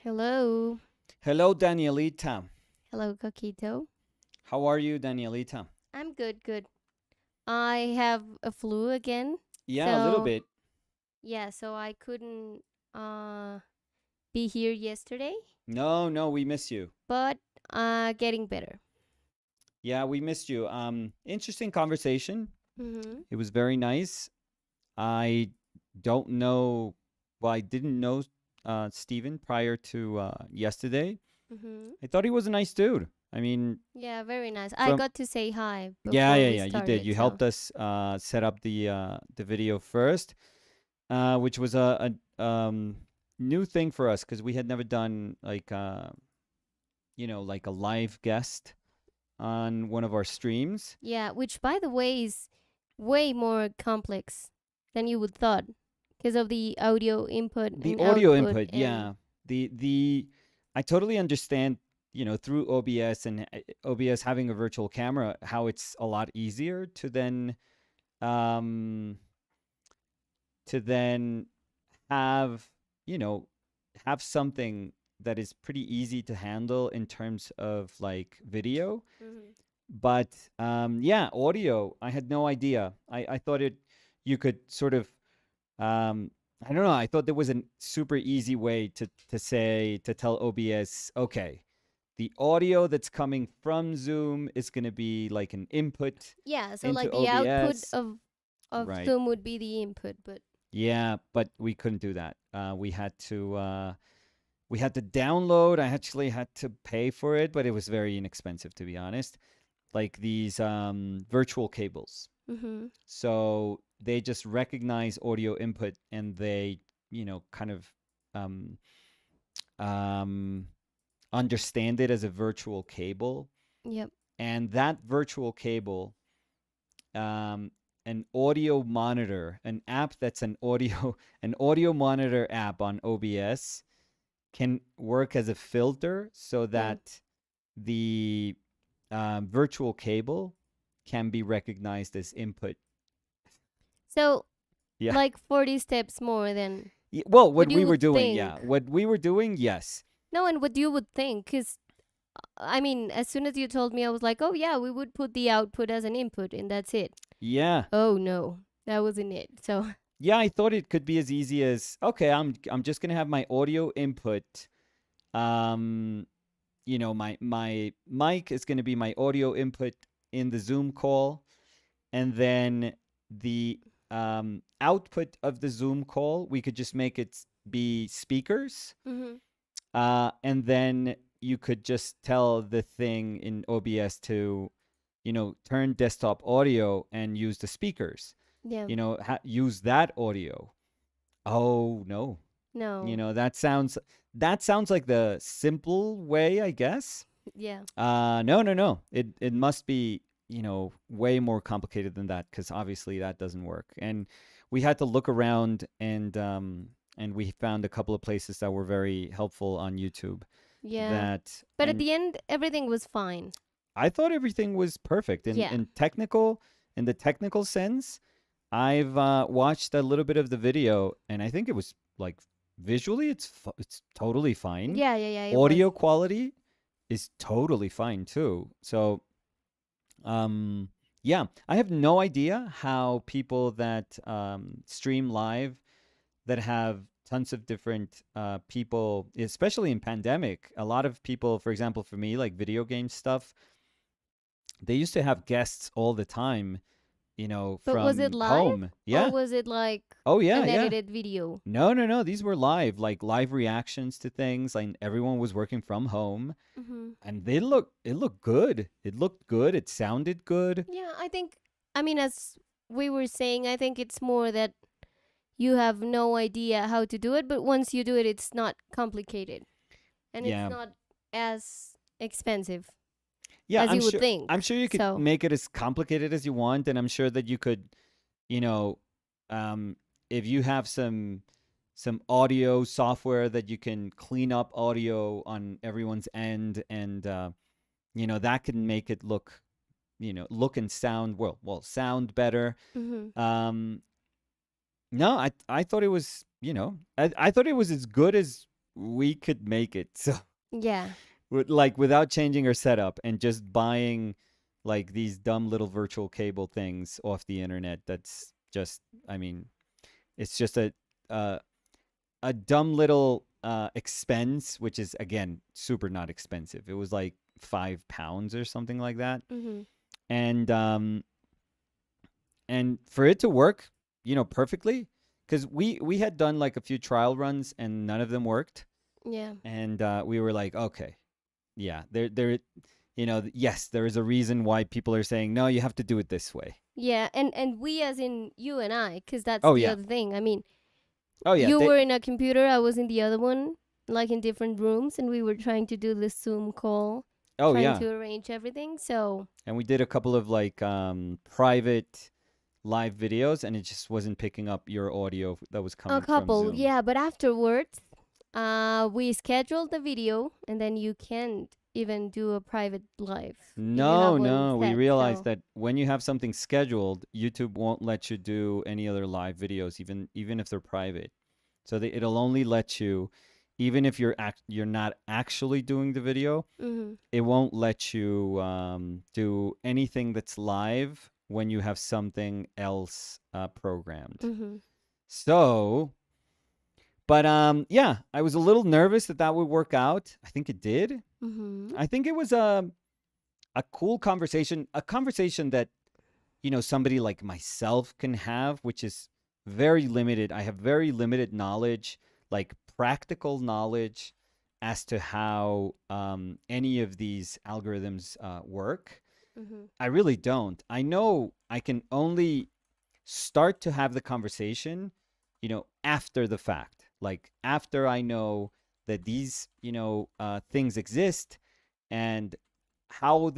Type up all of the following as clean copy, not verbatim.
Hello. Hello, Danielita. Hello, Coquito. How are you, Danielita? I'm good. I have a flu again. Yeah, a little So, bit. yeah, so I couldn't uh be here yesterday, No, we miss you. but getting better. Yeah, we missed you. Interesting conversation. Mhm. It was very nice. I don't know. Well, I didn't know Steven prior to yesterday. Mhm. I thought he was a nice dude. I mean, Yeah, very nice. I from got to say hi yeah, before yeah, we yeah. You did. started, You so. helped us set up the video first, which was a new thing for us because we had never done like like a live guest on one of our streams. Yeah, which by the way is way more complex than you would thought because of the audio input The and audio output input, and yeah. The I totally understand, through OBS and OBS having a virtual camera, how it's a lot easier um to then have, you know, have something that is pretty easy to handle in terms of like video. Mhm. But yeah, audio, I had no idea. I thought you could sort of I don't know. I thought there was a super easy way to tell OBS, okay, the audio that's coming from Zoom is going to be like an input Yeah, so into like the output OBS. of Right. Zoom would be the input, but Yeah, but we couldn't do that. We had to download. I actually had to pay for it, but it was very inexpensive, to be honest. Like these virtual cables. mhm. So they just recognize audio input and they, kind of um, um, understand it as a virtual cable. Yep. And that virtual cable, um, an audio monitor, an app that's an audio an audio monitor app on OBS can work as a filter so Mm. that the virtual cable can be recognized as input. So Yeah. like 40 steps more than Well, what what you we were would doing, yeah. think. What we were doing, yes. No, and what you would think, because I mean, as soon as you told me, I was like, oh yeah, we would put the output as an input, and that's it. Yeah. Oh no, that wasn't it. So Yeah, I thought it could be as easy as, okay, I'm just going to have my audio input. Um, my mic is going to be my audio input in the Zoom call, and then the output of the Zoom call, we could just make it be speakers. mhm. And then you could just tell the thing in OBS to, turn desktop audio and use the speakers. Yeah. Use that audio. Oh no, No. that sounds like the simple way, I guess. Yeah. No. It must be, way more complicated than that because obviously that doesn't work. And we had to look around and we found a couple of places that were very helpful on YouTube. Yeah. That But at and the end, everything was fine. I thought everything was perfect Yeah. in the technical sense. I've watched a little bit of the video, and I think it was like visually, it's totally fine. Yeah, it was. Audio quality is totally fine too. So, yeah, I have no idea how people that stream live that have tons of different people, especially in pandemic. A lot of people, for example, for me, like video game stuff, they used to have guests all the time, But was it from live home. or Yeah. was it like Oh yeah, an yeah. edited video? No. These were live, like live reactions to things. Like everyone was working from home, Mhm. and it looked good. It looked good. It sounded good. Yeah, I mean, as we were saying, I think it's more that you have no idea how to do it, but once you do it, it's not complicated and it's Yeah. not as expensive Yeah, as you would I'm think. sure you could So, make it as complicated as you want, and I'm sure that you could, you know, um, if you have some audio software that you can clean up audio on everyone's end, and that can make it look and sound sound better. mhm. No, I thought it was, I thought it was as good as we could make it. So Yeah. like without changing our setup and just buying like these dumb little virtual cable things off the internet. That's just, I mean, it's just uh, a dumb little expense, which is again super not expensive. It was like £5 or something like that, Mm-hmm. and for it to work, perfectly, because we had done like a few trial runs and none of them worked, Yeah. and we were like, okay, yeah, yes, there is a reason why people are saying no, you have to do it this way. Yeah, and we as in you and I, because that's Oh the yeah, other thing. I mean, oh yeah, you were in a computer, I was in the other one, like in different rooms, and we were trying to do this Zoom call, oh trying yeah, to arrange everything. So and we did a couple of like private live videos, and it just wasn't picking up your audio that was a coming from couple, Zoom. yeah, but afterwards, we scheduled the video, and then you can't even do a private live if you have No, one no, we set. realized So that when you have something scheduled, YouTube won't let you do any other live videos, even if they're private. So it'll only let you, even if you're not actually doing the video, mm-hmm. it won't let you do anything that's live when you have something else programmed. Mm-hmm. So, but yeah, I was a little nervous that would work out. I think it did. Mm-hmm. I think it was a cool conversation, a conversation that somebody like myself can have, which is very limited. I have very limited knowledge, like practical knowledge, as to how any of these algorithms work. Mm-hmm. I really don't. I know I can only start to have the conversation, after the fact, like after I know that these, things exist, and how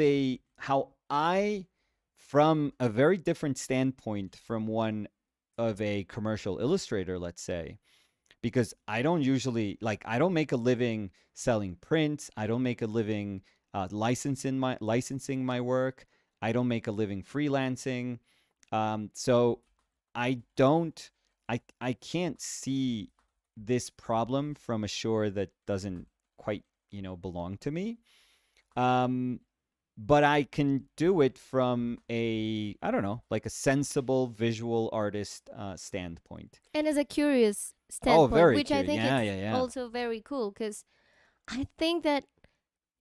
I, from a very different standpoint from one of a commercial illustrator, let's say, because I don't make a living selling prints. I don't make a living licensing my work. I don't make a living freelancing. So I don't, I can't see this problem from a shore that doesn't quite, belong to me. Um, but I can do it from I don't know, like a sensible visual artist standpoint. And as a curious Oh, standpoint, very which I curious. think Yeah, it's yeah, yeah. also very cool, because I think that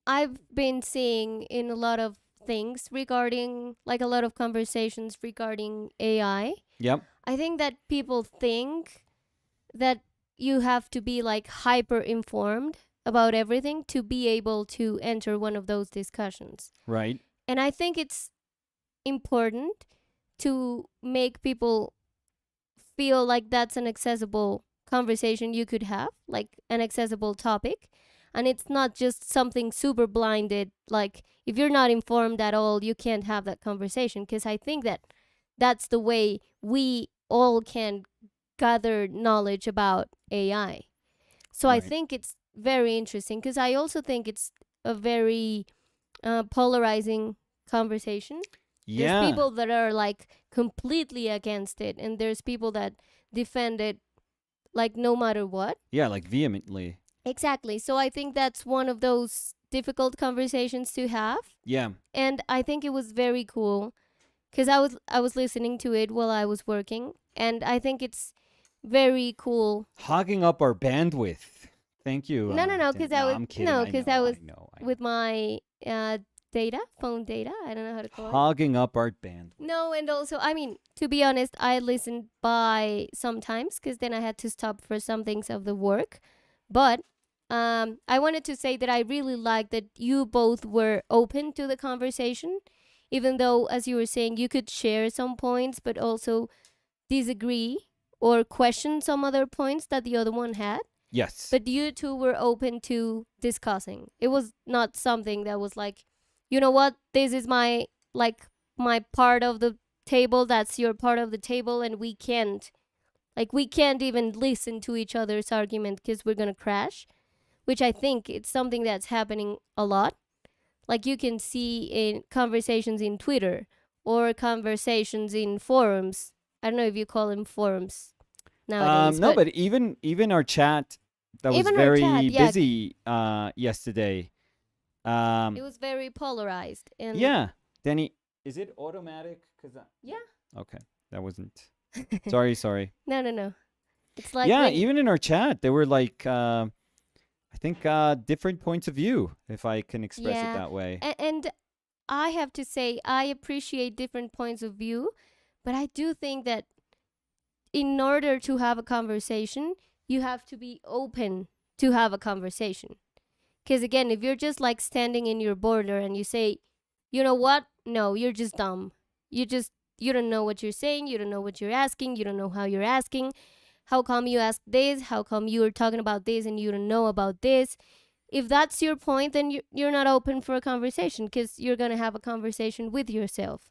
I've been seeing in a lot of things regarding, like a lot of conversations regarding AI. Yep. I think that people think that you have to be like hyper informed about everything to be able to enter one of those discussions. Right. And I think it's important to make people feel like that's an accessible conversation you could have, like an accessible topic. And it's not just something super blinded, like if you're not informed at all, you can't have that conversation. Because I think that that's the way we all can gather knowledge about AI. So I Right. think it's very interesting, because I also think it's a very polarizing conversation. There's Yeah. people that are like completely against it, and there's people that defend it like no matter what. Yeah, like vehemently. Exactly. So I think that's one of those difficult conversations to have, Yeah. and I think it was very cool because I was listening to it while I was working, and I think it's very cool. Hogging up our bandwidth. Thank you. No, Dan. because I No, was I'm kidding. no, I because I know. was I know. I know. with my phone data. I don't know how to call it. Hogging up our bandwidth. No, and also, I mean, to be honest, I listened by sometimes because then I had to stop for some things of the work. But I wanted to say that I really like that you both were open to the conversation, even though, as you were saying, you could share some points, but also disagree or question some other points that the other one had. Yes. But you two were open to discussing. It was not something that was like, you know what, this is my, like, my part of the table, that's your part of the table, and we can't even listen to each other's argument because we're gonna crash, which I think it's something that's happening a lot. Like you can see in conversations in Twitter or conversations in forums. I don't know if you call them forums nowadays, No, but but even our chat was Even our chat, very yeah, busy yesterday. it Um, was very polarized. And yeah, Danny, is it automatic? yeah. Okay, that wasn't. Sorry. No, no, no. It's like Yeah, when, even in our chat, there were like I think different points of view, if I can express it yeah. that way. And I have to say, I appreciate different points of view, but I do think that in order to have a conversation, you have to be open to have a conversation. Because again, if you're just like standing in your border and you say, you know what? No, you're just dumb. You don't know what you're saying. You don't know what you're asking. You don't know how you're asking. How come you ask this? How come you're talking about this and you don't know about this? If that's your point, then you're not open for a conversation because you're going to have a conversation with yourself.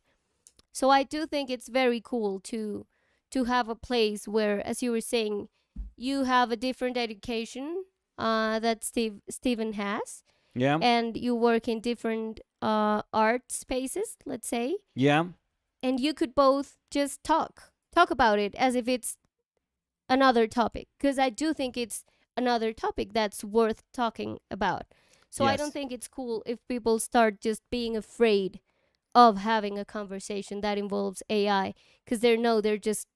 So I do think it's very cool to have a place where, as you were saying, you have a different education that Steven has, Yeah, and you work in different art spaces, let's say, yeah, and you could both just talk about it as if it's another topic, because I do think it's another topic that's worth talking about. So I don't yes, think it's cool if people start just being afraid of having a conversation that involves AI, because they're just,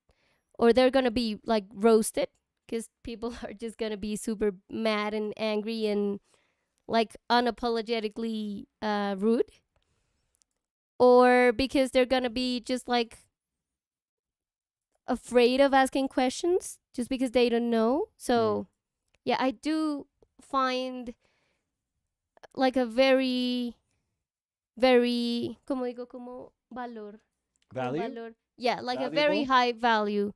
or they're gonna be like roasted, because people are just gonna be super mad and angry and like unapologetically rude, or because they're gonna be just like afraid of asking questions just because they don't know. mm. So yeah, I do find like a very, very, como digo, como Value, valor, yeah, like a very valuable. high value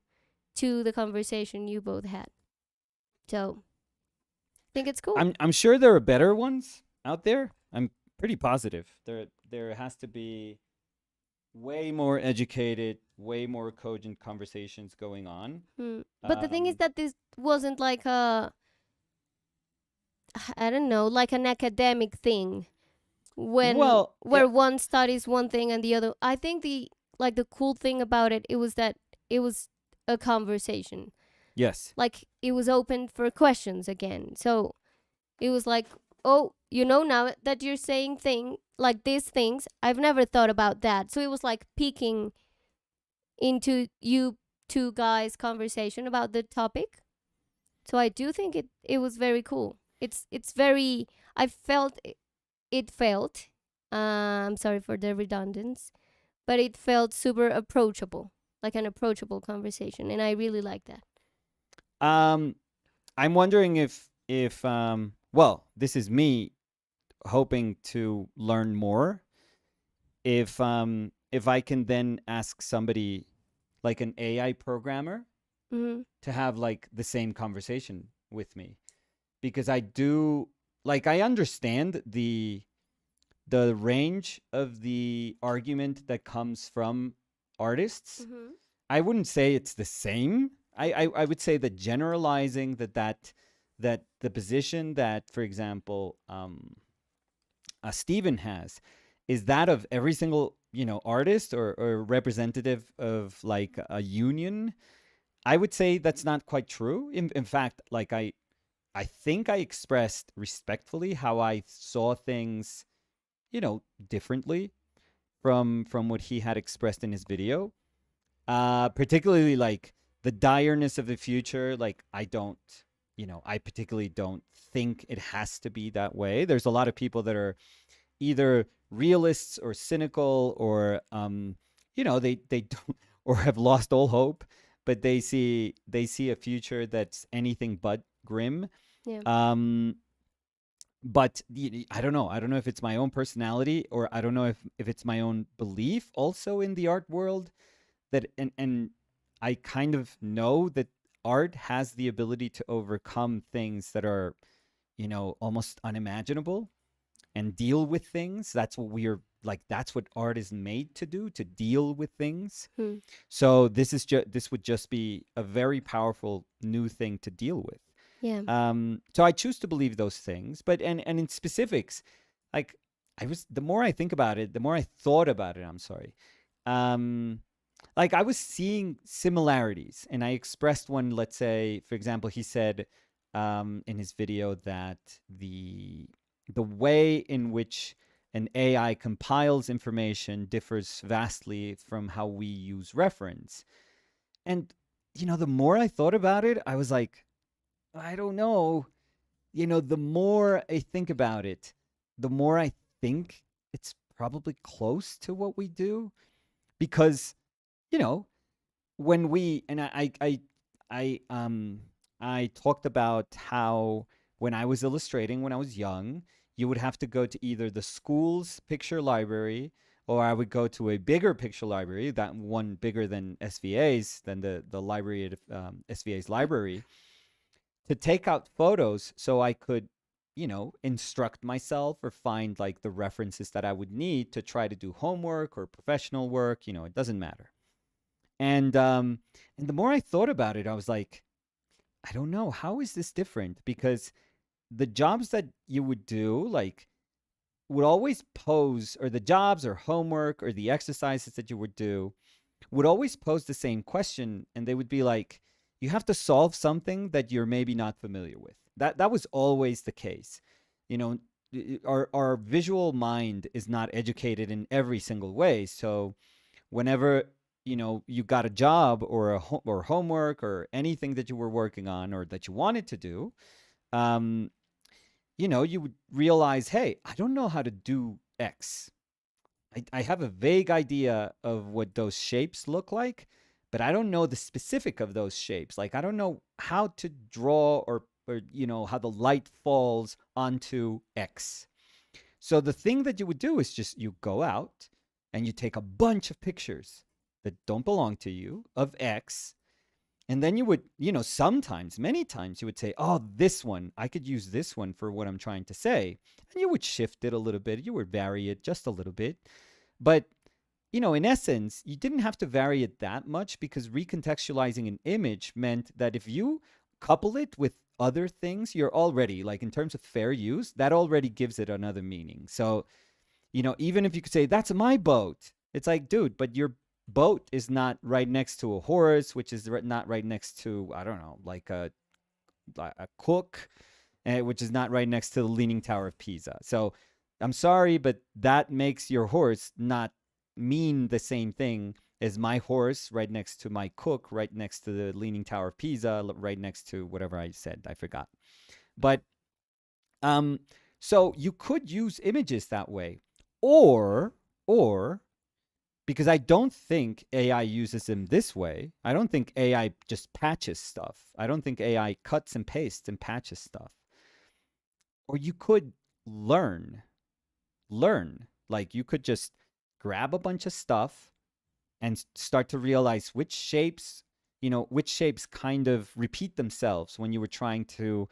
to the conversation you both had. So I think it's cool. I'm sure there are better ones out there. I'm pretty positive. There has to be way more educated, way more cogent conversations going on. But the thing is Um, that this wasn't like a, I don't know, like an academic thing when well, yeah, where one studies one thing and the other. I think the like the cool thing about it, it was that it was a conversation. yes, Like it was open for questions again. So it was like, oh, now that you're saying thing like these things, I've never thought about that. So it was like peeking into you two guys' conversation about the topic. So I do think it was very cool. It's very, I felt it felt I'm sorry for the redundance, but it felt super approachable, like an approachable conversation, and I really like that. um, I'm wondering if well, this is me hoping to learn more. If I can then ask somebody like an AI programmer Mm-hmm. to have like the same conversation with me, because I do like I understand the range of the argument that comes from artists. Mm-hmm. I wouldn't say it's the same. I would say that generalizing that the position that, for example, Stephen has is that of every single artist or representative of like a union. I would say that's not quite true. In fact, like I think I expressed respectfully how I saw things, differently from what he had expressed in his video. Particularly like the direness of the future. Like I particularly don't think it has to be that way. There's a lot of people that are either realists or cynical or they don't or have lost all hope, but they see a future that's anything but grim. Yeah. um but I don't know if it's my own personality, or I don't know if it's my own belief also in the art world, that and I kind of know that art has the ability to overcome things that are almost unimaginable and deal with things. That's what we're like. That's what art is made to do, to deal with things. Hmm. So this would just be a very powerful new thing to deal with. Yeah. So I choose to believe those things, but and in specifics, like the more I think about it, the more I thought about it. I'm sorry. Um, like I was seeing similarities, and I expressed one. Let's say, for example, he said, in his video that the way in which an AI compiles information differs vastly from how we use reference. And the more I thought about it, I was like, I don't know. The more I think about it, the more I think it's probably close to what we do because, you know, when we and I I talked about how when I was illustrating when I was young, you would have to go to either the school's picture library or I would go to a bigger picture library, that one bigger than SVA's, than the library at SVA's library, to take out photos so I could, instruct myself or find like the references that I would need to try to do homework or professional work. It doesn't matter. And the more I thought about it, I was like, I don't know, how is this different? Because the jobs that you would do, like, would always pose, or the jobs or homework or the exercises that you would do would always pose the same question, and they would be like, you have to solve something that you're maybe not familiar with. That was always the case. You know, our visual mind is not educated in every single way. So whenever you got a job or or homework or anything that you were working on or that you wanted to do, um, you would realize, hey, I don't know how to do X. I have a vague idea of what those shapes look like, but I don't know the specific of those shapes. Like I don't know how to draw or how the light falls onto X. So the thing that you would do is just you go out and you take a bunch of pictures that don't belong to you of X. And then you would, sometimes, many times you would say, oh, this one, I could use this one for what I'm trying to say. And you would shift it a little bit. You would vary it just a little bit. But, in essence, you didn't have to vary it that much because recontextualizing an image meant that if you couple it with other things, you're already, like in terms of fair use, that already gives it another meaning. So, even if you could say, that's my boat, it's like, dude, but your boat is not right next to a horse, which is not right next to, I don't know, like a cook, which is not right next to the Leaning Tower of Pisa. So I'm sorry, but that makes your horse not mean the same thing as my horse right next to my cook, right next to the Leaning Tower of Pisa, right next to whatever I said. I forgot. But so you could use images that way, or because I don't think AI uses them this way. I don't think AI just patches stuff. I don't think AI cuts and pastes and patches stuff. Or you could learn. Like you could just grab a bunch of stuff and start to realize which shapes kind of repeat themselves when you were trying to,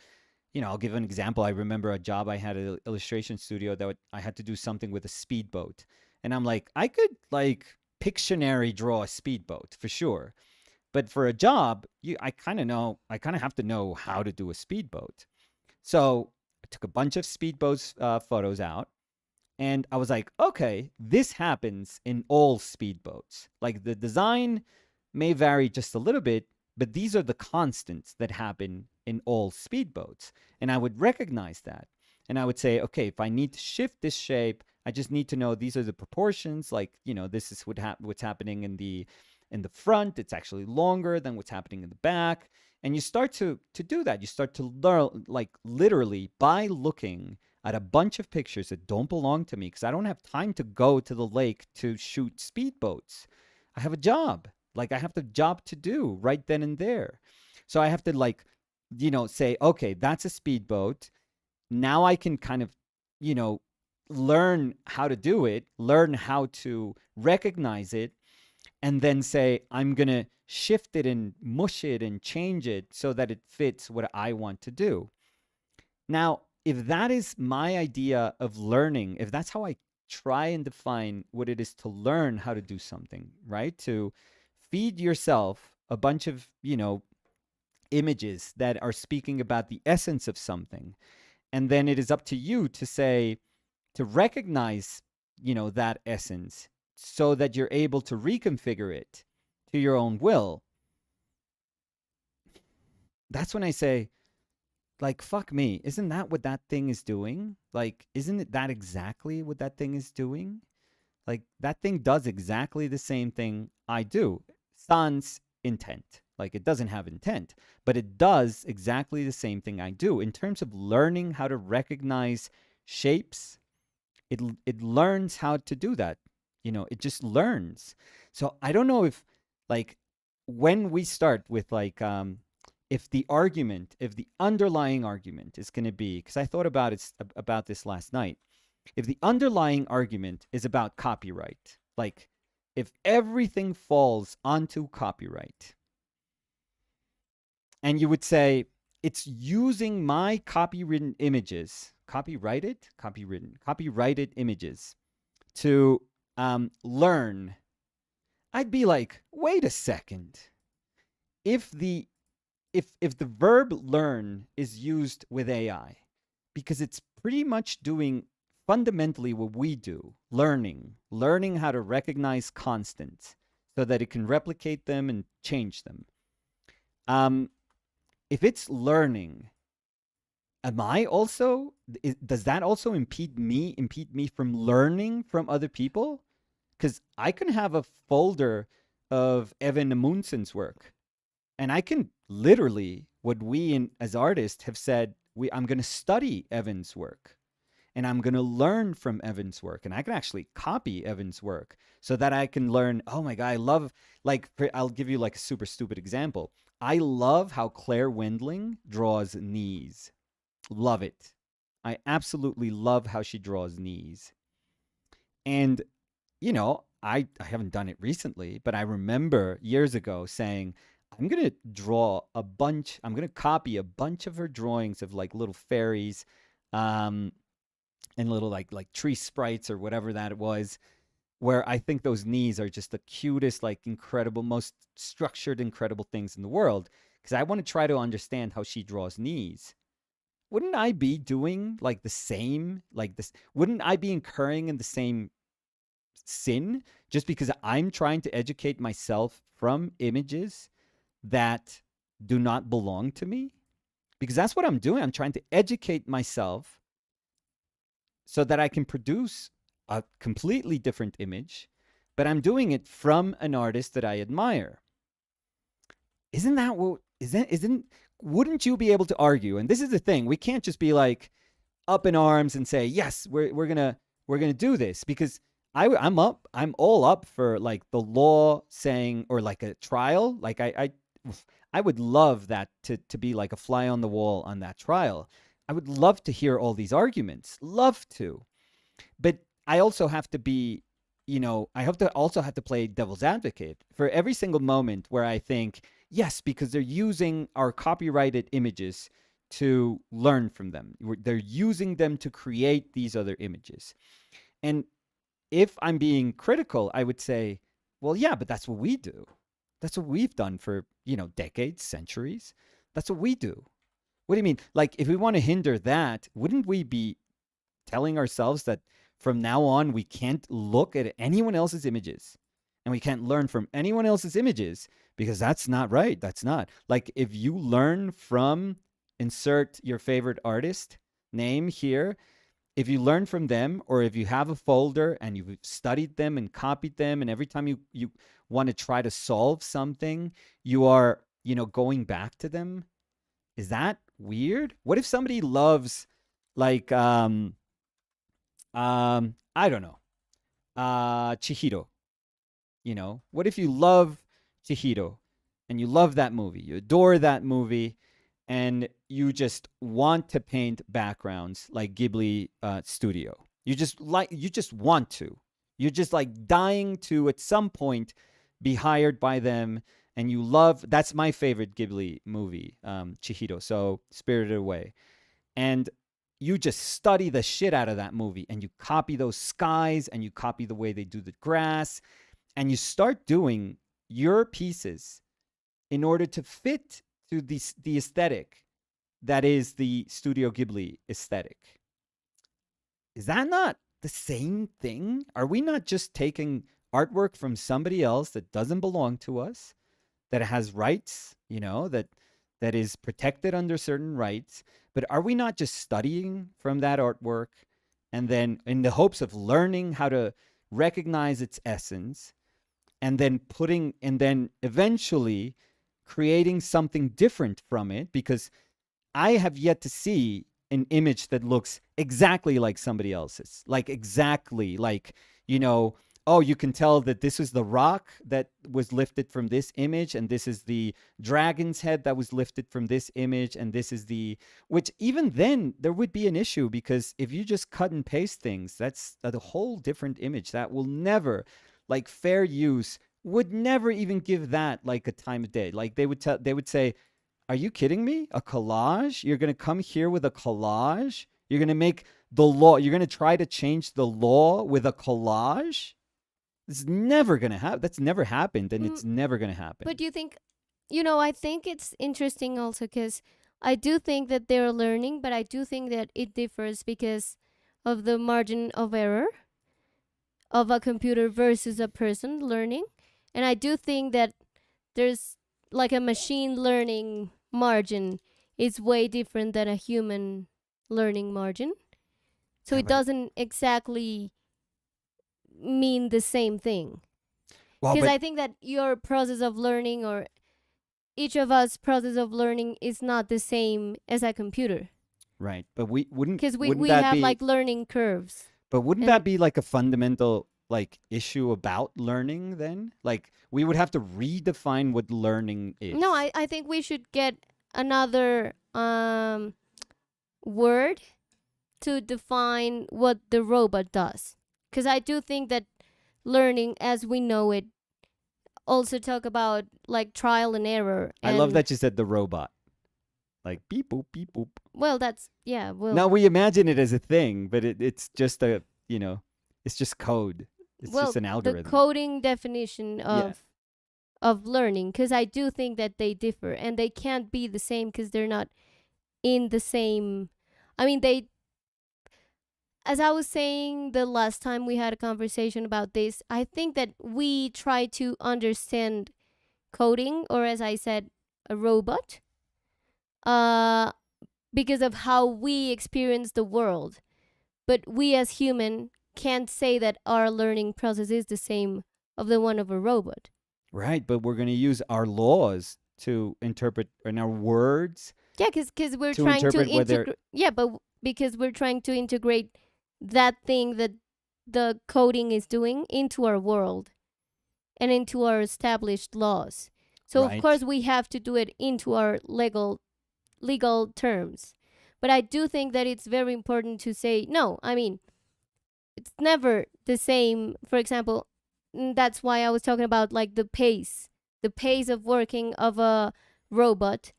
I'll give an example. I remember a job I had at an illustration studio that I had to do something with a speedboat. And I'm like, I could like Pictionary draw a speedboat for sure. But for a job, I kind of have to know how to do a speedboat. So I took a bunch of speedboats photos out, and I was like, okay, this happens in all speedboats. Like the design may vary just a little bit, but these are the constants that happen in all speedboats. And I would recognize that. And I would say, okay, if I need to shift this shape, I just need to know these are the proportions. Like, this is what's happening in the front. It's actually longer than what's happening in the back. And you start to do that. You start to learn, like literally by looking at a bunch of pictures that don't belong to me, because I don't have time to go to the lake to shoot speedboats. I have a job. Like I have the job to do right then and there. So I have to like, say, okay, that's a speedboat. Now I can kind of, learn how to do it, learn how to recognize it, and then say, I'm going to shift it and mush it and change it so that it fits what I want to do. Now, if that is my idea of learning, if that's how I try and define what it is to learn how to do something, right? To feed yourself a bunch of, images that are speaking about the essence of something. And then it is up to you to say, to recognize, that essence so that you're able to reconfigure it to your own will. That's when I say, like, fuck me, isn't that what that thing is doing? Like, isn't it that exactly what that thing is doing? Like, that thing does exactly the same thing I do, sans intent. Like, it doesn't have intent, but it does exactly the same thing I do in terms of learning how to recognize shapes. It learns how to do that. It just learns. So I don't know if, like, when we start with, like, if the underlying argument is going to be, because I thought about this last night, if the underlying argument is about copyright, like, if everything falls onto copyright, and you would say it's using my copywritten images, copyrighted images to learn, I'd be like, wait a second. If the verb learn is used with AI, because it's pretty much doing fundamentally what we do, learning how to recognize constants so that it can replicate them and change them. If it's learning, am I also, does that also impede me from learning from other people? Because I can have a folder of Evan Amundsen's work, and I can literally, what we as artists have said, I'm going to study Evan's work, and I'm going to learn from Evan's work, and I can actually copy Evan's work so that I can learn. Oh my God, I love, like, I'll give you like a super stupid example. I love how Claire Wendling draws knees. Love it. I absolutely love how she draws knees. And, I haven't done it recently, but I remember years ago saying, I'm going to I'm going to copy a bunch of her drawings of like little fairies, and little like tree sprites or whatever that it was, where I think those knees are just the cutest, like incredible, most structured, incredible things in the world. Because I want to try to understand how she draws knees. Wouldn't I be doing like the same, like this? Wouldn't I be incurring in the same sin just because I'm trying to educate myself from images that do not belong to me? Because that's what I'm doing. I'm trying to educate myself so that I can produce a completely different image, but I'm doing it from an artist that I admire. Isn't that what isn't wouldn't you be able to argue? And this is the thing, we can't just be like up in arms and say, yes, we're gonna do this, because I'm all up for like the law saying, or like a trial. Like I would love that to be like a fly on the wall on that trial. I would love to hear all these arguments. Love to. But I also have to be, I have to play devil's advocate for every single moment where I think, yes, because they're using our copyrighted images to learn from them. They're using them to create these other images. And if I'm being critical, I would say, well, yeah, but that's what we do. That's what we've done for, decades, centuries. That's what we do. What do you mean? Like, if we want to hinder that, wouldn't we be telling ourselves that from now on we can't look at anyone else's images and we can't learn from anyone else's images, because that's not right? That's not. Like, if you learn from, insert your favorite artist name here, if you learn from them, or if you have a folder and you've studied them and copied them, and every time you want to try to solve something, you are, going back to them, is that weird? What if somebody loves, like, I don't know, Chihiro? What if you love Chihiro and you love that movie, you adore that movie, and you just want to paint backgrounds like Ghibli Studio? You just want to. You're just like dying to at some point be hired by them, and you love. That's my favorite Ghibli movie, Chihiro. So Spirited Away, and you just study the shit out of that movie, and you copy those skies, and you copy the way they do the grass, and you start doing your pieces in order to fit to the aesthetic that is the Studio Ghibli aesthetic. Is that not the same thing? Are we not just taking artwork from somebody else that doesn't belong to us, that has rights, that is protected under certain rights, but are we not just studying from that artwork and then in the hopes of learning how to recognize its essence and then eventually creating something different from it? Because I have yet to see an image that looks exactly like somebody else's, like exactly like, you know, oh, you can tell that this is the rock that was lifted from this image, and this is the dragon's head that was lifted from this image, and this is the, which even then there would be an issue, because if you just cut and paste things, that's a whole different image that will never, like fair use would never even give that like a time of day. Like they would say, are you kidding me? A collage? You're going to come here with a collage? You're going to make the law, you're going to try to change the law with a collage? It's never going to happen. That's never happened, and it's never going to happen. But do you think, I think it's interesting also because I do think that they're learning, but I do think that it differs because of the margin of error of a computer versus a person learning. And I do think that there's like a machine learning margin is way different than a human learning margin. So it doesn't exactly mean the same thing. Because I think that your process of learning, or each of us process of learning, is not the same as a computer. Right, but we wouldn't, because we have like learning curves. But wouldn't that be like a fundamental like issue about learning then? Like we would have to redefine what learning is. No, I think we should get another word to define what the robot does. Because I do think that learning as we know it also talk about like trial and error. I love that you said the robot. Like beep boop, beep boop. Well, that's, yeah. Well, now we imagine it as a thing, but it's just a, it's just code. It's just an algorithm. The coding definition of learning, because I do think that they differ and they can't be the same because they're not in the same. I mean, as I was saying the last time we had a conversation about this, I think that we try to understand coding, or as I said, a robot, because of how we experience the world. But we as human can't say that our learning process is the same of the one of a robot. Right, but we're going to use our laws to interpret, and our words. Yeah, because we're trying to integrate. Yeah, but because we're trying to integrate that thing that the coding is doing into our world and into our established laws. So of course we have to do it into our legal terms. But I do think that it's very important to say, no, I mean, it's never the same. For example, that's why I was talking about like the pace of working of a robot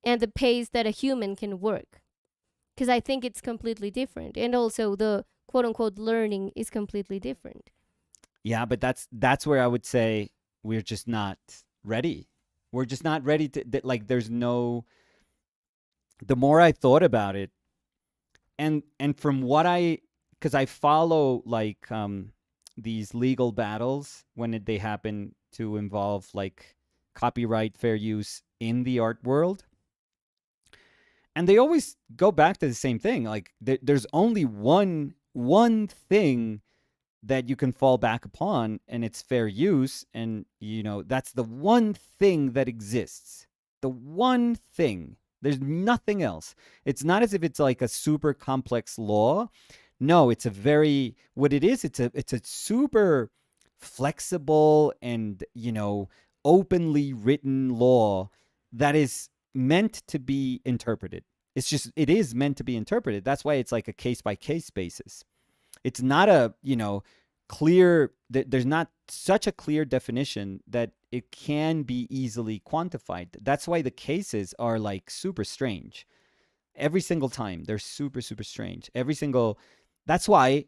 and the pace that a human can work. Because I think it's completely different. And also the quote unquote learning is completely different. Yeah, but that's where I would say we're just not ready. We're just not ready to, like, there's no, the more I thought about it, and from what because I follow like these legal battles when they happen to involve like copyright, fair use in the art world. And they always go back to the same thing. Like there's only one thing that you can fall back upon, and it's fair use. And, that's the one thing that exists. The one thing. There's nothing else. It's not as if it's like a super complex law. No, it's what it is, it's a super flexible and, openly written law that is meant to be interpreted. It is meant to be interpreted. That's why it's like a case by case basis. It's not a, clear, there's not such a clear definition that it can be easily quantified. That's why the cases are like super strange. Every single time they're super, super strange. That's why,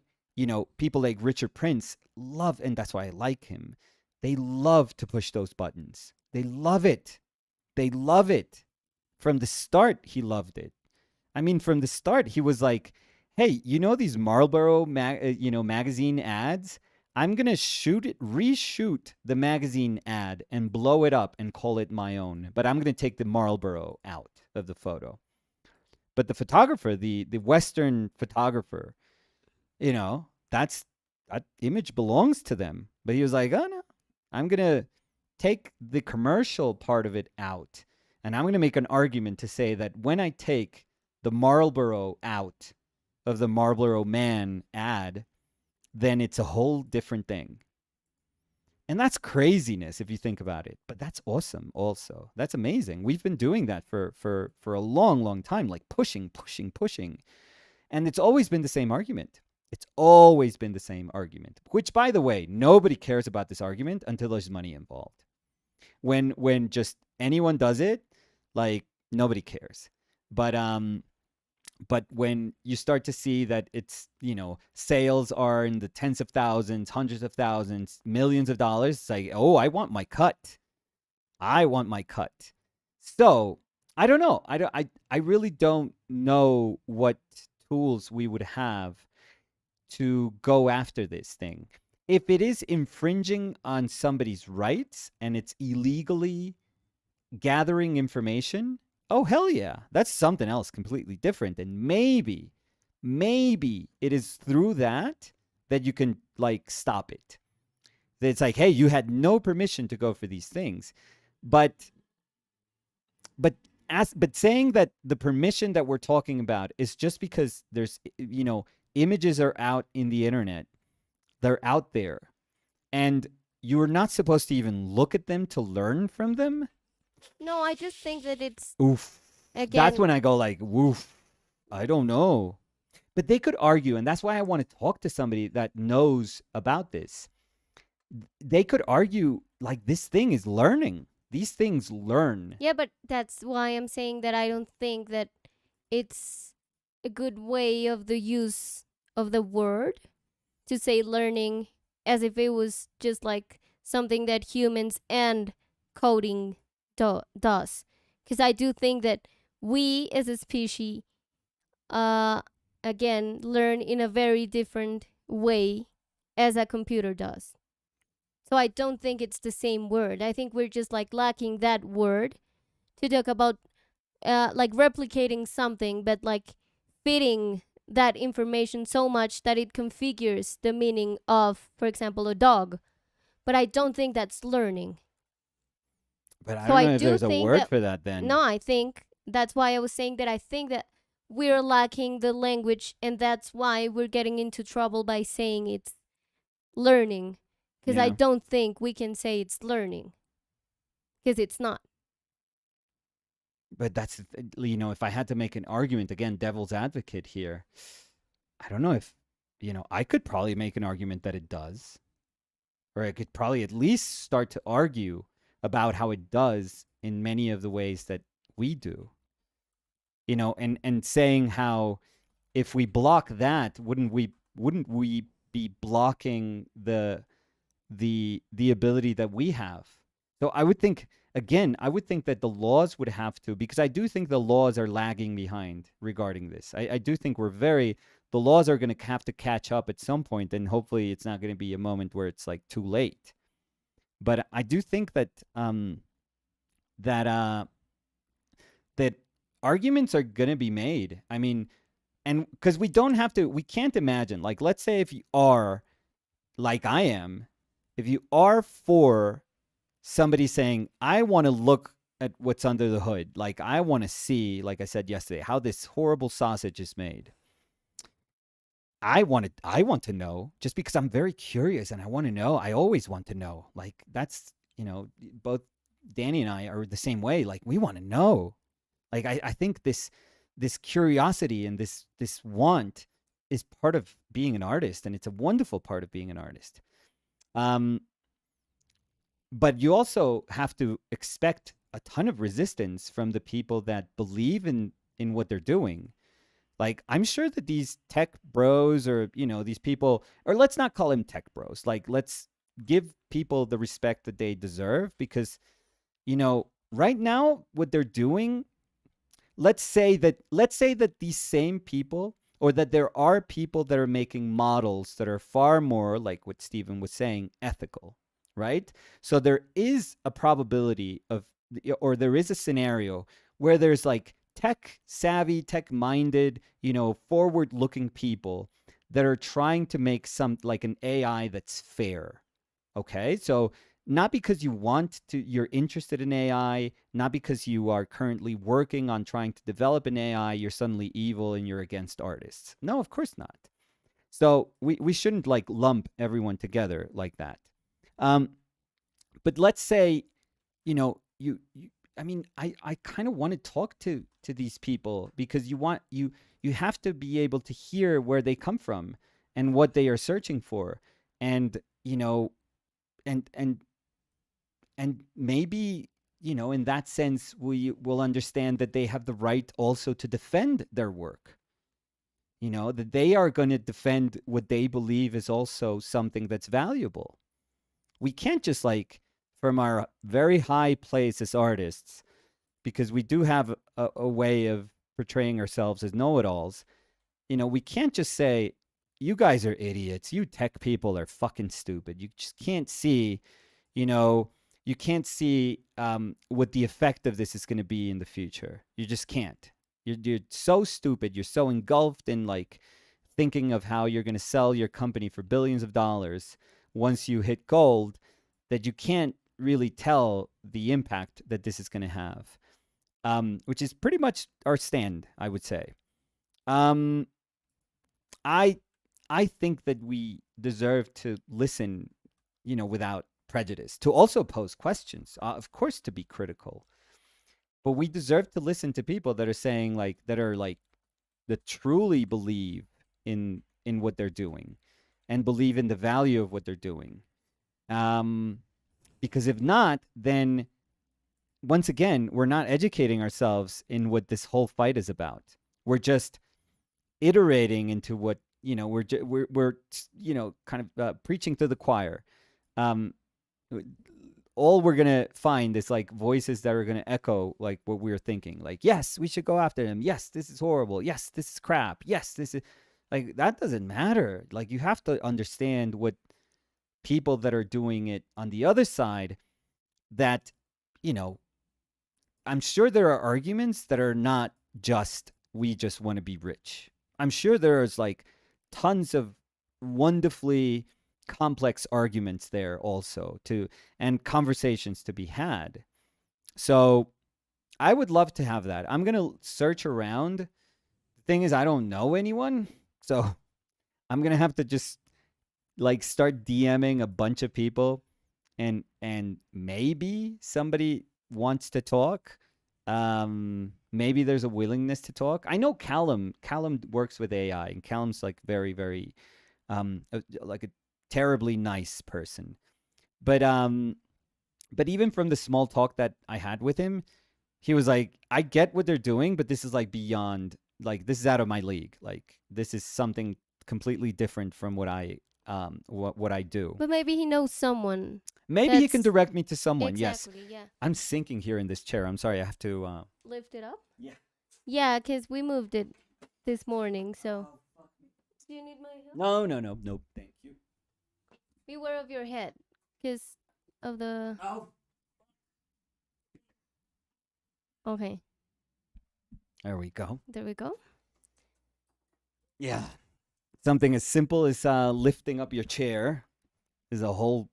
people like Richard Prince love, and that's why I like him. They love to push those buttons. They love it. From the start, he loved it. I mean, from the start, he was like, hey, these Marlboro magazine ads? I'm going to reshoot the magazine ad and blow it up and call it my own. But I'm going to take the Marlboro out of the photo. But the photographer, the Western photographer, that image belongs to them. But he was like, oh no, I'm going to take the commercial part of it out. And I'm going to make an argument to say that when I take the Marlboro out of the Marlboro Man ad, then it's a whole different thing. And that's craziness if you think about it. But that's awesome also. That's amazing. We've been doing that for a long, long time, like pushing. And it's always been the same argument. It's always been the same argument, which, by the way, nobody cares about this argument until there's money involved. When just anyone does it, like, nobody cares. But when you start to see that it's, sales are in the tens of thousands, hundreds of thousands, millions of dollars, it's like, oh, I want my cut. So I don't know. I really don't know what tools we would have to go after this thing. If it is infringing on somebody's rights and it's illegally gathering information, oh, hell yeah. That's something else completely different. And maybe it is through that you can, like, stop it. It's like, hey, you had no permission to go for these things. But saying that the permission that we're talking about is just because there's, images are out in the internet. They're out there. And you're not supposed to even look at them to learn from them. No, I just think that it's oof. Again, that's when I go like, woof. I don't know. But they could argue, and that's why I want to talk to somebody that knows about this. They could argue like this thing is learning. These things learn. Yeah, but that's why I'm saying that I don't think that it's a good way of the use of the word to say learning as if it was just like something that humans and coding does. Because I do think that we as a species, again, learn in a very different way as a computer does. So I don't think it's the same word. I think we're just like lacking that word to talk about like replicating something, but like fitting that information so much that it configures the meaning of, for example, a dog. But I don't think that's learning. But I don't know if there's a word for that then. No, I think that's why I was saying that I think that we're lacking the language, and that's why we're getting into trouble by saying it's learning. Because I don't think we can say it's learning. Because it's not. But that's, if I had to make an argument, again, devil's advocate here, I don't know if, I could probably make an argument that it does. Or I could probably at least start to argue about how it does in many of the ways that we do. And saying how if we block that, wouldn't we be blocking the ability that we have? So I would think, again, that the laws would have to, because I do think the laws are lagging behind regarding this. I do think the laws are going to have to catch up at some point, and hopefully it's not going to be a moment where it's like too late. But I do think that that arguments are going to be made. I mean, and because we can't imagine, like, let's say if you are, like I am, if you are for somebody saying, I want to look at what's under the hood, like I want to see, like I said yesterday, how this horrible sausage is made. I want to know, just because I'm very curious and I want to know. I always want to know. Like, that's, both Danny and I are the same way. Like, we want to know. Like, I think this curiosity and this want is part of being an artist, and it's a wonderful part of being an artist. But you also have to expect a ton of resistance from the people that believe in what they're doing. Like, I'm sure that these tech bros, or, these people, or let's not call them tech bros. Like, let's give people the respect that they deserve, because, right now what they're doing, let's say that these same people, or that there are people that are making models that are far more, like what Stephen was saying, ethical, right? So there is a probability of, or there is a scenario where there's like tech savvy, tech minded, forward looking people that are trying to make some, like, an AI that's fair. Okay. So not because you're interested in AI, not because you are currently working on trying to develop an AI, you're suddenly evil and you're against artists. No, of course not. So we shouldn't like lump everyone together like that. Um, but let's say, I mean, I kind of want to talk to these people, because you have to be able to hear where they come from and what they are searching for. And, and maybe, in that sense, we will understand that they have the right also to defend their work. That they are going to defend what they believe is also something that's valuable. We can't just, like, from our very high place as artists, because we do have a way of portraying ourselves as know-it-alls, we can't just say, you guys are idiots, you tech people are fucking stupid. You just can't see, you can't see what the effect of this is going to be in the future. You just can't. You're so stupid. You're so engulfed in, like, thinking of how you're going to sell your company for billions of dollars once you hit gold, that you can't really tell the impact that this is going to have, which is pretty much our stand, I would say. I I think that we deserve to listen, without prejudice, to also pose questions, of course, to be critical, but we deserve to listen to people that are saying, like, that truly believe in what they're doing and believe in the value of what they're doing. Because if not, then once again, we're not educating ourselves in what this whole fight is about. We're just iterating into what, we're kind of preaching to the choir. All we're gonna find is, like, voices that are gonna echo, like, what we're thinking. Like, yes, we should go after him. Yes, this is horrible. Yes, this is crap. Yes, this is, like, that doesn't matter. Like, you have to understand what people that are doing it on the other side, that, I'm sure there are arguments that are not just, we just want to be rich. I'm sure there's, like, tons of wonderfully complex arguments there also, and conversations to be had. So I would love to have that. I'm going to search around. The thing is, I don't know anyone. So I'm going to have to just, like, start DMing a bunch of people, and maybe somebody wants to talk. Maybe there's a willingness to talk. I know Callum works with AI, and Callum's, like, very, very like a terribly nice person. But even from the small talk that I had with him, he was like, I get what they're doing, but this is, like, beyond, like, this is out of my league. Like, this is something completely different from what I what I do. But maybe he knows someone. Maybe he can direct me to someone. Exactly, yes. Yeah. I'm sinking here in this chair. I'm sorry. I have to Lift it up? Yeah. Yeah, because we moved it this morning, so. Do you need my help? No. Thank you. Beware of your head, because of the. Oh. Okay. There we go. There we go. Yeah. Something as simple as lifting up your chair is a whole.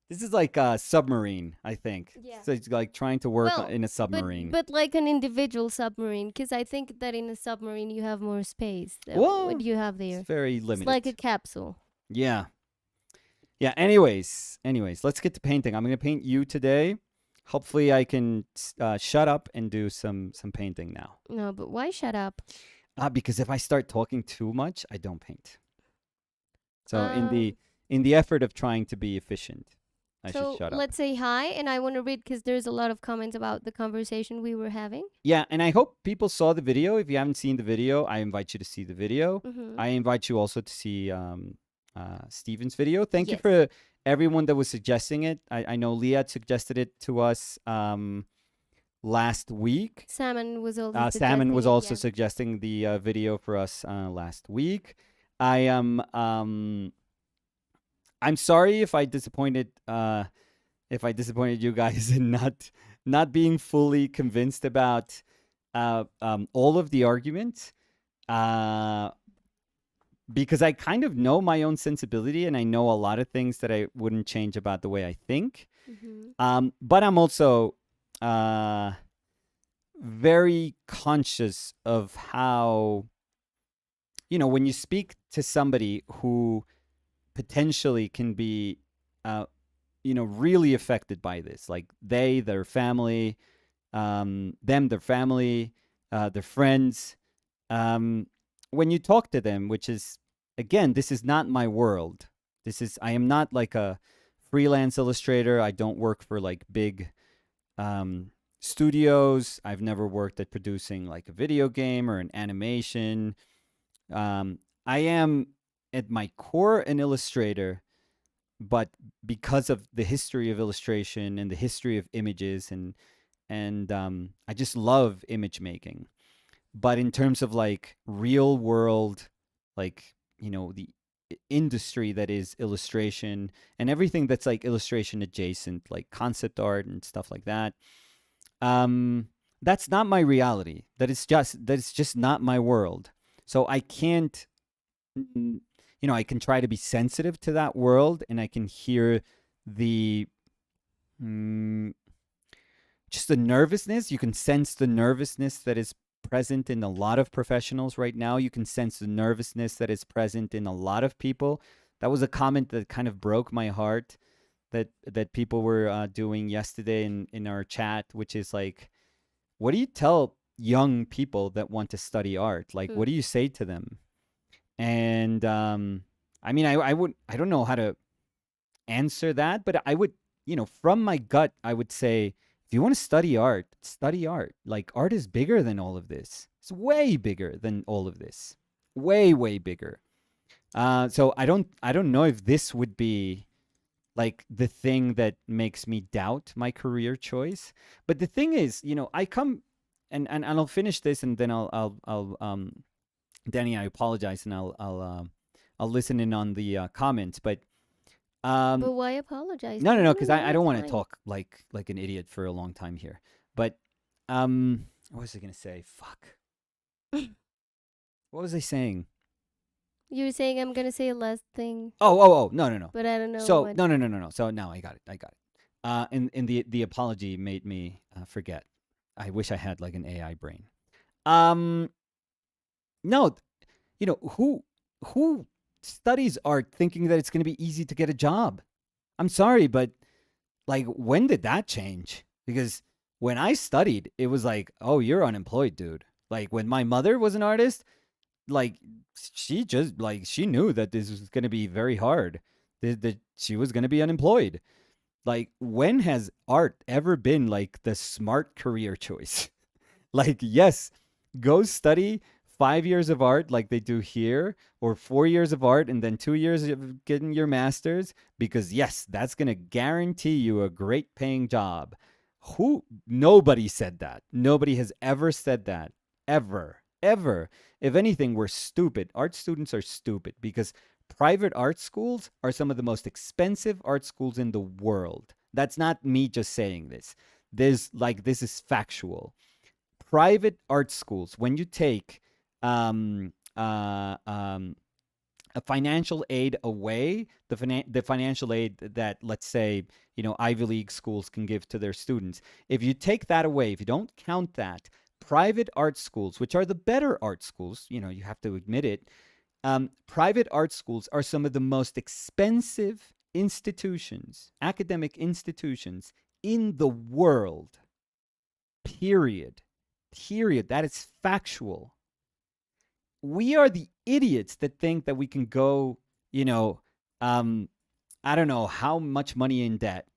This is like a submarine, I think. Yeah. So it's like trying to work in a submarine. But like an individual submarine, because I think that in a submarine you have more space than Well, what you have there. It's very limited. It's like a capsule. Yeah. Yeah. Anyways, let's get to painting. I'm going to paint you today. Hopefully, I can shut up and do some painting now. No, but why shut up? Because if I start talking too much, I don't paint. So in the effort of trying to be efficient, I should shut up. Let's say hi, and I want to read, because there's a lot of comments about the conversation we were having. Yeah, and I hope people saw the video. If you haven't seen the video, I invite you to see the video. Mm-hmm. I invite you also to see Steven's video. Thank you for everyone that was suggesting it. I know Leah suggested it to us. last week. Salmon was also Salmon suggesting was it. also Yeah. suggesting the video for us last week. I am. I'm sorry if I disappointed you guys in not being fully convinced about all of the arguments. Because I kind of know my own sensibility and I know a lot of things that I wouldn't change about the way I think. But I'm also very conscious of how, when you speak to somebody who potentially can be, really affected by this, like their family, their family, their friends, when you talk to them, which is, again, this is not my world. I am not like a freelance illustrator. I don't work for like big studios. I've never worked at producing like a video game or an animation. I am at my core an illustrator, but because of the history of illustration and the history of images and I just love image making. But in terms of like real world, like, the industry that is illustration and everything that's like illustration adjacent, like concept art and stuff like that, that's not my reality. That's just not my world. So I can't, I can try to be sensitive to that world, and I can hear the just the nervousness. You can sense the nervousness that is present in a lot of professionals right now. You can sense the nervousness that is present in a lot of people. That was a comment that kind of broke my heart that people were doing yesterday in our chat, which is like, what do you tell young people that want to study art? Like, what do you say to them? And I mean, I don't know how to answer that, but I would, from my gut, I would say, if you want to study art, study art. Like, art is bigger than all of this. It's way bigger than all of this. Way, way bigger. So I don't know if this would be like the thing that makes me doubt my career choice. But the thing is, I come and I'll finish this, and then I'll Danny, I apologize, and I'll listen in on the comments. But But why apologize? no, because I it's don't want to fine. talk like an idiot for a long time here. But what was I gonna say? Fuck. What was I saying? You were saying I'm gonna say a last thing, Oh, no. but I don't know So what. no. So now I got it. And the apology made me forget. I wish I had like an AI brain. Um, no, who studies art thinking that it's going to be easy to get a job? I'm sorry, but like, when did that change? Because when I studied, it was like, oh, you're unemployed, dude. Like, when my mother was an artist, like, she just like she knew that this was going to be very hard. That she was going to be unemployed. Like, when has art ever been like the smart career choice? Like, yes, go study 5 years of art like they do here, or 4 years of art and then 2 years of getting your master's, because yes, that's going to guarantee you a great paying job. Nobody said that. Nobody has ever said that. Ever. If anything, we're stupid. Art students are stupid because private art schools are some of the most expensive art schools in the world. That's not me just saying this. This is factual. Private art schools, when you take um, uh, um, a financial aid away, the financial aid that, let's say, Ivy League schools can give to their students, if you take that away, if you don't count that, private art schools, which are the better art schools, you have to admit it, private art schools are some of the most expensive institutions, academic institutions in the world. Period. That is factual. We are the idiots that think that we can go, I don't know how much money in debt,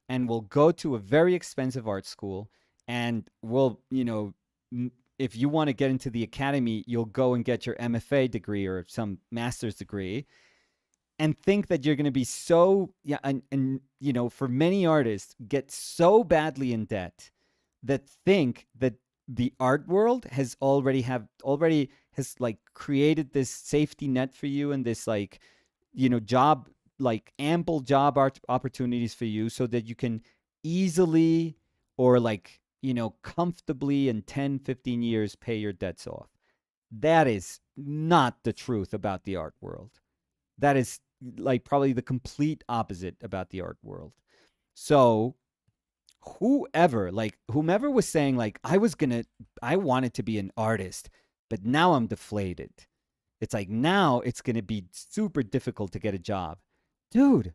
and we'll go to a very expensive art school, and we'll, if you want to get into the academy, you'll go and get your MFA degree or some master's degree, and think that you're going to be so, yeah, and for many artists, get so badly in debt that think that the art world has already has like created this safety net for you and this like, you know, job, like ample job opportunities for you so that you can easily or like, you know, comfortably in 10, 15 years pay your debts off. That is not the truth about the art world. That is like probably the complete opposite about the art world. So whomever was saying like I wanted to be an artist, but now I'm deflated. It's like now it's going to be super difficult to get a job. Dude,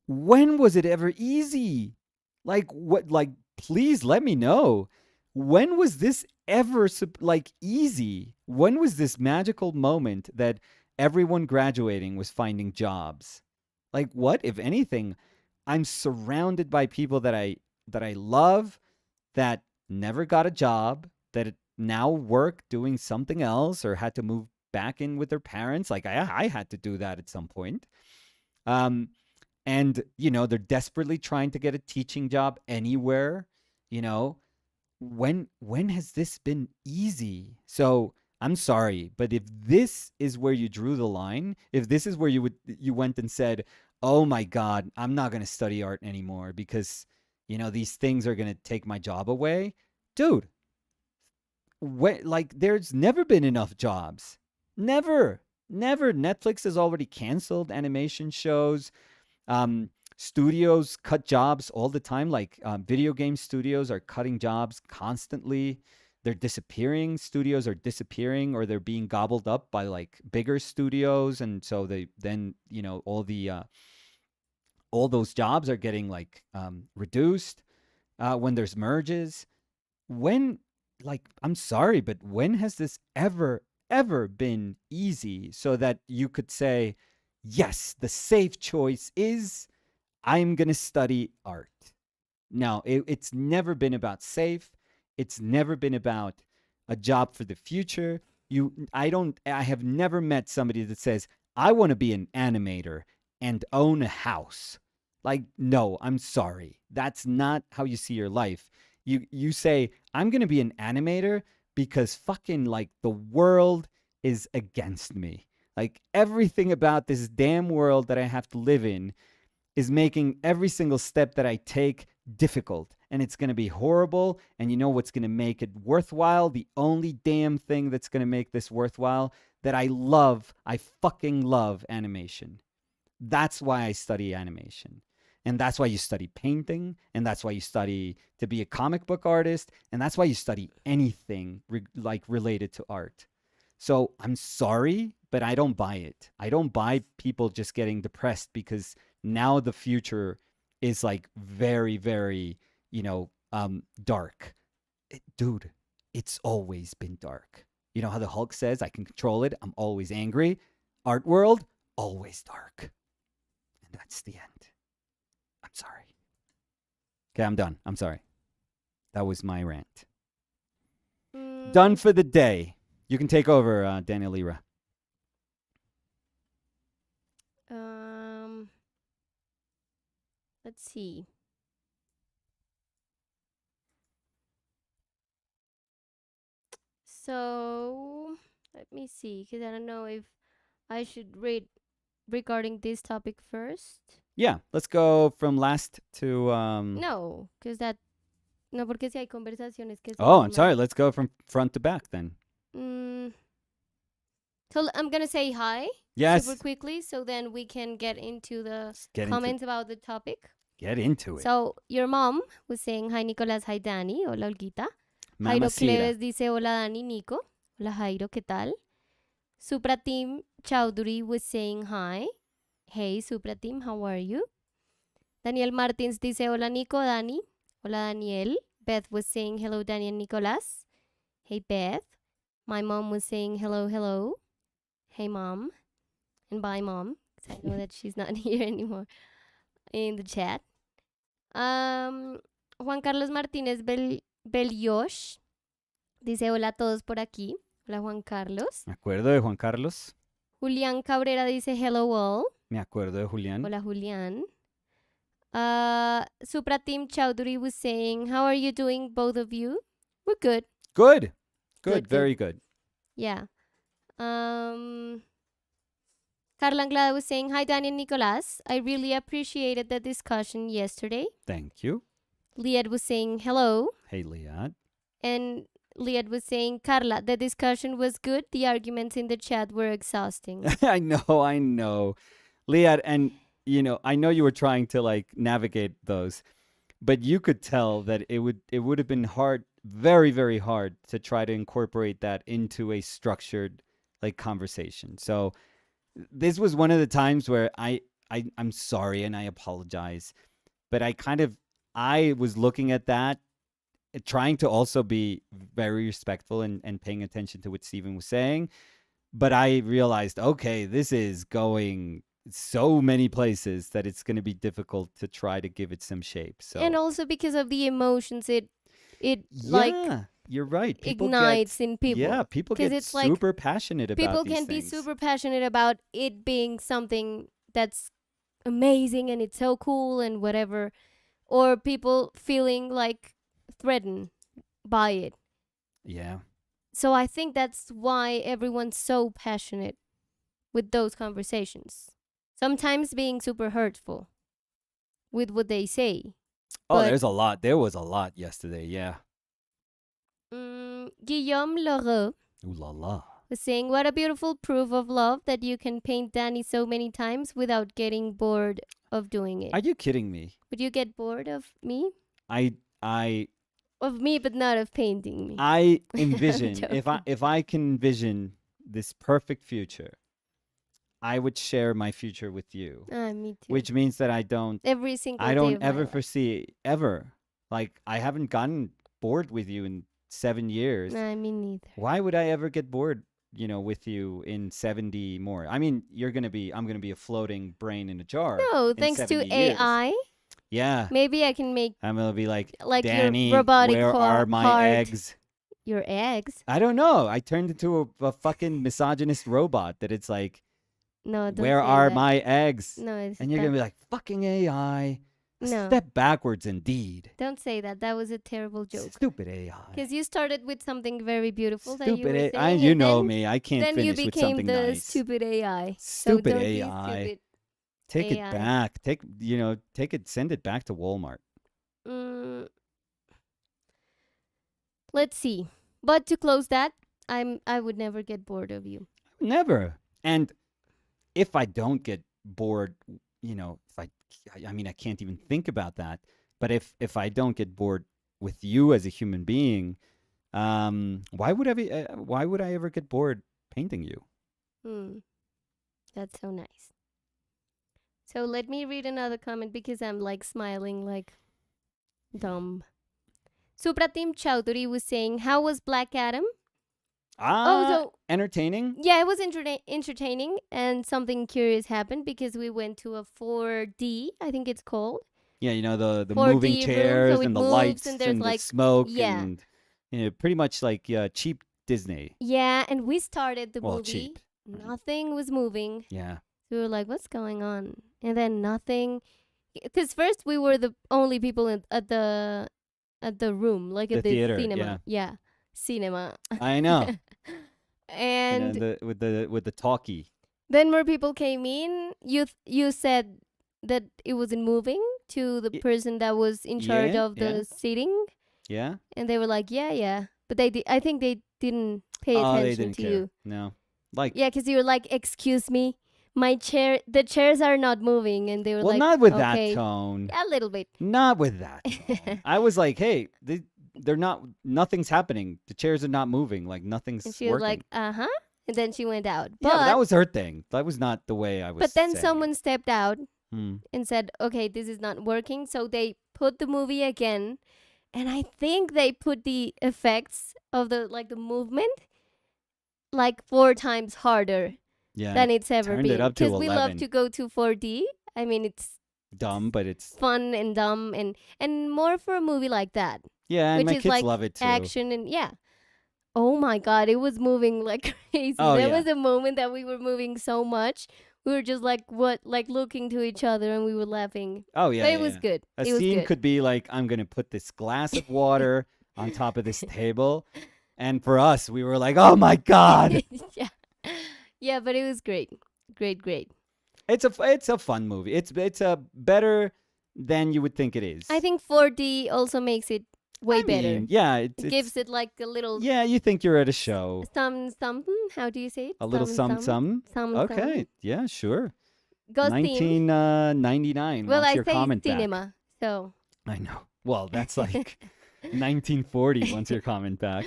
when was it ever easy? Like what, like please let me know. When was this ever like easy? When was this magical moment that everyone graduating was finding jobs? Like what, if anything, I'm surrounded by people that I love that never got a job, that now work doing something else or had to move back in with their parents. Like I had to do that at some point. Um, and you know they're desperately trying to get a teaching job anywhere. You know, when has this been easy? So I'm sorry, but if this is where you drew the line, if this is where you went and said, "Oh my God, I'm not going to study art anymore because you know these things are going to take my job away," dude, like there's never been enough jobs, never, never. Netflix has already canceled animation shows. Studios cut jobs all the time. Like video game studios are cutting jobs constantly. They're disappearing. Studios are disappearing, or they're being gobbled up by like bigger studios, and so they then you know all those jobs are getting like reduced when there's merges. When, like, I'm sorry, but when has this ever been easy so that you could say, yes, the safe choice is I'm going to study art? No, it's never been about safe. It's never been about a job for the future. I have never met somebody that says, I want to be an animator and own a house. Like, no, I'm sorry. That's not how you see your life. You say, I'm going to be an animator because fucking like the world is against me. Like everything about this damn world that I have to live in is making every single step that I take difficult, and it's going to be horrible. And you know what's going to make it worthwhile? The only damn thing that's going to make this worthwhile, that I fucking love animation. That's why I study animation. And that's why you study painting, and that's why you study to be a comic book artist, and that's why you study anything like related to art. So I'm sorry, but I don't buy it. I don't buy people just getting depressed because now the future is like very, very, you know, dark. Dude, it's always been dark. You know how the Hulk says, I can control it. I'm always angry. Art world, always dark. And that's the end. I'm sorry. Okay, I'm done. I'm sorry. That was my rant. Done for the day. You can take over, Daniel Lira. Let's see. So let me see, because I don't know if I should read regarding this topic first. Yeah, let's go from last to. No, because that. No, porque si hay conversaciones que se Oh, I'm llaman- sorry. Let's go from front to back then. So I'm gonna say hi Yes. super quickly, so then we can get into the Get comments about the topic. Get into it. So your mom was saying hi Nicolás, hi Dani, hola Olguita. Jairo Mamacita. Cleves dice hola Dani, Nico. Hola Jairo, ¿qué tal? Supratim Chowdhury was saying hi. Hey Supratim, how are you? Daniel Martins dice hola Nico, Dani. Hola Daniel. Beth was saying hello Dani and Nicolás. Hey Beth. My mom was saying hello, hello. Hey mom. And bye mom. 'Cause I know that she's not here anymore in the chat. Juan Carlos Martínez Beliosh dice hola a todos por aquí. Hola Juan Carlos. Me acuerdo de Juan Carlos. Julián Cabrera dice hello all. Me acuerdo de Julián. Hola Julián. Supratim Chowdhury was saying, how are you doing, both of you? We're good. Good. Good, Very good. Yeah. Carla Anglada was saying, hi, Danny and Nicolas. I really appreciated the discussion yesterday. Thank you. Liad was saying, hello. Hey, Liad. And Liad was saying, Carla, the discussion was good. The arguments in the chat were exhausting. I know. Liad, and I know you were trying to like navigate those, but you could tell that it would have been hard, very, very hard to try to incorporate that into a structured like conversation. So this was one of the times where I'm sorry and I apologize, but I was looking at that, trying to also be very respectful and paying attention to what Stephen was saying. But I realized, okay, this is going so many places that it's going to be difficult to try to give it some shape. So And also because of the emotions it like you're right. People ignites in people. Yeah, people 'Cause get it's like super passionate about people these can things. be super passionate about it being something that's amazing and it's so cool and whatever, or people feeling like threatened by it. Yeah. So I think that's why everyone's so passionate with those conversations, sometimes being super hurtful with what they say. Oh, But- there was a lot yesterday. Yeah. Guillaume Leroux Ooh la la. was saying, what a beautiful proof of love that you can paint Danny so many times without getting bored of doing it. Are you kidding me? Would you get bored of me? I Of me, but not of painting me. I envision joking. if I can envision this perfect future, I would share my future with you, Me too. which means that I don't Every single day don't of my ever life. foresee ever, like I haven't gotten bored with you in 7 years. Me neither. Why would I ever get bored, with you in 70 more? I mean, I'm going to be a floating brain in a jar. No, in thanks to 70 years. AI, Yeah. maybe I can make I'm going to be like, like Danny, your robotic where are my heart. eggs? Your eggs? I don't know. I turned into a fucking misogynist robot that it's like, No, don't where say are that. my eggs? No, it's And you're going to be like, fucking AI. No. Step backwards indeed. Don't say that. That was a terrible joke. Stupid AI. Because you started with something very beautiful that you Stupid were AI. saying, You and know then, me. I can't then you finish with became something the nice. stupid AI. Stupid so don't AI. Be stupid. Take AI. it back. Take it, send it back to Walmart. Let's see. But to close that, I would never get bored of you. Never. And if I don't get bored, if I mean, I can't even think about that. But if I don't get bored with you as a human being, why would I ever get bored painting you? That's so nice. So let me read another comment because I'm like smiling like dumb. Supratim Chowdhury was saying, how was Black Adam? Entertaining? Yeah, it was entertaining, and something curious happened because we went to a 4D, I think it's called. Yeah, the 4D moving room, chairs so it and the moves lights and there's and the like- smoke yeah. and pretty much like cheap Disney. Yeah, and we started the movie. Cheap. Nothing was moving. Yeah. We were like, what's going on? And then nothing. Because first we were the only people at the room, like at The the theater, cinema. Yeah, cinema. I know. And with the talkie. then more people came in. You said that it wasn't moving to the person that was in charge Yeah, of the seating, Yeah. and they were like, yeah. But I think they didn't pay Oh, attention they didn't to care. you. No. Like, Yeah, because you were like, excuse me, the chairs are not moving, and they were well, like, not with okay. that tone. A little bit. Not with that tone. I was like, hey, they're not. Nothing's happening. The chairs are not moving. Like nothing's And she was working. like, uh-huh. And then she went out. Yeah, but that was her thing. That was not the way I was. But then saying someone it. stepped out Hmm. and said, okay, this is not working. So they put the movie again. And I think they put the effects of the movement like 4 times harder Yeah. than it's ever turned been. it up to Because we love 11. to go to 4D. I mean, it's Dumb, but it's fun and dumb and more for a movie like that. yeah, and which my is kids like love it too. action and yeah. Oh my god, it was moving like crazy. Oh, There yeah. was a moment that we were moving so much. We were just like what like looking to each other and we were laughing. Oh, yeah, But it yeah, was yeah. good. A It was scene good. could be like, I'm going to put this glass of water on top of this table. And for us, we were like, oh my God. Yeah. Yeah, but it was great. Great, great. It's a fun movie. It's a better than you would think it is. I think 4D also makes it way I better. mean, yeah, It gives it like a little yeah, you think you're at a show. something. How do you say it? A little some. Some. Okay, yeah, sure. Ghost theme. 1999. Well, Wants I your say comment cinema. back. So. I know. Well, that's like 1940. Wants your comment back.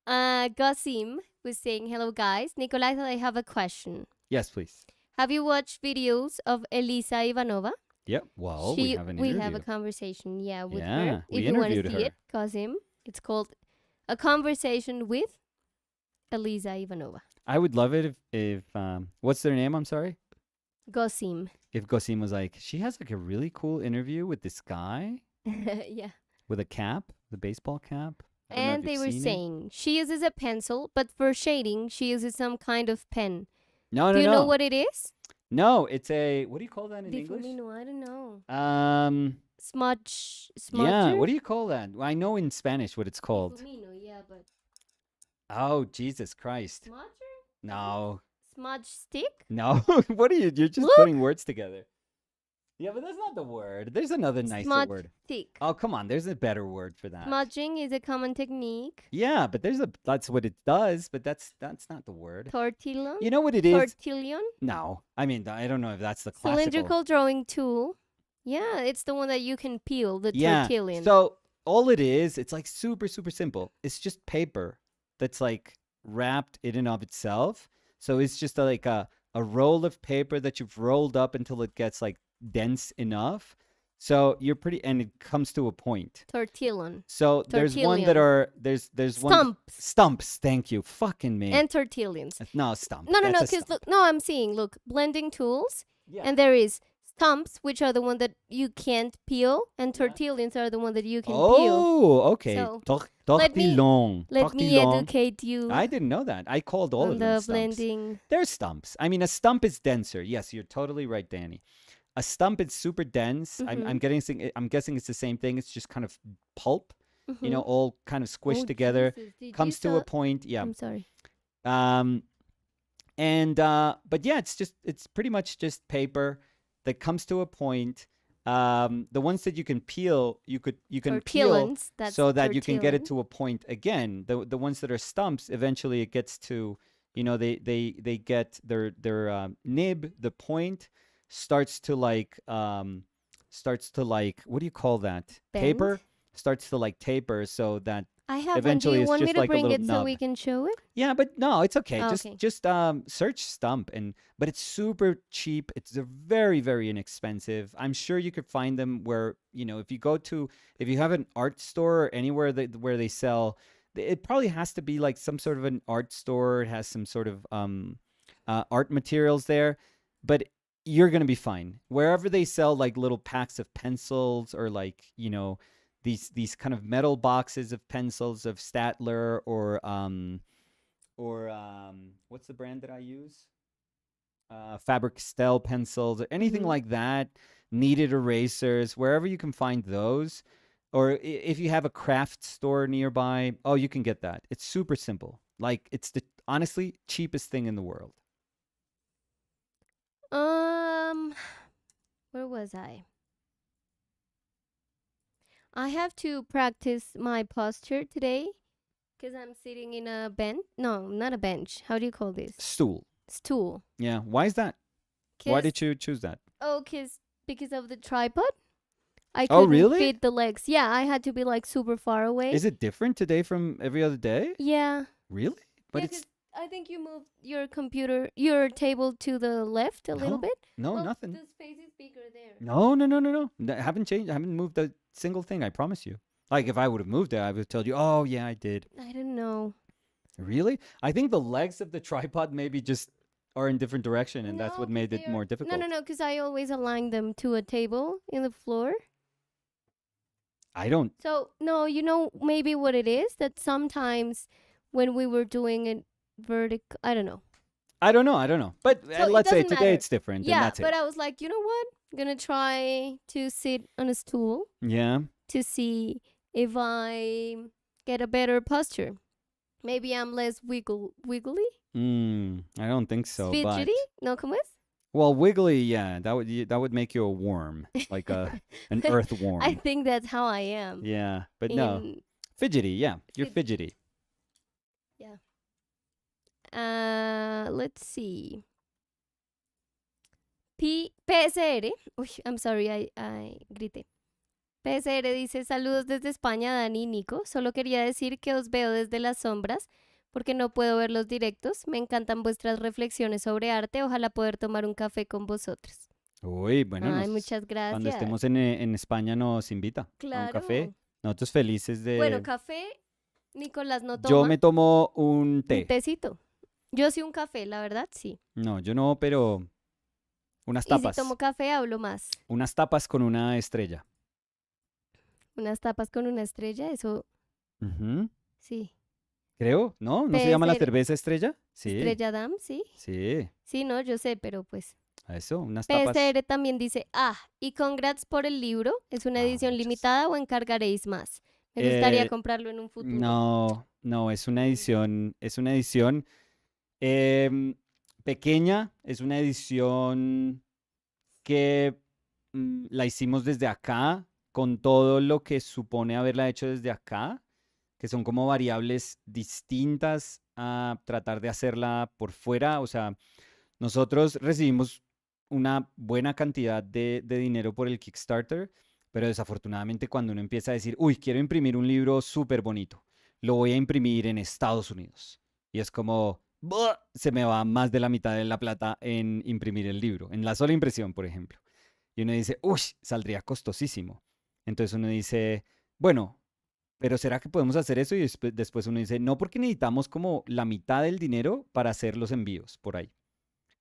Gosim was saying, "Hello guys, Nikolai, I have a question. Yes, please. Have you watched videos of Elisa Ivanova? Yep. Well, we have an interview. We have a conversation, yeah, with Yeah, her. we If you want to interviewed see her. it, Gosim. It's called A Conversation with Elisa Ivanova. I would love it if what's their name? I'm sorry. Gosim. If Gosim was like, she has like a really cool interview with this guy Yeah. with a cap, the baseball cap. I don't know And if they you've were seen it. saying she uses a pencil, but for shading, she uses some kind of pen. No, Do no, you no. know what it is? No, it's a, what do you call that in English? Difumino, I don't know. Yeah, Smudger? what do you call that? Well, I know in Spanish what it's called. Difumino, yeah, but Oh, Jesus Christ. smudger? No. Smudge stick? No. What are you? You're just Look. putting words together. Yeah, but that's not the word. There's another nicer Smudge word. stick. Oh, come on. There's a better word for that. Smudging is a common technique. Yeah, but that's what it does, but that's not the word. Tortillon? You know what it is? Tortillion? No. I mean, I don't know if that's the classical. Cylindrical drawing tool. Yeah, it's the one that you can peel, the Yeah. tortillion. So all it is, it's like super, super simple. It's just paper that's like wrapped in and of itself. So it's just like a roll of paper that you've rolled up until it gets like dense enough. So you're pretty, and it comes to a point. Tortillon. So there's one that Tortillion. are there's one Stumps. stumps. Thank you, fucking me. And tortillions. No stump. No, That's a because stump. look, no, I'm seeing, look, blending tools. Yeah. And there is stumps, which are the one that you can't peel, and Yeah. tortillions are the one that you can peel. Oh, okay. So, Tortillon. Let me Tortillon. educate you I didn't know that. I called all on of them the stumps. blending. They're stumps. I mean, a stump is denser. Yes, you're totally right, Danny. A stump is super dense. Mhm. I'm guessing it's the same thing. It's just kind of pulp, you know, Mhm. all kind of squished Oh, together. Jesus, did you Comes to a saw- point. Yeah. I'm sorry. But yeah, it's pretty much just paper that comes to a point. The ones that you can peel, you can peel Tortillons, that's so that you can get it tortillon. to a point again. The ones that are stumps, eventually it gets to, you know, they get their nib, the point starts to like what do you call that? Bend? Taper starts to like taper so that I have one. Do eventually you it's want me just to like a bring little it so we nub. can show it? Yeah, but no, it's okay. Oh, Just okay. just search stump but it's super cheap. It's very, very inexpensive. I'm sure you could find them where, you know, if you have an art store or anywhere where they sell, it probably has to be like some sort of an art store. It has some sort of art materials there, but you're going to be fine. Wherever they sell like little packs of pencils or like, you know, these kind of metal boxes of pencils of Statler or what's the brand that I use? Faber-Castell pencils or anything Mhm. like that, kneaded erasers, wherever you can find those. Or if you have a craft store nearby, oh, you can get that. It's super simple. Like it's the honestly cheapest thing in the world. Where was I? I have to practice my posture today because I'm sitting in a bench. No, not a bench. How do you call this? Stool. Stool. Yeah. Why is that? Why 'Cause- did you choose that? Oh, because of the tripod. I Oh, couldn't really? fit the legs. Yeah, I had to be like super far away. Is it different today from every other day? Yeah. Really? But Yeah, it's 'cause I think you moved your table to the left a little No. bit. no, Well, nothing. The space is bigger there. No. I haven't changed. I haven't moved a single thing. I promise you. Like if I would have moved it, I would have told you. Oh yeah, I did. I don't know. Really? I think the legs of the tripod maybe just are in different direction, and that's No, what 'cause made they it more are- difficult. No, because I always align them to a table in the floor. I don't. So, no, you know maybe what it is? That sometimes when we were doing it vertical. I don't know. I don't know. But So it let's say doesn't today matter. it's different, and Yeah, that's it. but I was like, you know what? I'm gonna try to sit on a stool Yeah. to see if I get a better posture. Maybe I'm less wiggly, I don't think so, fidgety. but ¿No como es? well, wiggly, yeah, that would make you a worm, like an I earthworm. think that's how I am Yeah, but no, in fidgety. Yeah, you're fidgety. fidgety. Yeah. Let's see. PSR. Uy, I'm sorry, I grité. PSR dice saludos desde España, Dani y Nico. Solo quería decir que os veo desde las sombras porque no puedo ver los directos. Me encantan vuestras reflexiones sobre arte. Ojalá poder tomar un café con vosotros. Uy, bueno, Ay, muchas cuando gracias. estemos en España nos invita a un café. Claro. Nosotros felices Bueno, de... café, Nicolás no Yo toma. me tomo un Un té. tecito. Yo sí un café, la verdad, sí. No, yo no, pero unas Y si tapas. tomo café, hablo más. Unas tapas con una estrella. Unas tapas con una estrella, eso Ujú. sí. Creo, ¿no? ¿No se llama la PSR. cerveza estrella? Sí, Estrella Damm, sí. sí. Sí, no, yo sé, pero pues. Eso, unas tapas. PSR también dice, y congrats por el libro. ¿Es una edición Muchas. limitada o encargaréis más? Me gustaría comprarlo en un futuro. No, es una edición em, pequeña, es una edición que la hicimos desde acá, con todo lo que supone haberla hecho desde acá, que son como variables distintas a tratar de hacerla por fuera. O sea, nosotros recibimos una buena cantidad de dinero por el Kickstarter, pero desafortunadamente cuando uno empieza a decir, uy, quiero imprimir un libro súper bonito, lo voy a imprimir en Estados Unidos. Y es como, "Buah", se me va más de la mitad de la plata en imprimir el libro, en la sola impresión, por ejemplo. Y uno dice, uy, saldría costosísimo. Entonces uno dice, bueno, pero ¿será que podemos hacer eso? Y después uno dice, no, porque necesitamos como la mitad del dinero para hacer los envíos por ahí.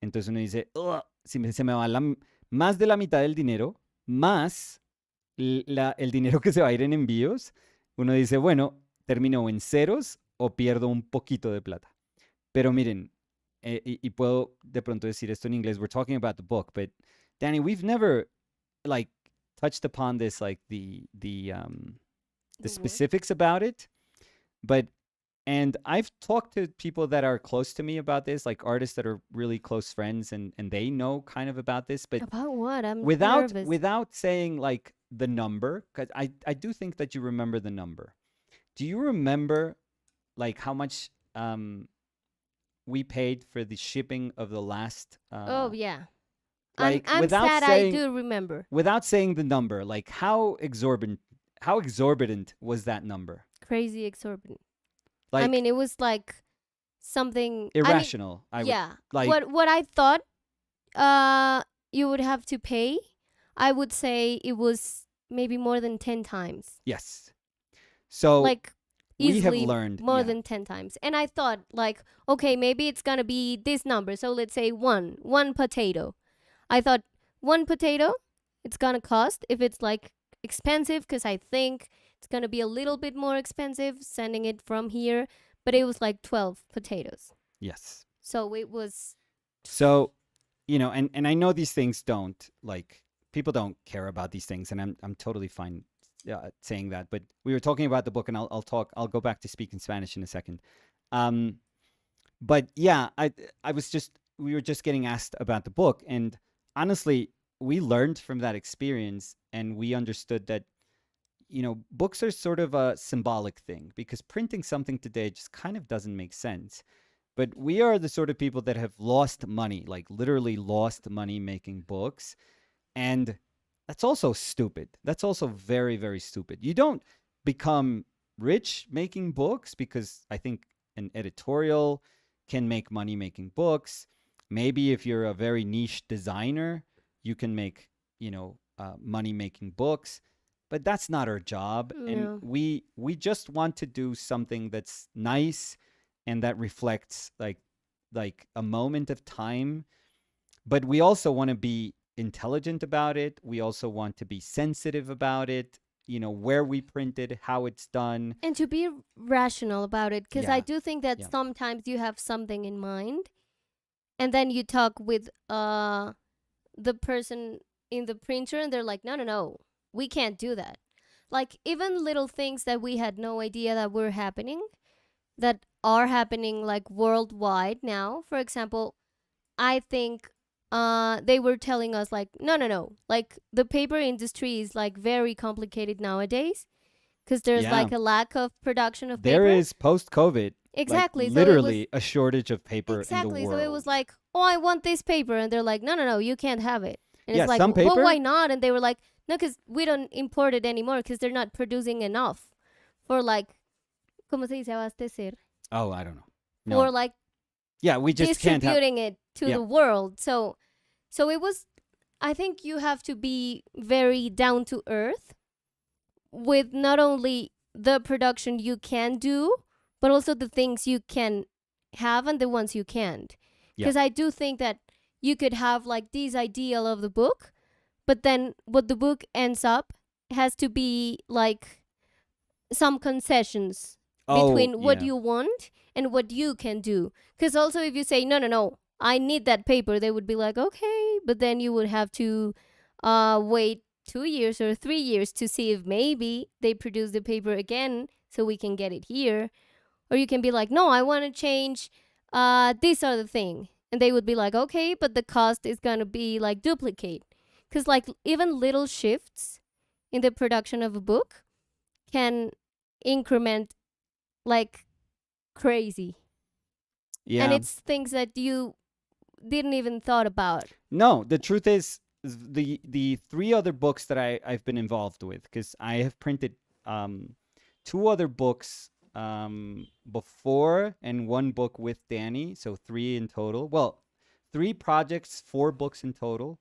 Entonces uno dice, "Ugh, si se me va más de la mitad del dinero, más el dinero que se va a ir en envíos, uno dice, bueno, termino en ceros o pierdo un poquito de plata. Pero miren, y puedo de pronto decir esto en inglés, we're talking about the book, but Danny, we've never like touched upon this, like the The work. specifics about it, but and I've talked to people that are close to me about this, like artists that are really close friends, and they know kind of about this, but About what? I'm without nervous. without saying like the number, because I do think that you remember the number. Do you remember like how much we paid for the shipping of the last Oh, yeah. like I'm sad I do remember. without saying the number, like how exorbitant was that number? Crazy exorbitant. I Like mean, it was like something. irrational. I would Yeah. like What I thought you would have to pay, I would say it was maybe more than 10 times. yes. So Like we have easily learned, more yeah. than 10 times. And I thought like, okay, maybe it's going to be this number. So let's say one potato. I thought one potato it's going to cost if it's like expensive because I think it's going to be a little bit more expensive sending it from here, but it was like 12 potatoes. Yes. So it was So, and I know these things don't like people don't care about these things, and I'm totally fine saying that. But we were talking about the book, and I'll go back to speak in Spanish in a second. But yeah, we were just getting asked about the book, and honestly, we learned from that experience, and we understood that books are sort of a symbolic thing because printing something today just kind of doesn't make sense. But we are the sort of people that have lost money, like literally lost money making books. And that's also stupid. That's also very, very stupid. You don't become rich making books because I think an editorial can make money making books. Maybe if you're a very niche designer, you can make, money making books. But that's not our job. no. And we just want to do something that's nice and that reflects like a moment of time, but we also want to be intelligent about it. We also want to be sensitive about it, where we printed, how it's done. And to be rational about it, because I Yeah. do think that Yeah. sometimes you have something in mind, and then you talk with the person in the printer, and they're like, no, no, no, we can't do that. Like, even little things that we had no idea that were happening, that are happening like worldwide now. For example, I think they were telling us like, no, no, no, like the paper industry is like very complicated nowadays because there's Yeah. like a lack of production of There paper. is post-COVID, like Exactly. So it was literally a shortage of paper in the exactly. So it was world. like, oh, I want this paper, and they're like, no, no, no, you can't have it. And Yeah, it's like, some well, paper. why not? And they were like, no, because we don't import it anymore because they're not producing enough for like, ¿cómo se dice abastecer? Oh, I don't know. For No. like Yeah, we just can't have. distributing it to Yeah. the world. So it was, I think you have to be very down to earth with not only the production you can do, but also the things you can have and the ones you can't. Yeah. Because I do think that you could have like this ideal of the book, but then what the book ends up has to be like some concessions Oh, between what yeah. you want and what you can do. Because also, if you say, no, no, no, I need that paper, they would be like, okay, but then you would have to wait 2 years or 3 years to see if maybe they produce the paper again so we can get it here. Or you can be like, no, I want to change this other thing. And they would be like, okay, but the cost is going to be like duplicate. Because like even little shifts in the production of a book can increment like crazy. Yeah. And it's things that you didn't even thought about. No, the truth is the three other books that I've been involved with, because I have printed 2 other books before and 1 book with Danny, so 3 in total. Well, 3 projects, 4 books in total.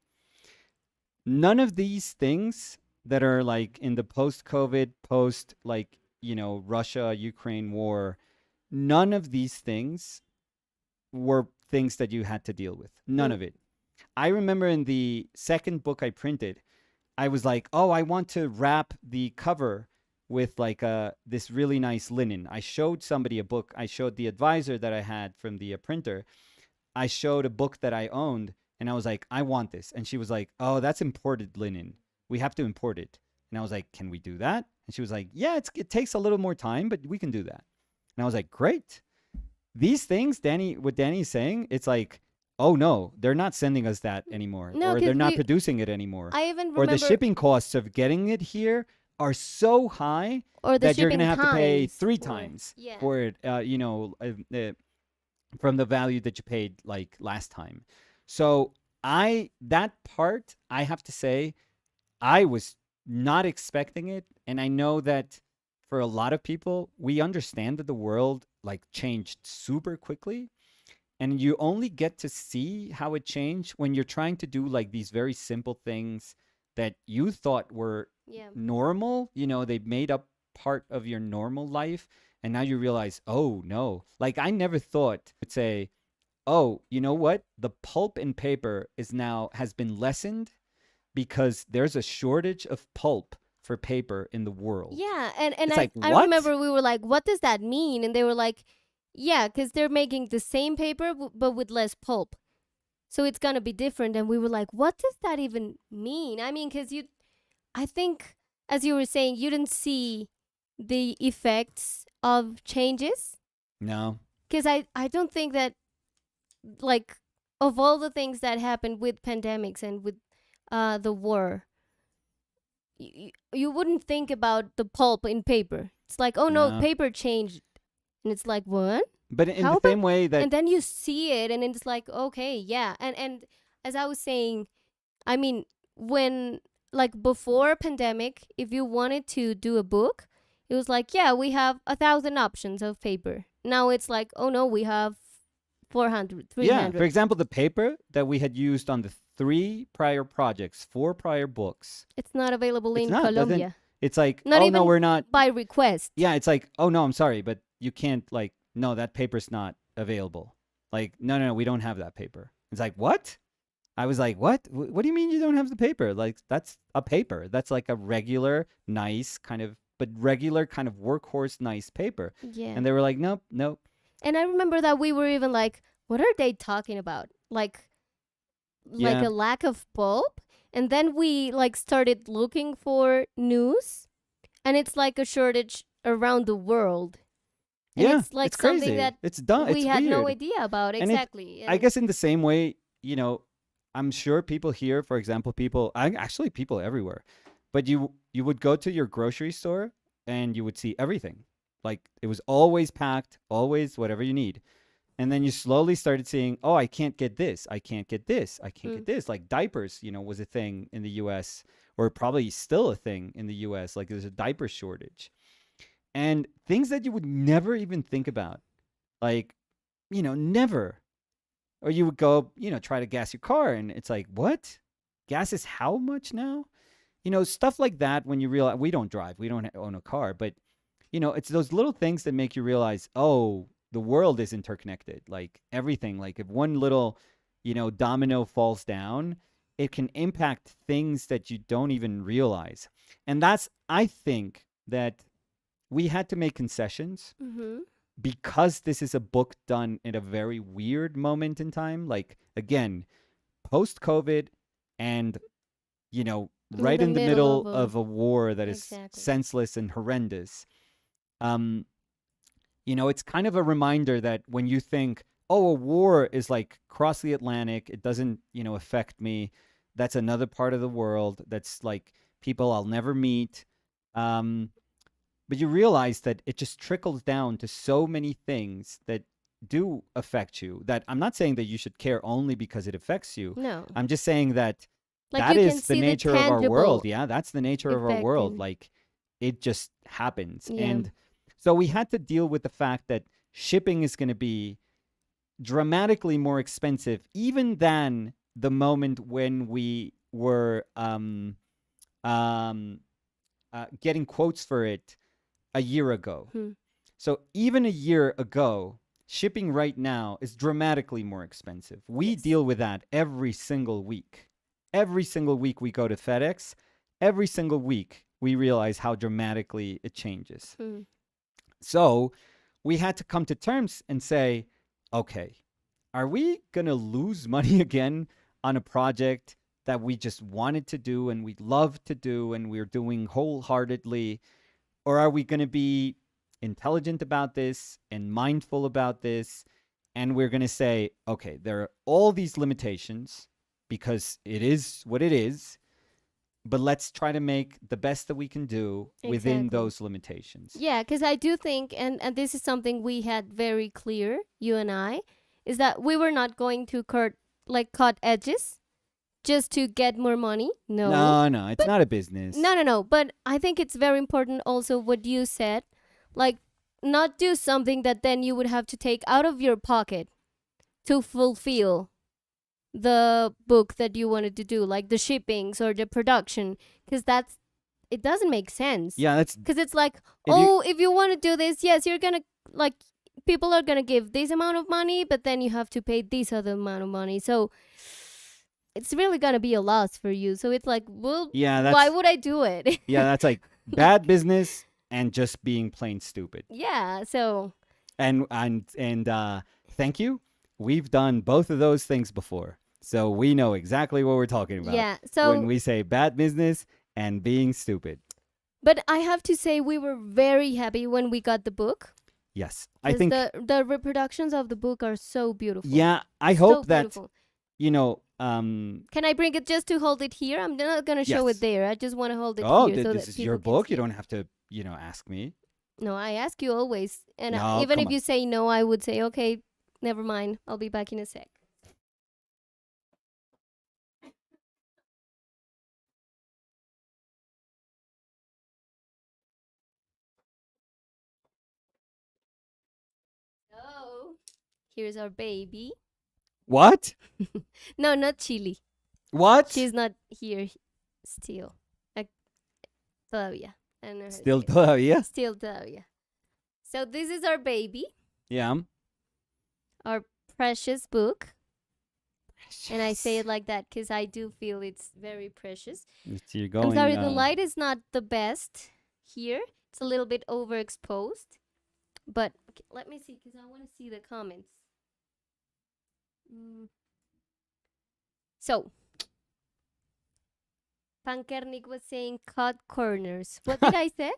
None of these things that are like in the post-COVID, post like, Russia-Ukraine war, none of these things were things that you had to deal with. None of it. I remember in the second book I printed, I was like, oh, I want to wrap the cover with like this really nice linen. I showed somebody a book. I showed the advisor that I had from the printer. I showed a book that I owned, and I was like, I want this. And she was like, oh, that's imported linen. We have to import it. And I was like, can we do that? And she was like, yeah, it takes a little more time, but we can do that. And I was like, great. These things, what Danny's saying, it's like, oh no, they're not sending us that anymore, No, or 'cause they're not producing it anymore, I even or remember, the shipping costs of getting it here are so high or the that you're shipping gonna have to pay times, 3 or- times yeah. for it. From the value that you paid like last time. So that part, I have to say, I was not expecting it, and I know that for a lot of people, we understand that the world like changed super quickly, and you only get to see how it changed when you're trying to do like these very simple things that you thought were Yeah. normal. They made up part of your normal life, and now you realize, oh no, like I never thought would say, oh, you know what, the pulp and paper has been lessened because there's a shortage of pulp for paper in the world. Yeah, and It's I like, I what? remember we were like, what does that mean? And they were like, yeah, because they're making the same paper but with less pulp, so it's gonna be different. And we were like, what does that even mean? I mean, because I think, as you were saying, you didn't see the effects of changes. No. Because I don't think that, like, of all the things that happened with pandemics and with the war, you wouldn't think about the pulp in paper. It's like, oh no, No. paper changed. And it's like, what? But in How the about- same way that And then you see it, and it's like, okay, yeah. And as I was saying, I mean, when, like, before pandemic, if you wanted to do a book, it was like, yeah, we have 1,000 options of paper. Now it's like, oh no, we have 400, 300. yeah, for example, the paper that we had used on the 3 prior projects, 4 prior books, It's not available It's in not, doesn't- Colombia it's like, Not oh no, even we're not. by request. Yeah, it's like, oh no, I'm sorry, but you can't, like, no, that paper's not available. Like, no, we don't have that paper. It's like, what? I was like, what? What do you mean you don't have the paper? Like, that's a paper. That's like a regular, nice kind of, but regular kind of workhorse, nice paper. Yeah. And they were like, nope, nope. And I remember that we were even like, what are they talking about? Like Yeah. a lack of pulp. And then we like started looking for news, and it's like a shortage around the world. And Yeah. it's like It's something crazy. that It's dumb. we It's had no weird. idea about. And Exactly. I And guess in the same way, I'm sure people here, for example, actually people everywhere, but you would go to your grocery store and you would see everything. Like it was always packed, always whatever you need. And then you slowly started seeing, oh, I can't get this. I can't get this. I can't mm, get this. Like diapers, was a thing in the US, or probably still a thing in the US. Like there's a diaper shortage. And things that you would never even think about. Like, never. Or you would go, try to gas your car and it's like, what? Gas is how much now? Stuff like that when you realize we don't drive, we don't own a car, but it's those little things that make you realize, oh, the world is interconnected. Like everything, like if one little, domino falls down, it can impact things that you don't even realize. And I think that we had to make concessions mm-hmm. because this is a book done in a very weird moment in time. Like, again, post COVID and, In right the in the middle middle of a of a war that is exactly. senseless and horrendous. Um, it's kind of a reminder that when you think, oh, a war is like across the Atlantic, it doesn't, affect me. That's another part of the world. That's like people I'll never meet. Um, but you realize that it just trickles down to so many things that do affect you. That I'm not saying that you should care only because it affects you. No. I'm just saying that Like that you can is the see the nature of our world. tangible Yeah, that's the nature of our effect world. in Like it just happens. yeah. And so we had to deal with the fact that shipping is going to be dramatically more expensive even than the moment when we were getting quotes for it a year ago. Hmm. So even a year ago, shipping right now is dramatically more expensive. We Yes. deal with that every single week. Every single week we go to FedEx. Every single week we realize how dramatically it changes. Hmm. So we had to come to terms and say, okay, are we going to lose money again on a project that we just wanted to do and we love to do and we're doing wholeheartedly? Or are we going to be intelligent about this and mindful about this? And we're going to say, okay, there are all these limitations because it is what it is, but let's try to make the best that we can do within Exactly. those limitations. Yeah, because I do think, and this is something we had very clear, you and I, is that we were not going to cut edges just to get more money. No. No, no, it's But not a business. no. But I think it's very important also what you said, like not do something that then you would have to take out of your pocket to fulfill the book that you wanted to do, like the shippings or the production, because it doesn't make sense. Yeah, that's Because it's like, if if you want to do this, yes, you're gonna like people are gonna give this amount of money, but then you have to pay this other amount of money. So it's really gonna be a loss for you. So it's like, well, yeah, why would I do it? that's like bad business and just being plain stupid. Yeah. So And thank you. We've done both of those things before. So we know exactly what we're talking about yeah. when So we say bad business and being stupid. but I have to say we were very happy when we got the book. Yes. I 'Cause think the reproductions of the book are so beautiful. yeah, I So hope that beautiful. Can I bring it just to hold it here? I'm not gonna show Yes. it there. I just want to hold it oh, here so this that is people your can book. see You it. don't have to, ask me. No, I ask you always, and No, even come if on. you say no, I would say okay, never mind. I'll be back in a sec. So here's our baby. What? No, not Chili. What? She's not here still. Like, todavía. I don't know how to Still say it. todavía? Still todavía. So this is our baby, Yeah. our precious book. And I say it like that because I do feel it's very precious. You're I'm going. sorry, the light is not the best here. It's a little bit overexposed. But okay, let me see because I want to see the comments. So, Pankernik was saying cut corners. What did I say?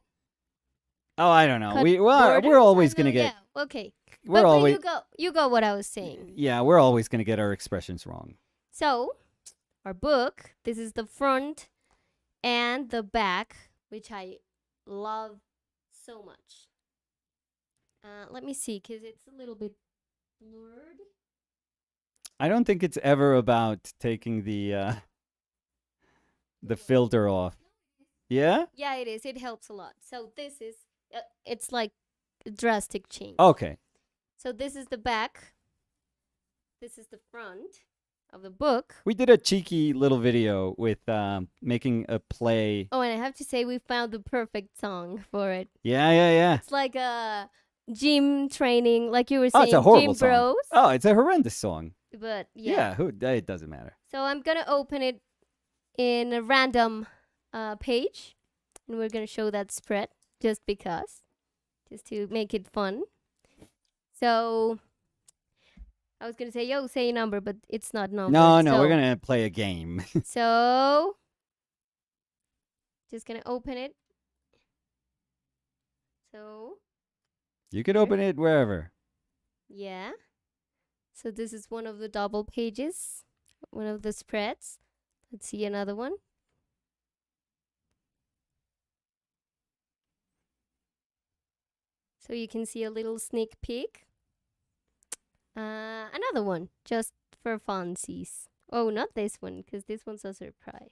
Oh, I don't know. Cut We're borders? always I gonna know, get. yeah, okay. We're But always. you got what I was saying. Yeah, we're always gonna get our expressions wrong. So, our book, this is the front and the back, which I love so much. Let me see, because it's a little bit blurred. I don't think it's ever about taking the filter off. Yeah? Yeah, it is. It helps a lot. So this is, it's like a drastic change. Okay. So this is the back. This is the front of the book. We did a cheeky little video with making a play. Oh, and I have to say we found the perfect song for it. Yeah. It's like a gym training, like you were saying, it's a horrible gym bros. song. Oh, it's a horrendous song. But yeah. It doesn't matter. So I'm going to open it in a random page. And we're going to show that spread just because. Just to make it fun. So I was going to say, say a number, but it's not number. No, so, we're going to play a game. So just going to open it. So you could open it wherever. Yeah. So this is one of the double pages, one of the spreads. Let's see another one. So you can see a little sneak peek. Another one, just for funsies. Oh, not this one, because this one's a surprise.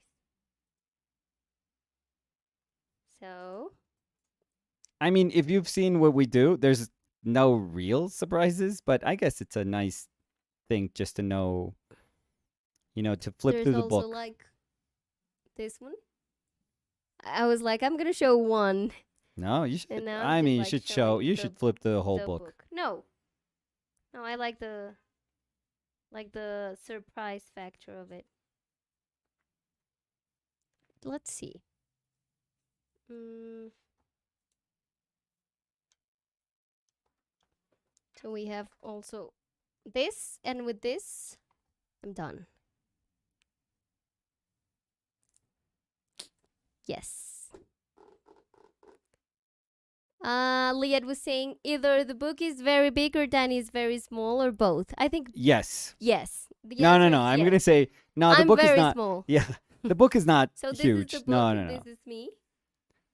So. I mean, if you've seen what we do, there's no real surprises, but I guess it's a nice thing just to know, to flip through the book. There's also like this one. I was like, I'm going to show one. No, you should. You should show. You should flip the whole book. No, I like the surprise factor of it. Let's see. So we have also this, and with this, I'm done. Yes. Liad was saying either the book is very big or Danny is very small, or both. I think yes. Yes. No. I'm gonna say no. The book is not small. Yeah, the book is not so this huge. Is the book, No. This is me.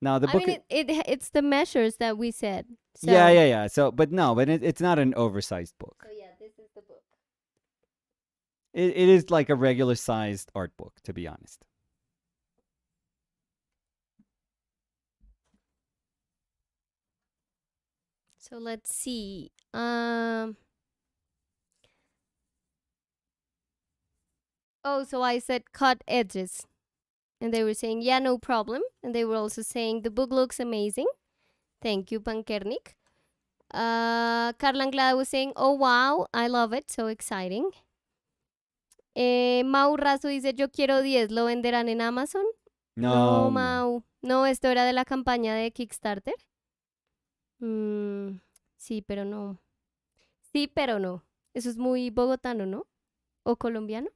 No, the book. I mean, it's the measures that we said. So. Yeah. So, but it's not an oversized book. So yeah, this is the book. It is like a regular sized art book, to be honest. So let's see. So I said cut edges. And they were saying, yeah, no problem. And they were also saying, the book looks amazing. Thank you, Pankernik. Carla Anglada was saying, oh, wow, I love it. So exciting. Mau Razo dice, yo quiero 10. ¿Lo venderán en Amazon? No, Mau. No, esto era de la campaña de Kickstarter. Sí, pero no. Sí, pero no. Eso es muy bogotano, ¿no? ¿O colombiano?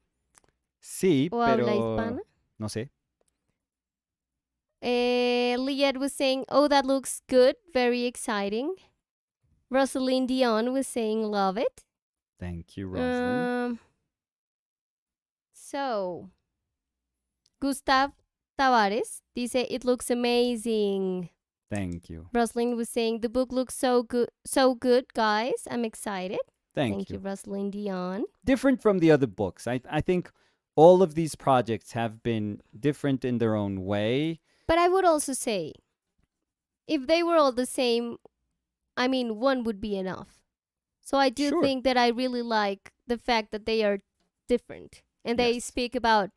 Sí, ¿O pero... habla hispana? No sé. Liet was saying, oh, that looks good. Very exciting. Rosalind Dion was saying, love it. Thank you, Rosalind. So, Gustav Tavares dice, it looks amazing. Thank you. Rosalind was saying, the book looks so good, guys. I'm excited. Thank you, Rosalind Dion. Different from the other books. I think all of these projects have been different in their own way. But I would also say, if they were all the same, I mean, one would be enough. So I do think that I really like the fact that they are different. And they speak about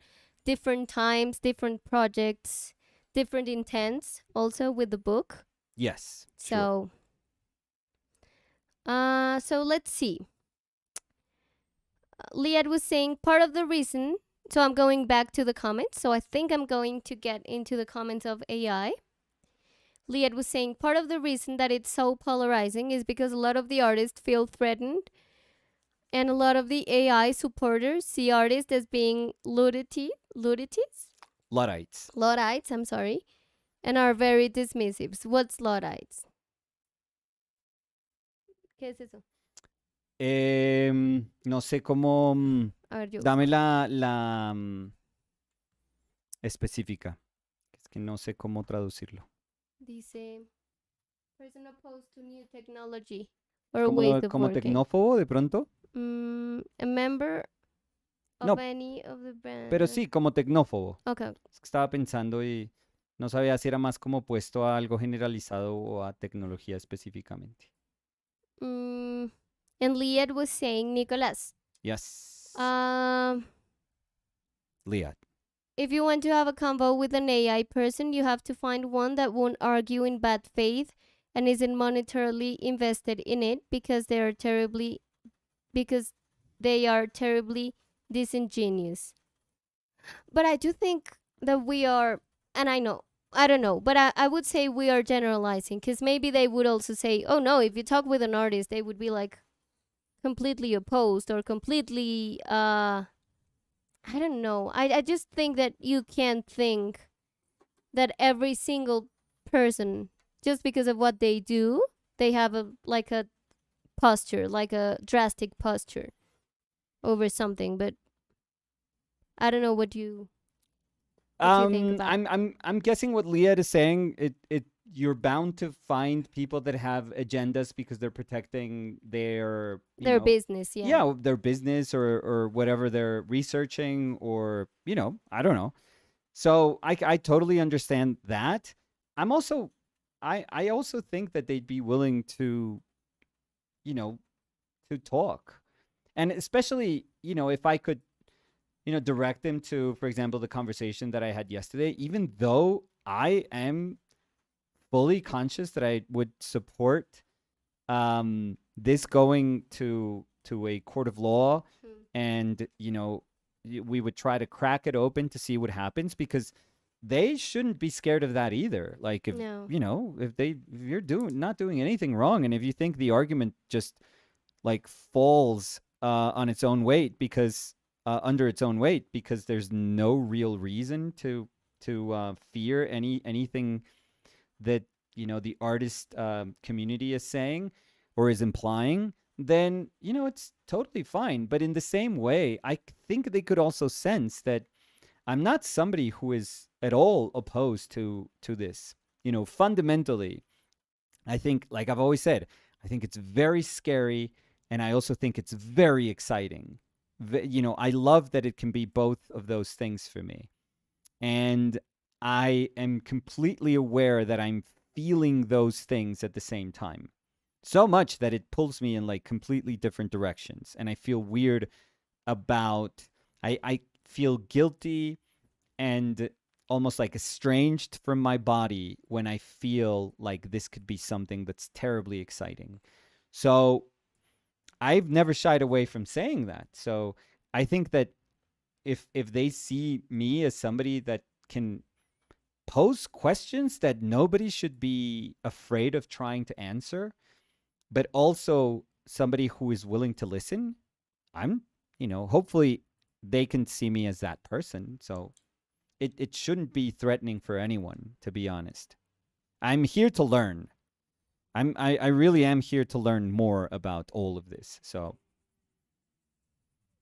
different times, different projects, different intents also with the book. Yes. So, so let's see. Liad was saying part of the reason, so I'm going back to the comments. So I think I'm going to get into the comments of AI. Liad was saying part of the reason that it's so polarizing is because a lot of the artists feel threatened, and a lot of the AI supporters see artists as being Luddites. Luddites, I'm sorry, and are very dismissive. So what's Luddites? ¿Qué es eso? No sé cómo. A ver, yo Dame busco. la específica. Es que no sé cómo traducirlo. Dice, person opposed to new technology or ways ¿Como, of como working. tecnófobo de pronto? A member of No, any of the pero band. sí, como tecnófobo. Okay. Es que estaba pensando y no sabía si era más como puesto a algo generalizado o a tecnología específicamente. And Liad was saying, Nicolas, Yes. Liat. if you want to have a convo with an AI person, you have to find one that won't argue in bad faith and isn't monetarily invested in it because they are terribly disingenuous. But I do think that we are, and I don't know, but I would say we are generalizing because maybe they would also say, oh no, if you talk with an artist, they would be like completely opposed or completely, I don't know. I just think that you can't think that every single person, just because of what they do, they have a like a posture, like a drastic posture over something. But I don't know what you think about. I'm guessing what Liat is saying. It you're bound to find people that have agendas because they're protecting their Their business, yeah. yeah, their business or whatever they're researching, or I don't know. So I totally understand that. I'm also I also think that they'd be willing to you know to talk, and especially if I could direct them to, for example, the conversation that I had yesterday. Even though I am fully conscious that I would support this going to a court of law, and we would try to crack it open to see what happens, because they shouldn't be scared of that either. Like, if No. if you're not doing anything wrong, and if you think the argument just like falls on its own weight, because under its own weight, because there's no real reason to fear anything that the artist community is saying or is implying, then it's totally fine. But in the same way, I think they could also sense that I'm not somebody who is at all opposed to this. Fundamentally, I think, like I've always said, I think it's very scary, and I also think it's very exciting. I love that it can be both of those things for me. And I am completely aware that I'm feeling those things at the same time. So much that it pulls me in like completely different directions. And I feel weird about, I feel guilty and almost like estranged from my body when I feel like this could be something that's terribly exciting. So I've never shied away from saying that. So I think that if they see me as somebody that can pose questions that nobody should be afraid of trying to answer, but also somebody who is willing to listen, I'm, hopefully they can see me as that person. So it shouldn't be threatening for anyone, to be honest. I'm here to learn. I really am here to learn more about all of this. So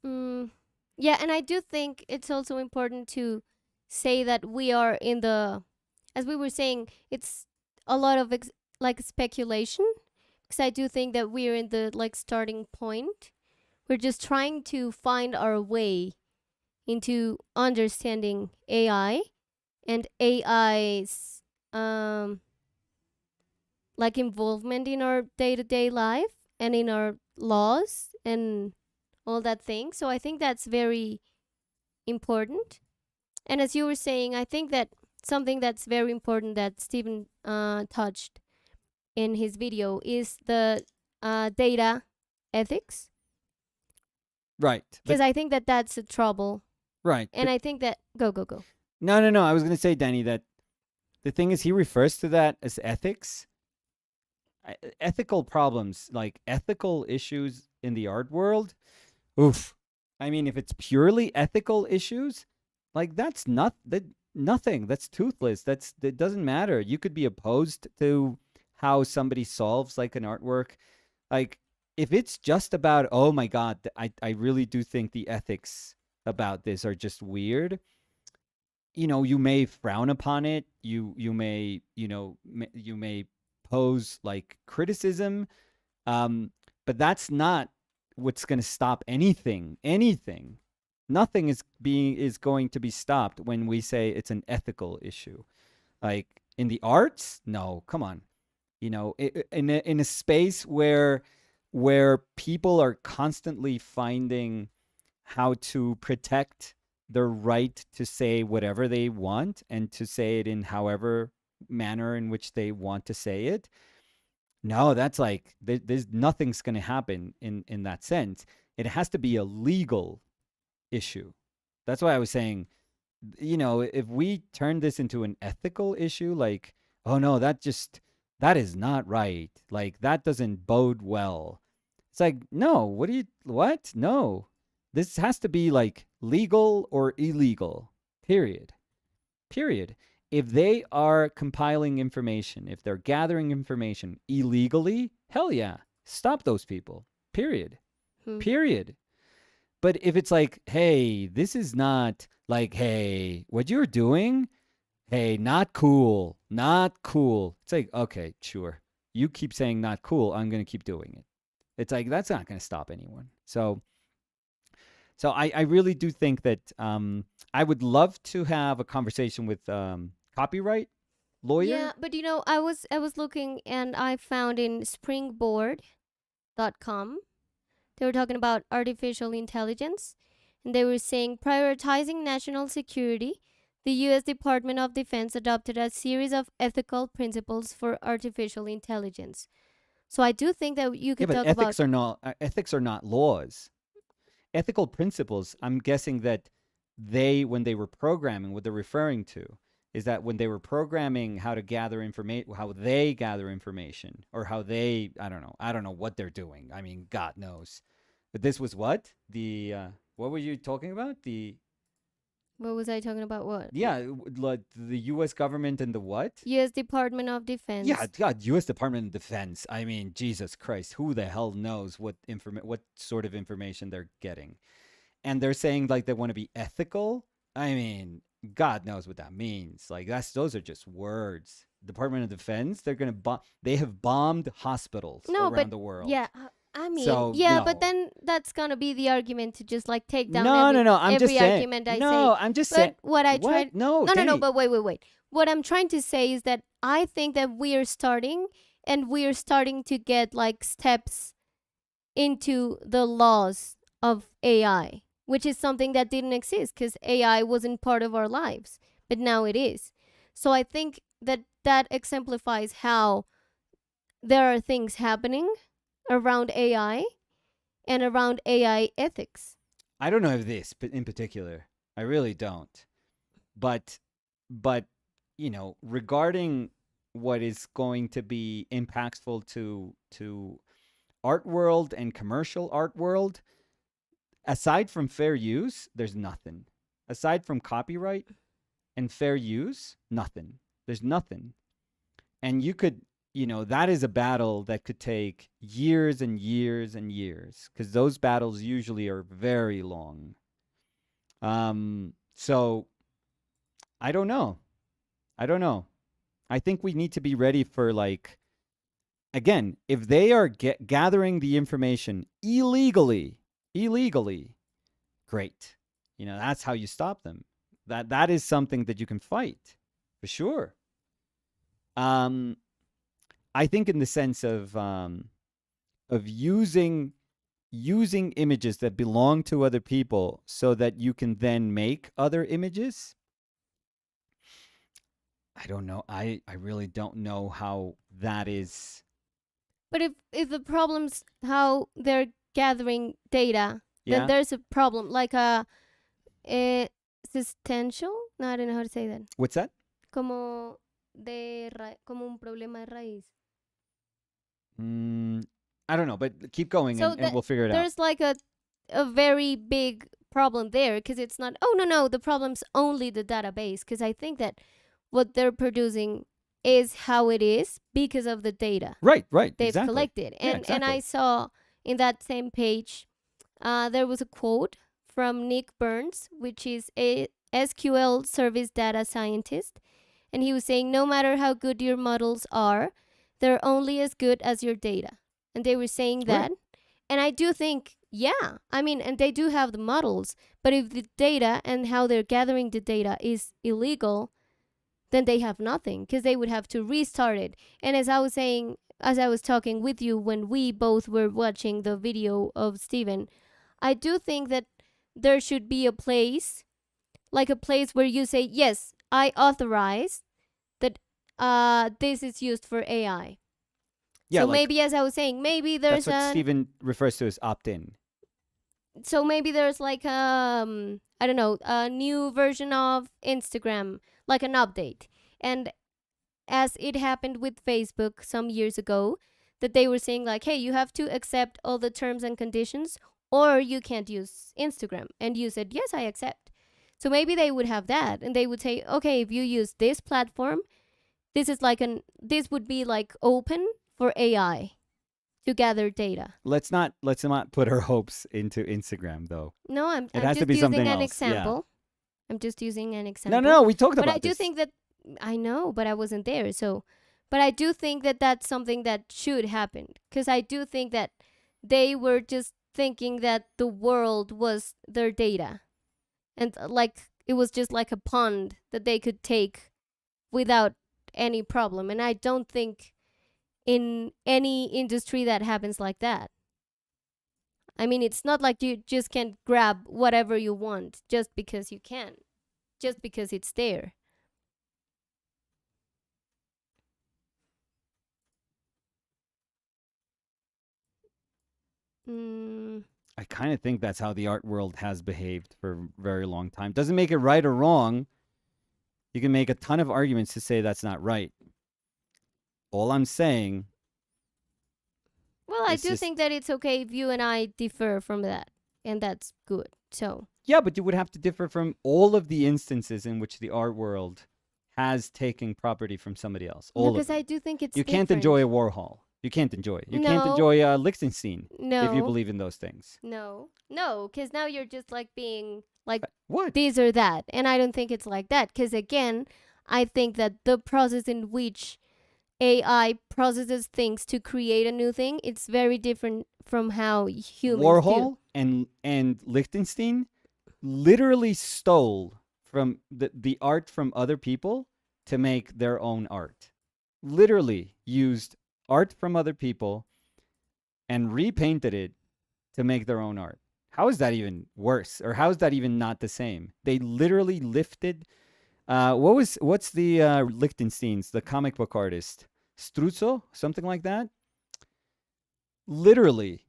Yeah, and I do think it's also important to say that we are in the, as we were saying, it's a lot of like speculation, because I do think that we're in the like starting point. We're just trying to find our way into understanding AI and AI's like involvement in our day-to-day life and in our laws and all that thing. So I think that's very important. And as you were saying, I think that something that's very important that Stephen touched in his video is the data ethics. Right. Because But I think that that's a trouble. right. And But I think that go. no. I was going to say, Danny, that the thing is he refers to that as ethics. Ethical problems, like ethical issues in the art world. Oof. I mean, if it's purely ethical issues, like that's not that nothing. That's toothless. That doesn't matter. You could be opposed to how somebody solves like an artwork. Like if it's just about, oh my god, I really do think the ethics about this are just weird. You may frown upon it. You may, you may pose like criticism. um, but that's not what's going to stop anything. Anything. Nothing is going to be stopped when we say it's an ethical issue. Like in the arts, no, come on. In a space where people are constantly finding how to protect their right to say whatever they want and to say it in however manner in which they want to say it. No, that's like there's nothing's going to happen in that sense. It has to be a legal issue. That's why I was saying, if we turn this into an ethical issue, like, oh no, that is not right. Like that doesn't bode well. It's like, no, what? No. This has to be like legal or illegal. Period. Period. If they are compiling information, if they're gathering information illegally, hell yeah, stop those people. Period. Hmm. Period. But if it's like, hey, this is not like, hey, what you're doing, hey, not cool, not cool. It's like, okay, sure. You keep saying not cool, I'm going to keep doing it. It's like, that's not going to stop anyone. So I really do think that I would love to have a conversation with copyright lawyer. Yeah, but I was looking and I found in springboard.com they were talking about artificial intelligence, and they were saying prioritizing national security. The U.S. Department of Defense adopted a series of ethical principles for artificial intelligence. So I do think that you Yeah, could but talk about. ethics are not laws. Ethical principles. I'm guessing that when they were programming, what they're referring to is that when they were programming how to gather information, how they gather information, or how they, I don't know what they're doing. I mean, God knows. But this was what what were you talking about? What was I talking about? What? Like the U.S. government and the what? U.S. Department of Yeah, Defense. God, U.S. Department of Defense. I mean, Jesus Christ, who the hell knows what sort of information they're getting? And they're saying like they want to be ethical. I mean, God knows what that means. Like those are just words. Department of Defense, they're gonna bomb. They have bombed hospitals No, but around the world. yeah, I mean, So yeah, but no, then that's gonna be the argument to just like take down no. I'm just every saying. argument I say. No, I'm just saying. But what I What? tried, No, no, Danny. but wait. What I'm trying to say is that I think that we are starting to get like steps into the laws of AI, which is something that didn't exist because AI wasn't part of our lives, but now it is. So I think that that exemplifies how there are things happening around AI and around AI ethics. I don't know if this, but in particular, I really don't. But but regarding what is going to be impactful to art world and commercial art world, aside from fair use, there's nothing. Aside from copyright and fair use, nothing. There's nothing. And that is a battle that could take years and years and years, because those battles usually are very long. So I don't know. I don't know. I think we need to be ready for, like, again, if they are gathering the information illegally, great. That's how you stop them. That is something that you can fight for sure. Um, I think in the sense of using images that belong to other people so that you can then make other images. I don't know. I really don't know how that is. But if the problem's how they're gathering data then Yeah. there's a problem, like a existential. No, I don't know how to say that. What's that? Como un problema de raíz. I don't know, but keep going So and we'll figure it out. there's like a very big problem there, because it's not, oh no, the problem's only the database, because I think that what they're producing is how it is because of the data Right, they've exactly. collected. Yeah, And exactly. I saw in that same page, there was a quote from Nick Burns, which is a SQL service data scientist, and he was saying, no matter how good your models are, they're only as good as your data. And they were saying that. Right. And I do think, yeah, I mean, and they do have the models, but if the data and how they're gathering the data is illegal, then they have nothing, because they would have to restart it. And as I was saying, as I was talking with you when we both were watching the video of Steven, I do think that there should be a place, like a place where you say, yes, I authorize that this is used for AI. Yeah, So like, maybe, as I was saying, maybe that's there's what Steven refers to as opt-in. so maybe there's like I don't know, a new version of Instagram, like an update. And as it happened with Facebook some years ago, that they were saying like, hey, you have to accept all the terms and conditions or you can't use Instagram. And you said, yes, I accept. So maybe they would have that, and they would say, okay, if you use this platform, this would be like open for AI to gather data. Let's not put our hopes into Instagram though. No, It I'm has to just be something using an else. Yeah. example. I'm just using an example. No, we talked But about I do this. think that, I know, but I wasn't there. So, but I do think that that's something that should happen, because I do think that they were just thinking that the world was their data, and like it was just like a pond that they could take without any problem. And I don't think in any industry that happens like that. I mean, it's not like you just can grab whatever you want just because you can, just because it's there. Mm, I kind of think that's how the art world has behaved for a very long time. Doesn't make it right or wrong. You can make a ton of arguments to say that's not right. All I'm saying, well, I it's do just, think that it's okay if you and I differ from that, and that's good. So, yeah, but you would have to differ from all of the instances in which the art world has taken property from somebody else. All of because them. I do think it's You can't different. enjoy a Warhol. You can't enjoy it. You can't No. enjoy Liechtenstein if you No, believe in those things. no, because now you're just like being like What? this or that, and I don't think it's like that. Because again, I think that the process in which AI processes things to create a new thing, it's very different from how humans Warhol do. and Liechtenstein literally stole from the art from other people to make their own art. Literally used art from other people and repainted it to make their own art. How is that even worse? Or how is that even not the same? They literally lifted what's the Liechtensteins, the comic book artist? Struzzo, something like that? Literally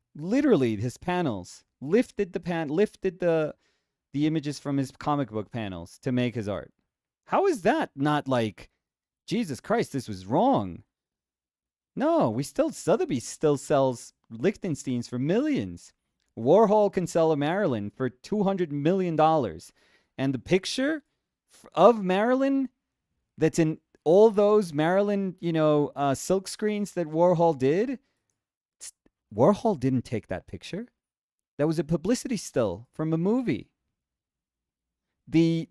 his panels lifted the images from his comic book panels to make his art. How is that not like, Jesus Christ, this was wrong? No, Sotheby's still sells Liechtensteins for millions. Warhol can sell a Marilyn for $200 million. And the picture of Marilyn that's in all those Marilyn, silk screens that Warhol did, Warhol didn't take that picture. That was a publicity still from a movie. The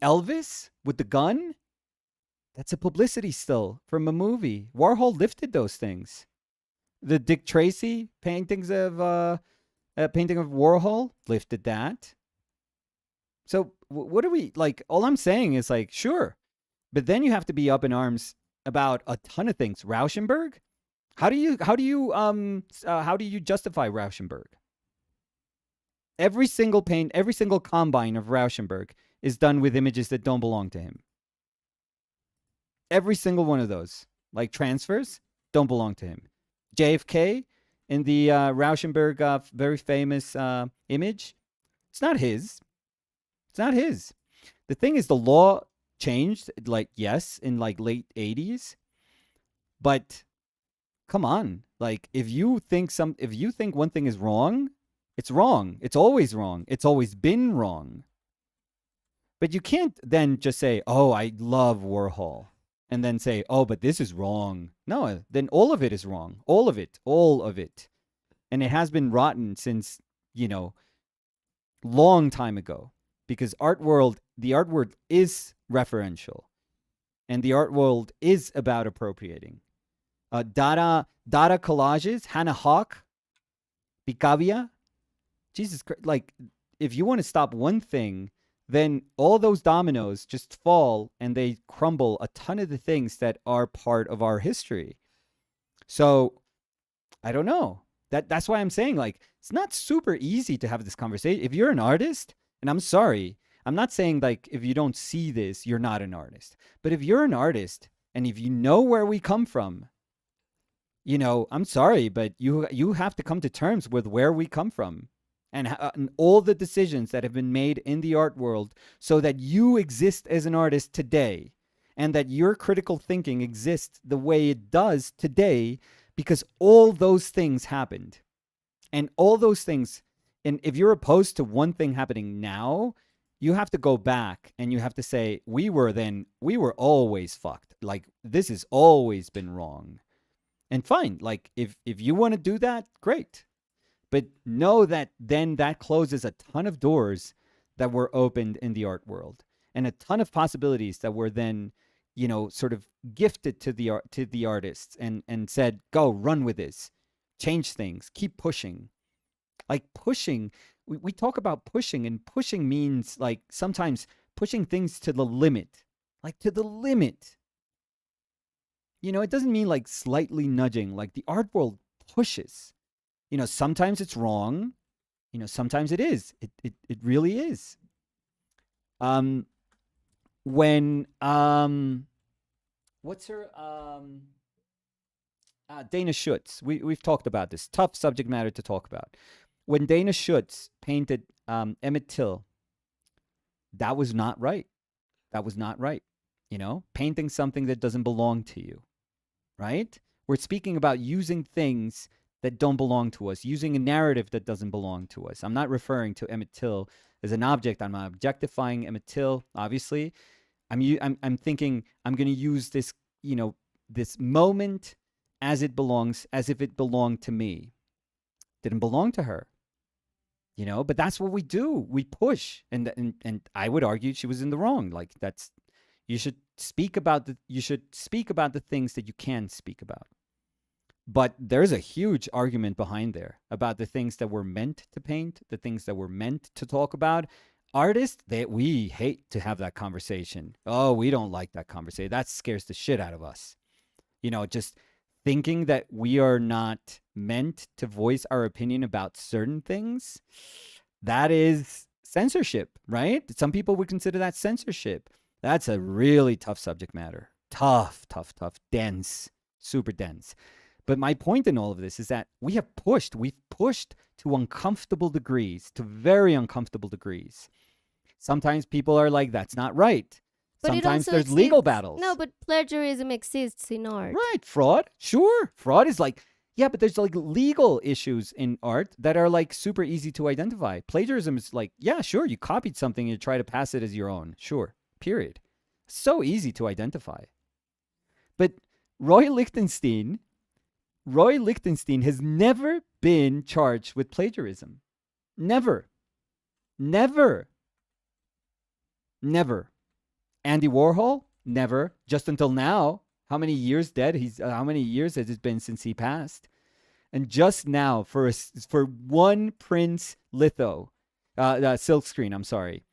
Elvis with the gun, that's a publicity still from a movie. Warhol lifted those things. The Dick Tracy painting of Warhol lifted that. So what are we like? All I'm saying is like, sure, but then you have to be up in arms about a ton of things. Rauschenberg, how do you justify Rauschenberg? Every single combine of Rauschenberg is done with images that don't belong to him. Every single one of those, like transfers, don't belong to him. JFK in the Rauschenberg very famous image. It's not his. It's not his. The thing is, the law changed, like, yes, in like late 80s, but come on, like, if you think one thing is wrong, it's wrong. It's always wrong. It's always been wrong. But you can't then just say, "Oh, I love Warhol," and then say, "Oh, but this is wrong." No, then all of it is wrong. All of it. All of it. And it has been rotten since, you know, long time ago, because the art world is referential, and the art world is about appropriating. Dada collages, Hannah Hawk, Picabia, Jesus Christ. Like, if you want to stop one thing, then all those dominoes just fall and they crumble a ton of the things that are part of our history. So I don't know. That's why I'm saying, like, it's not super easy to have this conversation. If you're an artist, and I'm sorry, I'm not saying like if you don't see this, you're not an artist. But if you're an artist and if you know where we come from, you know, I'm sorry, but you have to come to terms with where we come from, and all the decisions that have been made in the art world so that you exist as an artist today, and that your critical thinking exists the way it does today, because all those things happened. And all those things, and if you're opposed to one thing happening now, you have to go back and you have to say, we were always fucked. Like, this has always been wrong. And fine, like, if you want to do that, great. But know that then that closes a ton of doors that were opened in the art world, and a ton of possibilities that were then, you know, sort of gifted to the artists, and said, go run with this, change things, keep pushing. Like, pushing, we talk about pushing, and pushing means like sometimes pushing things to the limit, like to the limit. You know, it doesn't mean like slightly nudging. Like, the art world pushes. You know, sometimes it's wrong. You know, sometimes it is. It really is. When what's her Dana Schutz. We've talked about this. Tough subject matter to talk about. When Dana Schutz painted Emmett Till, that was not right. That was not right. You know, painting something that doesn't belong to you, right? We're speaking about using things that don't belong to us, using a narrative that doesn't belong to us. I'm not referring to Emmett Till as an object. I'm not objectifying Emmett Till, obviously. I'm thinking I'm going to use this, you know, this moment as it belongs, as if it belonged to me. Didn't belong to her, you know. But that's what we do. We push, and I would argue she was in the wrong. Like, that's, you should speak about the things that you can speak about. But there's a huge argument behind there about the things that we're meant to paint, the things that we're meant to talk about. Artists, we hate to have that conversation. Oh, we don't like that conversation. That scares the shit out of us. You know, just thinking that we are not meant to voice our opinion about certain things, that is censorship, right? Some people would consider that censorship. That's a really tough subject matter. Tough, dense, super dense. But my point in all of this is that we've pushed to uncomfortable degrees, to very uncomfortable degrees. Sometimes people are like, that's not right. But sometimes there's legal battles. No, but plagiarism exists in art. Right, fraud, sure. Fraud is like, yeah, but there's like legal issues in art that are like super easy to identify. Plagiarism is like, yeah, sure, you copied something and you try to pass it as your own. Sure, period. So easy to identify. But Roy Lichtenstein has never been charged with plagiarism. Never. Andy Warhol? Never. Just until now. How many years dead? How many years has it been since he passed? And just now, for one Prince litho, silk screen, I'm sorry.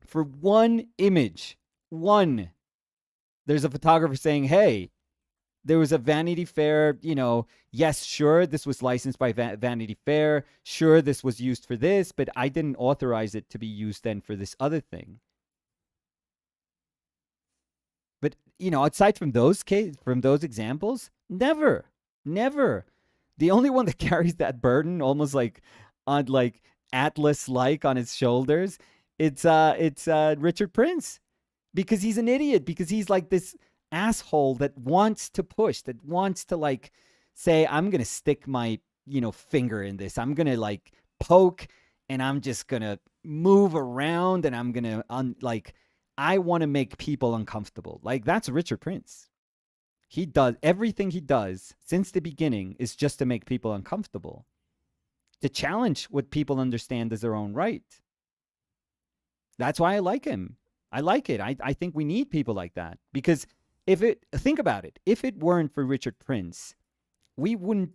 For one image, there's a photographer saying, hey, there was a Vanity Fair, you know, yes, sure, this was licensed by Vanity Fair. Sure, this was used for this, but I didn't authorize it to be used then for this other thing. But, you know, aside from those examples, never. The only one that carries that burden, almost like on like Atlas like on his shoulders, it's Richard Prince, because he's an idiot, because he's like this asshole that wants to push, that wants to like say, I'm gonna stick my finger in this, I'm gonna like poke, and I'm just gonna move around, and I'm gonna like I want to make people uncomfortable. Like, that's Richard Prince. He does everything he does since the beginning is just to make people uncomfortable, to challenge what people understand as their own right. That's why I like him. I like it. I think we need people like that, because think about it, if it weren't for Richard Prince, we wouldn't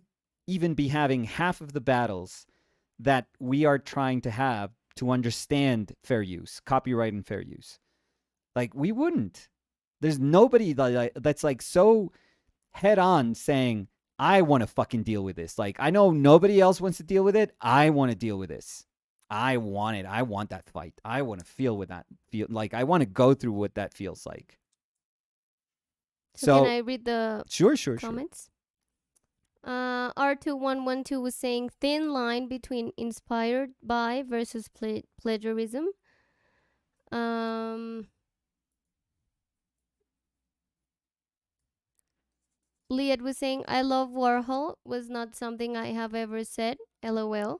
even be having half of the battles that we are trying to have to understand fair use, copyright and fair use. Like, we wouldn't. There's nobody that's like so head on saying, I want to fucking deal with this. Like, I know nobody else wants to deal with it. I want to deal with this. I want it. I want that fight. I want to feel what that feel like. I want to go through what that feels like. So can I read the sure. comments? R2112 was saying thin line between inspired by versus plagiarism. Liat was saying, I love Warhol, was not something I have ever said. LOL.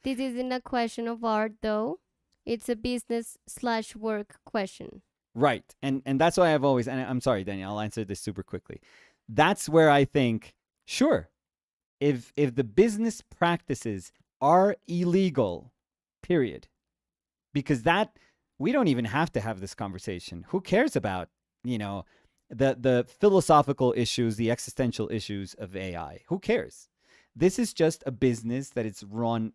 This isn't a question of art, though. It's a business/work question. Right. And that's why I've always, and I'm sorry, Daniel, I'll answer this super quickly. That's where I think, sure, if the business practices are illegal, period, because that, we don't even have to have this conversation. Who cares about, the philosophical issues, the existential issues of AI? Who cares? This is just a business that it's run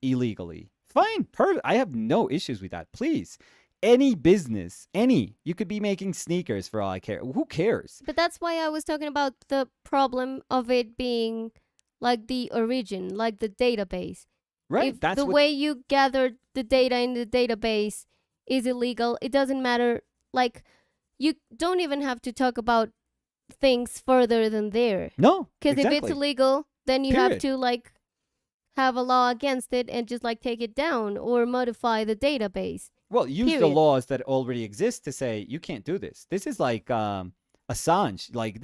illegally. Fine, perfect. I have no issues with that. Please, any business, you could be making sneakers for all I care. Who cares? But that's why I was talking about the problem of it being like the origin, like the database. Right. If the way you gather the data in the database is illegal, it doesn't matter. Like, you don't even have to talk about things further than there. No, because if it's illegal, then you have to like have a law against it and just like take it down or modify the database. Well, use the laws that already exist to say you can't do this. This is like Assange. Like,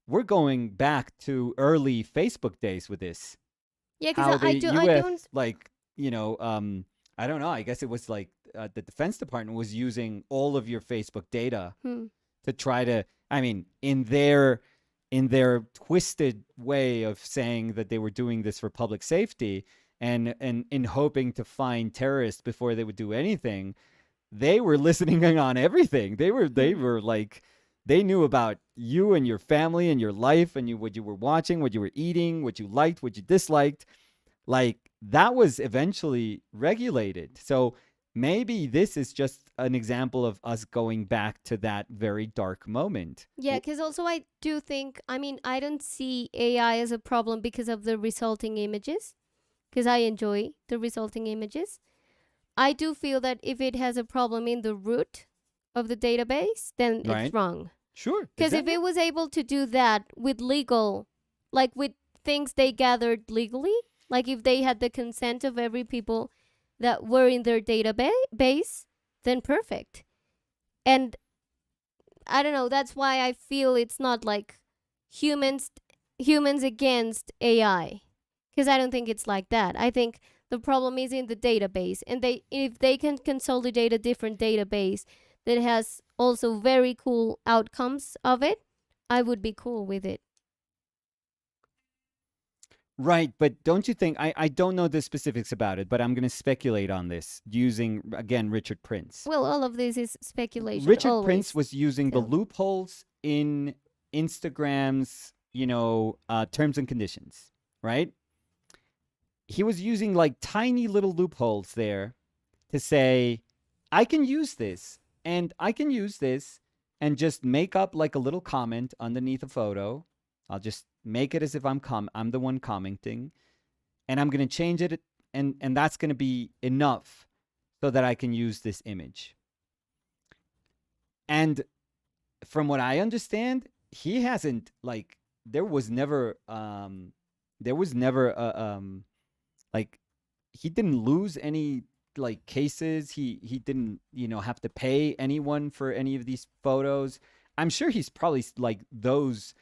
we're going back to early Facebook days with this. Yeah, because I don't like, I don't know. I guess it was like the Defense Department was using all of your Facebook data to try to, I mean, in their twisted way of saying that they were doing this for public safety and in hoping to find terrorists before they would do anything, they were listening on everything. They were like, they knew about you and your family and your life and what you were watching, what you were eating, what you liked, what you disliked. Like, that was eventually regulated. So maybe this is just an example of us going back to that very dark moment. Yeah, because also I do think, I mean, I don't see AI as a problem because of the resulting images, because I enjoy the resulting images. I do feel that if it has a problem in the root of the database, then it's wrong. Sure. Because if it was able to do that with legal, like with things they gathered legally, like if they had the consent of every people that were in their database, then perfect. And I don't know, that's why I feel it's not like humans against AI. Because I don't think it's like that. I think the problem is in the database. And if they can consolidate a different database that has also very cool outcomes of it, I would be cool with it. Right, but don't you think, I don't know the specifics about it, but I'm going to speculate on this using, again, Richard Prince. Well, all of this is speculation. Richard Prince was using the loopholes in Instagram's, terms and conditions, right? He was using like tiny little loopholes there to say, I can use this, and I can use this and just make up like a little comment underneath a photo. I'll just make it as if I'm the one commenting, and I'm going to change it, and that's going to be enough so that I can use this image. And from what I understand, he hasn't like there was never there was never like he didn't lose any like cases. He didn't, have to pay anyone for any of these photos. I'm sure he's probably like those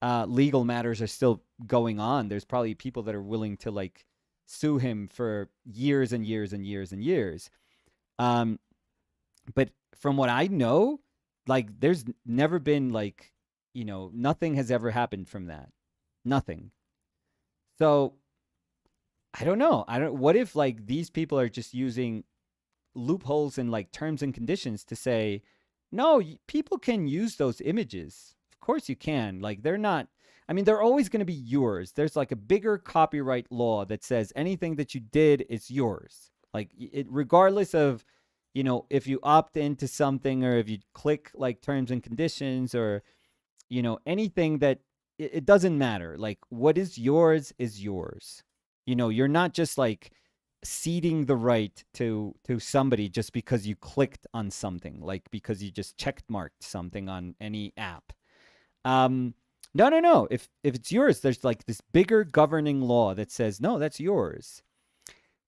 legal matters are still going on. There's probably people that are willing to like sue him for years and years and years and years. Um, but from what I know, like there's never been like, nothing has ever happened from that. Nothing. So I don't know. What if like these people are just using loopholes in like terms and conditions to say, no, people can use those images. Of course you can. Like they're not, I mean, they're always going to be yours. There's like a bigger copyright law that says anything that you did is yours. Like it, regardless of, if you opt into something or if you click like terms and conditions or, anything that it doesn't matter. Like what is yours is yours. You're not just like ceding the right to somebody just because you clicked on something, like because you just check marked something on any app. No, no, no. If it's yours, there's like this bigger governing law that says no, that's yours.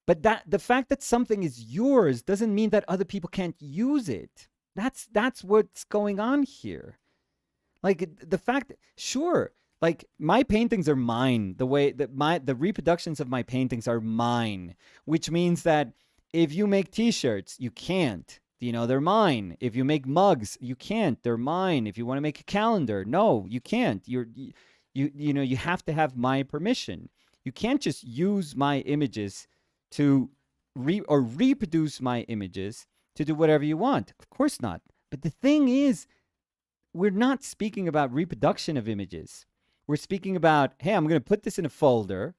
But that the fact that something is yours doesn't mean that other people can't use it. That's what's going on here. Like the fact, sure, like my paintings are mine. The way that the reproductions of my paintings are mine, which means that if you make T-shirts, you can't. They're mine. If you make mugs, you can't. They're mine. If you want to make a calendar, no, you can't. You have to have my permission. You can't just use my images to reproduce my images to do whatever you want. Of course not. But the thing is, we're not speaking about reproduction of images. We're speaking about, hey, I'm going to put this in a folder.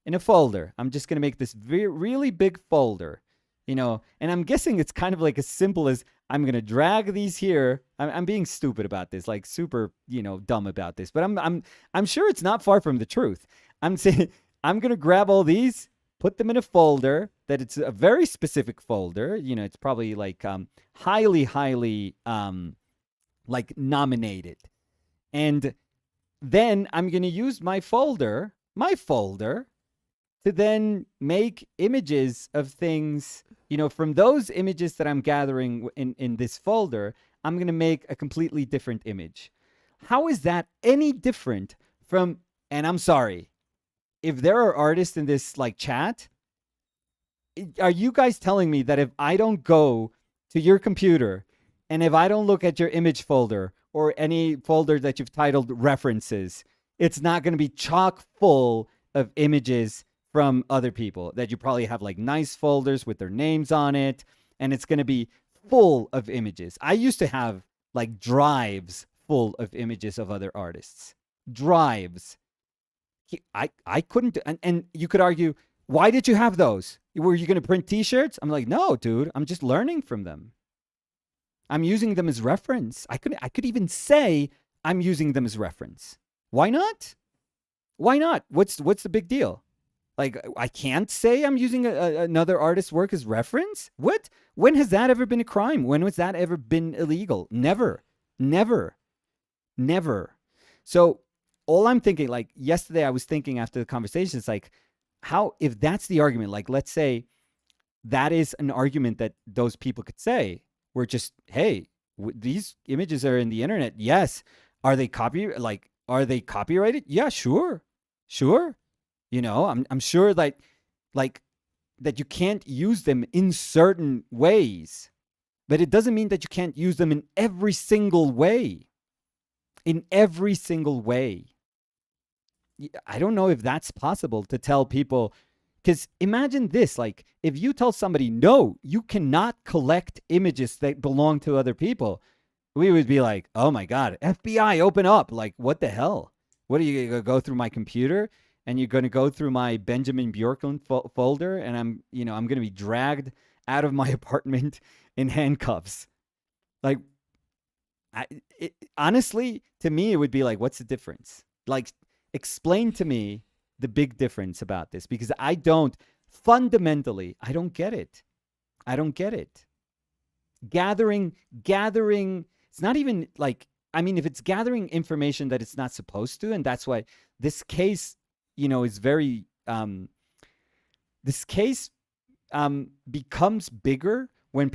I'm just going to make this really big folder, and I'm guessing it's kind of like as simple as I'm going to drag these here. I'm being stupid about this, like super, dumb about this, but I'm sure it's not far from the truth. I'm saying I'm going to grab all these, put them in a folder that it's a very specific folder. It's probably like highly like nominated. And then I'm going to use my folder to then make images of things, from those images that I'm gathering in this folder, I'm going to make a completely different image. How is that any different from, and I'm sorry, if there are artists in this like chat, are you guys telling me that if I don't go to your computer and if I don't look at your image folder or any folder that you've titled references, it's not going to be chock full of images from other people that you probably have like nice folders with their names on it, and it's going to be full of images. I used to have like drives full of images of other artists. Drives. I couldn't, and you could argue, why did you have those? Were you going to print T-shirts? I'm like, no, dude, I'm just learning from them. I'm using them as reference. I could even say I'm using them as reference. Why not? Why not? What's the big deal? Like, I can't say I'm using another artist's work as reference? What? When has that ever been a crime? When has that ever been illegal? Never. Never. Never. So all I'm thinking, like yesterday I was thinking after the conversation, it's like, how, if that's the argument, like let's say that is an argument that those people could say, we're just, hey, these images are in the internet. Yes. Are they copyrighted? Yeah, sure. Sure. I'm sure that that you can't use them in certain ways, but it doesn't mean that you can't use them in every single way. In every single way. I don't know if that's possible to tell people, because imagine this, like if you tell somebody, no, you cannot collect images that belong to other people, we would be like, oh my God, FBI, open up. Like, what the hell? What are you going to go through my computer and you're going to go through my Benjamin Bjorklund folder and I'm going to be dragged out of my apartment in handcuffs. Like, honestly, to me, it would be like, what's the difference? Like, explain to me the big difference about this, because fundamentally, I don't get it. I don't get it. Gathering, it's not even like, I mean, if it's gathering information that it's not supposed to, and that's why this case, is very, this case becomes bigger when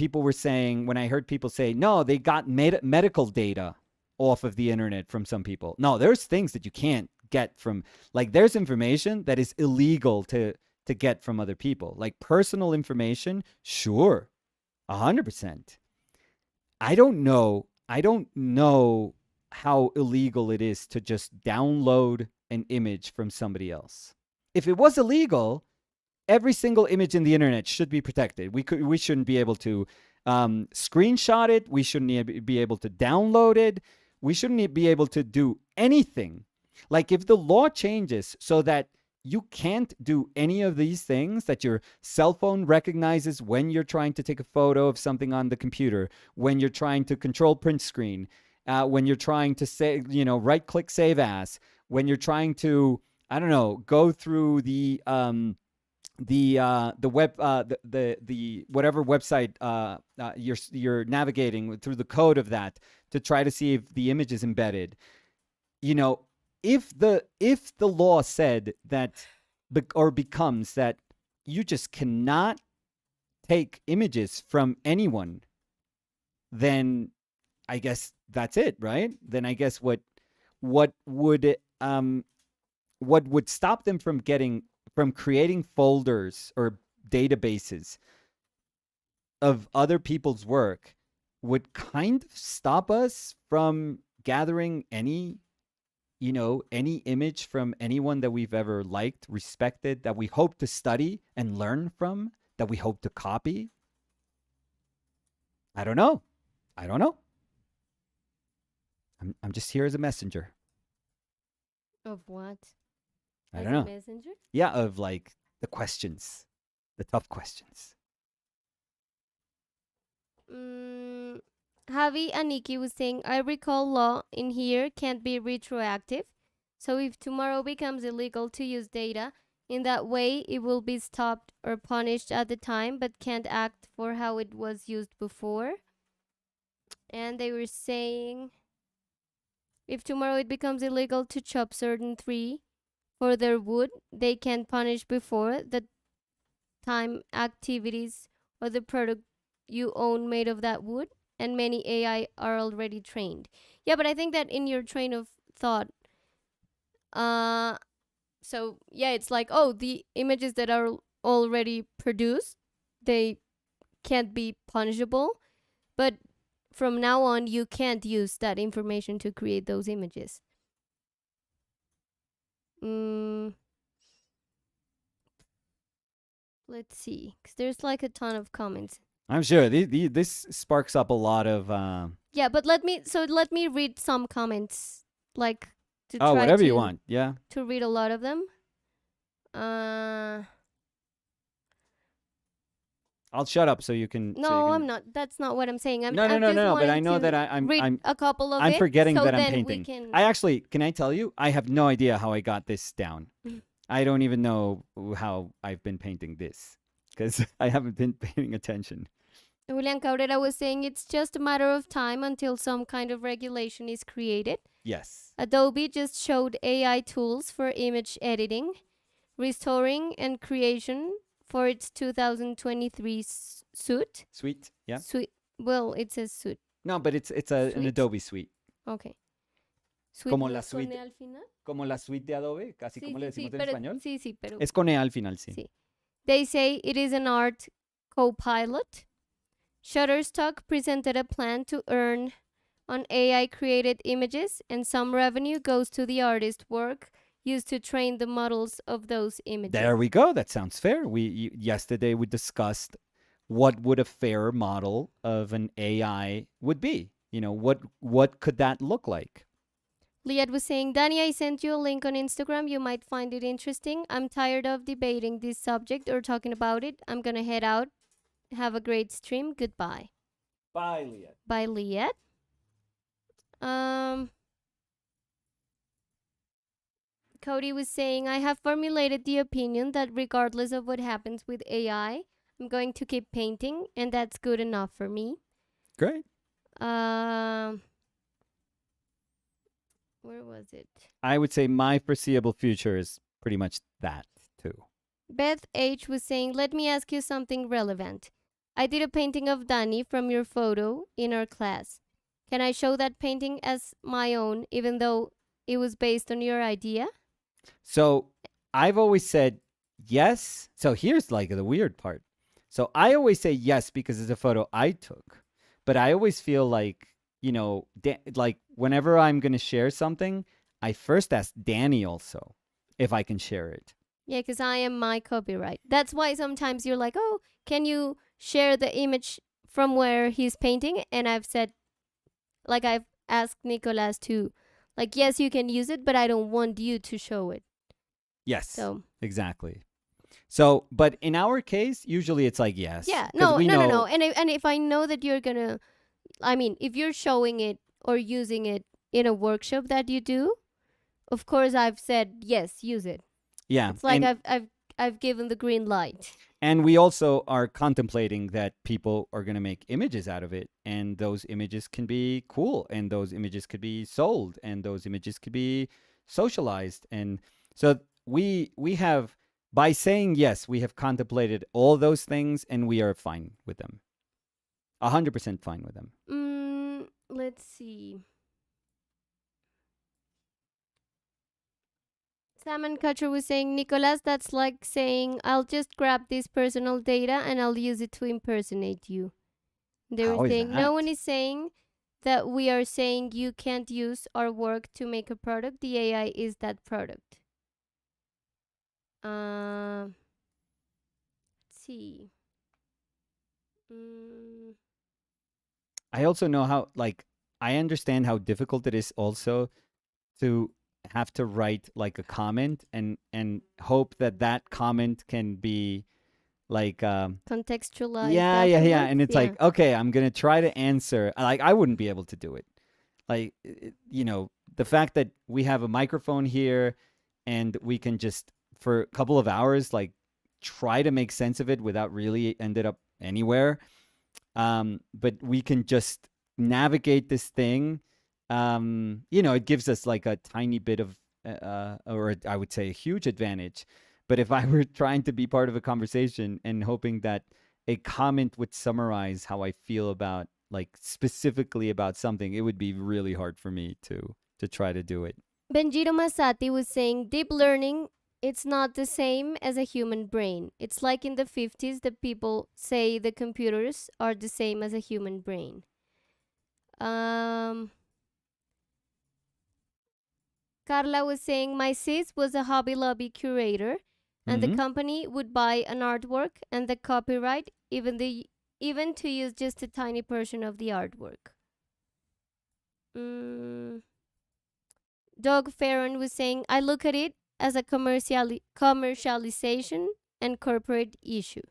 I heard people say, no, they got medical data off of the internet from some people. No, there's things that you can't get from, like, there's information that is illegal to get from other people. Like personal information, sure, 100%. I don't know how illegal it is to just download an image from somebody else. If it was illegal, every single image in the internet should be protected. We shouldn't be able to screenshot it. We shouldn't be able to download it. We shouldn't be able to do anything. Like if the law changes so that you can't do any of these things, that your cell phone recognizes when you're trying to take a photo of something on the computer, when you're trying to control print screen, when you're trying to say, right click save as, when you're trying to, I don't know, go through the web the whatever website you're navigating through the code of that to try to see if the image is embedded. If the law said that or becomes that you just cannot take images from anyone, then I guess that's it, right? Then I guess what would stop them from creating folders or databases of other people's work would kind of stop us from gathering any image from anyone that we've ever liked, respected, that we hope to study and learn from, that we hope to copy. I don't know. I'm just here as a messenger. Of what? I don't know. Messenger? Yeah, of like the questions, the tough questions. Javi Aniki was saying, I recall law in here can't be retroactive. So if tomorrow becomes illegal to use data in that way, it will be stopped or punished at the time, but can't act for how it was used before. And they were saying, if tomorrow it becomes illegal to chop certain tree for their wood, they can punish before the time activities or the product you own made of that wood, and many AI are already trained. Yeah, but I think that in your train of thought, so yeah, it's like, oh, the images that are already produced, they can't be punishable, but from now on, you can't use that information to create those images. Let's see, because there's like a ton of comments. I'm sure this sparks up a lot of. Yeah, but let me read some comments, like to try whatever you want. Yeah. To read a lot of them. I'll shut up so you can. No, I'm not. That's not what I'm saying. No. But I know that I'm read a couple of. I'm forgetting so that I'm painting. Can I tell you? I have no idea how I got this down. I don't even know how I've been painting this because I haven't been paying attention. Julian Cabrera was saying it's just a matter of time until some kind of regulation is created. Yes. Adobe just showed AI tools for image editing, restoring, and creation for its 2023 suite. Suite, yeah. Suite. Well, it says suite. No, but it's an Adobe suite. Okay. Suite como la suite. Al final? Como la suite de Adobe, casi como le decimos en español. Sí, pero. Es con E al final, sí. They say it is an art co-pilot. Shutterstock presented a plan to earn on AI-created images, and some revenue goes to the artist's work used to train the models of those images. There we go. That sounds fair. Yesterday we discussed what would a fair model of an AI would be. What could that look like? Liat was saying, Danny, I sent you a link on Instagram. You might find it interesting. I'm tired of debating this subject or talking about it. I'm going to head out. Have a great stream. Goodbye. Bye, Liat. Bye, Liat. Cody was saying, I have formulated the opinion that regardless of what happens with AI, I'm going to keep painting, and that's good enough for me. Great. Where was it? I would say my foreseeable future is pretty much that too. Beth H was saying, let me ask you something relevant. I did a painting of Danny from your photo in our class. Can I show that painting as my own, even though it was based on your idea? So I've always said yes. So here's like the weird part. So I always say yes because it's a photo I took, but I always feel like, like whenever I'm going to share something, I first ask Danny also if I can share it. Yeah, because I am my copyright. That's why sometimes you're like, oh, can you share the image from where he's painting? And I've said, like, I've asked Nicolas to, like, yes, you can use it, but I don't want you to show it. Yes, So exactly. So, but in our case, usually it's like yes. yeah, 'cause no, we no, no, know- no. And if I know that you're gonna, I mean, if you're showing it or using it in a workshop that you do, of course I've said yes, use it. Yeah, It's like and I've given the green light. and we also are contemplating that people are going to make images out of it, and those images can be cool, and those images could be sold, and those images could be socialized, and so we have, by saying yes, we have contemplated all those things, and we are fine with them, 100% fine with them. Let's see. Salmon Catcher was saying, Nicolas, that's like saying, I'll just grab this personal data and I'll use it to impersonate you. They were How is saying, no one that? is saying that we are saying you can't use our work to make a product. The AI is that product. Let's see. Mm, I also know how, like, I understand how difficult it is also to have to write like a comment and hope that that comment can be like Contextualized yeah, afterwards. and it's Yeah. like, okay, I'm gonna try to answer. Like, I wouldn't be able to do it. Like, the fact that we have a microphone here and we can just for a couple of hours like try to make sense of it without really ended up anywhere, but we can just navigate this thing. It gives us like a tiny bit of or I would say a huge advantage. But if I were trying to be part of a conversation and hoping that a comment would summarize how I feel about, like, specifically about something, it would be really hard for me to try to do it. Benjiro Masati was saying deep learning, it's not the same as a human brain. It's like in the 50s that people say the computers are the same as a human brain. Carla was saying my sis was a Hobby Lobby curator and the Mhm. company would buy an artwork and the copyright even to use just a tiny portion of the artwork. Doug Farron was saying, I look at it as a commercialization and corporate issue.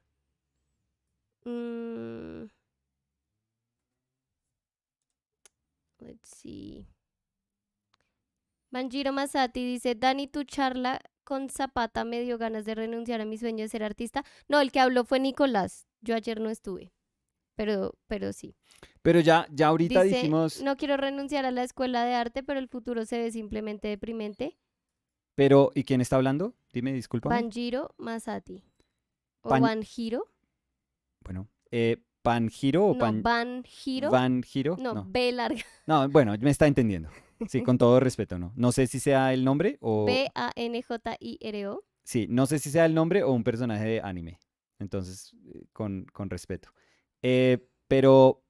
Let's see. Manjiro Masati dice, Dani, tu charla con Zapata me dio ganas de renunciar a mi sueño de ser artista. No, el que habló fue Nicolás. Yo ayer no estuve, pero sí. Pero ya ahorita Dice, dijimos, no quiero renunciar a la escuela de arte, pero el futuro se ve simplemente deprimente. pero ¿y quién está hablando? Dime, discúlpame. Banjiro Masati. O Pan- Banjiro. Bueno, ¿Panjiro o No, Banjiro. Vanjiro? No, B larga. No, bueno, me está entendiendo. Sí, con todo respeto, ¿no? No sé si sea el nombre o... Banjiro. Sí, no sé si sea el nombre o un personaje de anime. Entonces, con respeto. Pero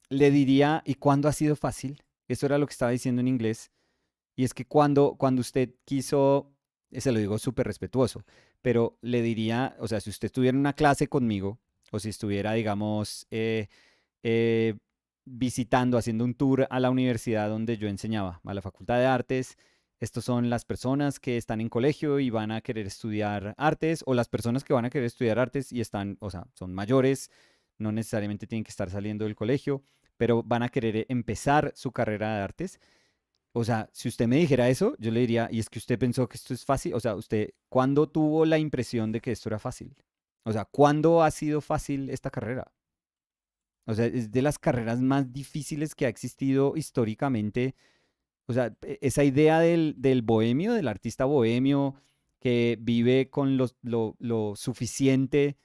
le diría, ¿y cuándo ha sido fácil? Eso era lo que estaba diciendo en inglés. Y es que cuando usted quiso, se lo digo súper respetuoso, pero le diría, o sea, si usted estuviera en una clase conmigo, o si estuviera, digamos, eh, visitando, haciendo un tour a la universidad donde yo enseñaba, a la Facultad de Artes. Estos son las personas que están en colegio y van a querer estudiar artes, o las personas que van a querer estudiar artes y están, o sea, son mayores, no necesariamente tienen que estar saliendo del colegio, pero van a querer empezar su carrera de artes. O sea, si usted me dijera eso, yo le diría, ¿y es que usted pensó que esto es fácil? O sea, ¿usted cuándo tuvo la impresión de que esto era fácil? O sea, ¿cuándo ha sido fácil esta carrera? O sea, es de las carreras más difíciles que ha existido históricamente O sea, esa idea del bohemio, del artista bohemio que vive con lo suficiente,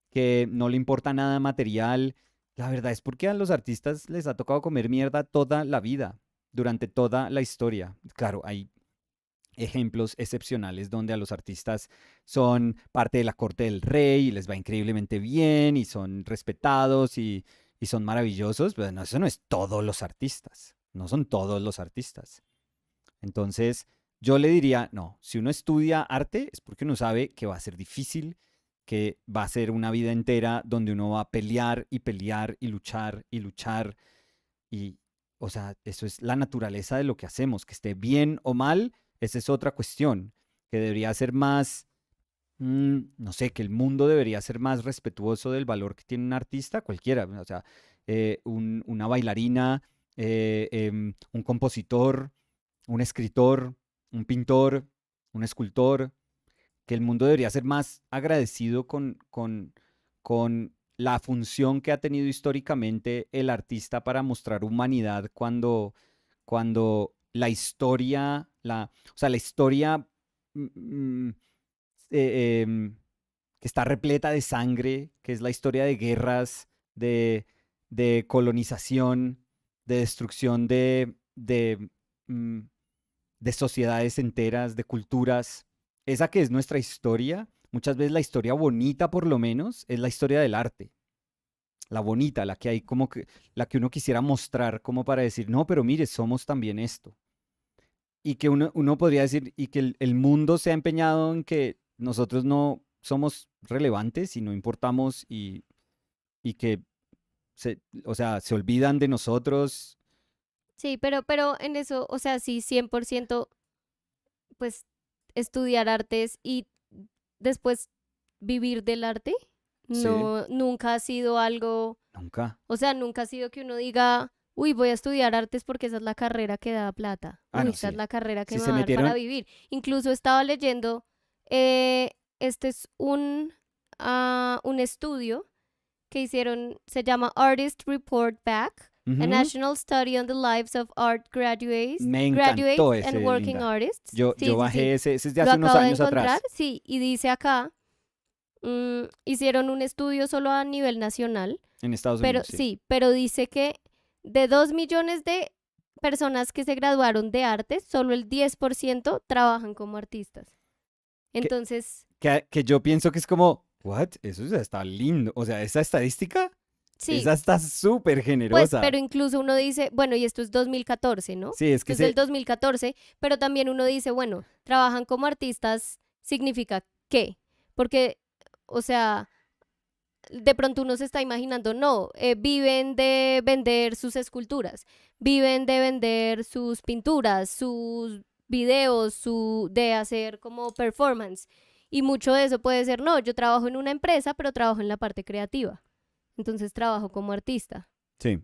que no le importa nada material, la verdad es porque a los artistas les ha tocado comer mierda toda la vida, durante toda la historia. Claro, hay ejemplos excepcionales donde a los artistas son parte de la corte del rey y les va increíblemente bien y son respetados y son maravillosos, pero no, eso no es todos los artistas, no son todos los artistas. Entonces, yo le diría, no, si uno estudia arte es porque uno sabe que va a ser difícil, que va a ser una vida entera donde uno va a pelear y pelear y luchar y luchar y, o sea, eso es la naturaleza de lo que hacemos, que esté bien o mal, esa es otra cuestión, que debería ser más, no sé, que el mundo debería ser más respetuoso del valor que tiene un artista, cualquiera, o sea, una bailarina, un compositor, un escritor, un pintor, un escultor, que el mundo debería ser más agradecido con la función que ha tenido históricamente el artista para mostrar humanidad cuando la historia, o sea, la historia em, que está repleta de sangre, que es la historia de guerras, de, de colonización, de destrucción mm, de sociedades enteras, de culturas. Esa que es nuestra historia, muchas veces la historia bonita por lo menos, es la historia del arte. La bonita, la que hay como que, la que uno quisiera mostrar como para decir, no, pero mire, somos también esto. Y que uno podría decir, y que el mundo se ha empeñado en que nosotros no somos relevantes y no importamos y que, o sea, se olvidan de nosotros. Sí, pero en eso, o sea, sí, 100%, pues estudiar artes y después vivir del arte, Sí, no, nunca ha sido algo, nunca. o sea, nunca ha sido que uno diga, uy, voy a estudiar artes porque esa es la carrera que da plata, Ah, uy, no, esa es sí. la carrera que Si me se va a dar para metieron, vivir. Incluso estaba leyendo, este es un estudio que hicieron, se llama Artist Report Back, a ujú. National Study on the Lives of Art Me encantó Graduates and ese, Working Linda. Artists. Yo Sí, sí, sí. bajé ese es de Lo hace unos acabo de años encontrar, atrás. sí, y dice acá, hicieron un estudio solo a nivel nacional, En Estados pero Unidos, sí. sí, pero dice que de 2 millones de personas que se graduaron de arte, solo el 10% trabajan como artistas. Que, Entonces, que yo pienso que es como, ¿what? Eso ya está lindo. O sea, esa estadística, sí, esa está súper pues, generosa. pero incluso uno dice, bueno, y esto es 2014, ¿no? Sí, es Esto que es del 2014, pero también uno dice, bueno, trabajan como artistas, ¿significa qué? Porque, o sea, de pronto uno se está imaginando, no, viven de vender sus esculturas, viven de vender sus pinturas, sus videos, de hacer como performance. Y mucho de eso puede ser, no, yo trabajo en una empresa, pero trabajo en la parte creativa. Entonces trabajo como artista. sí.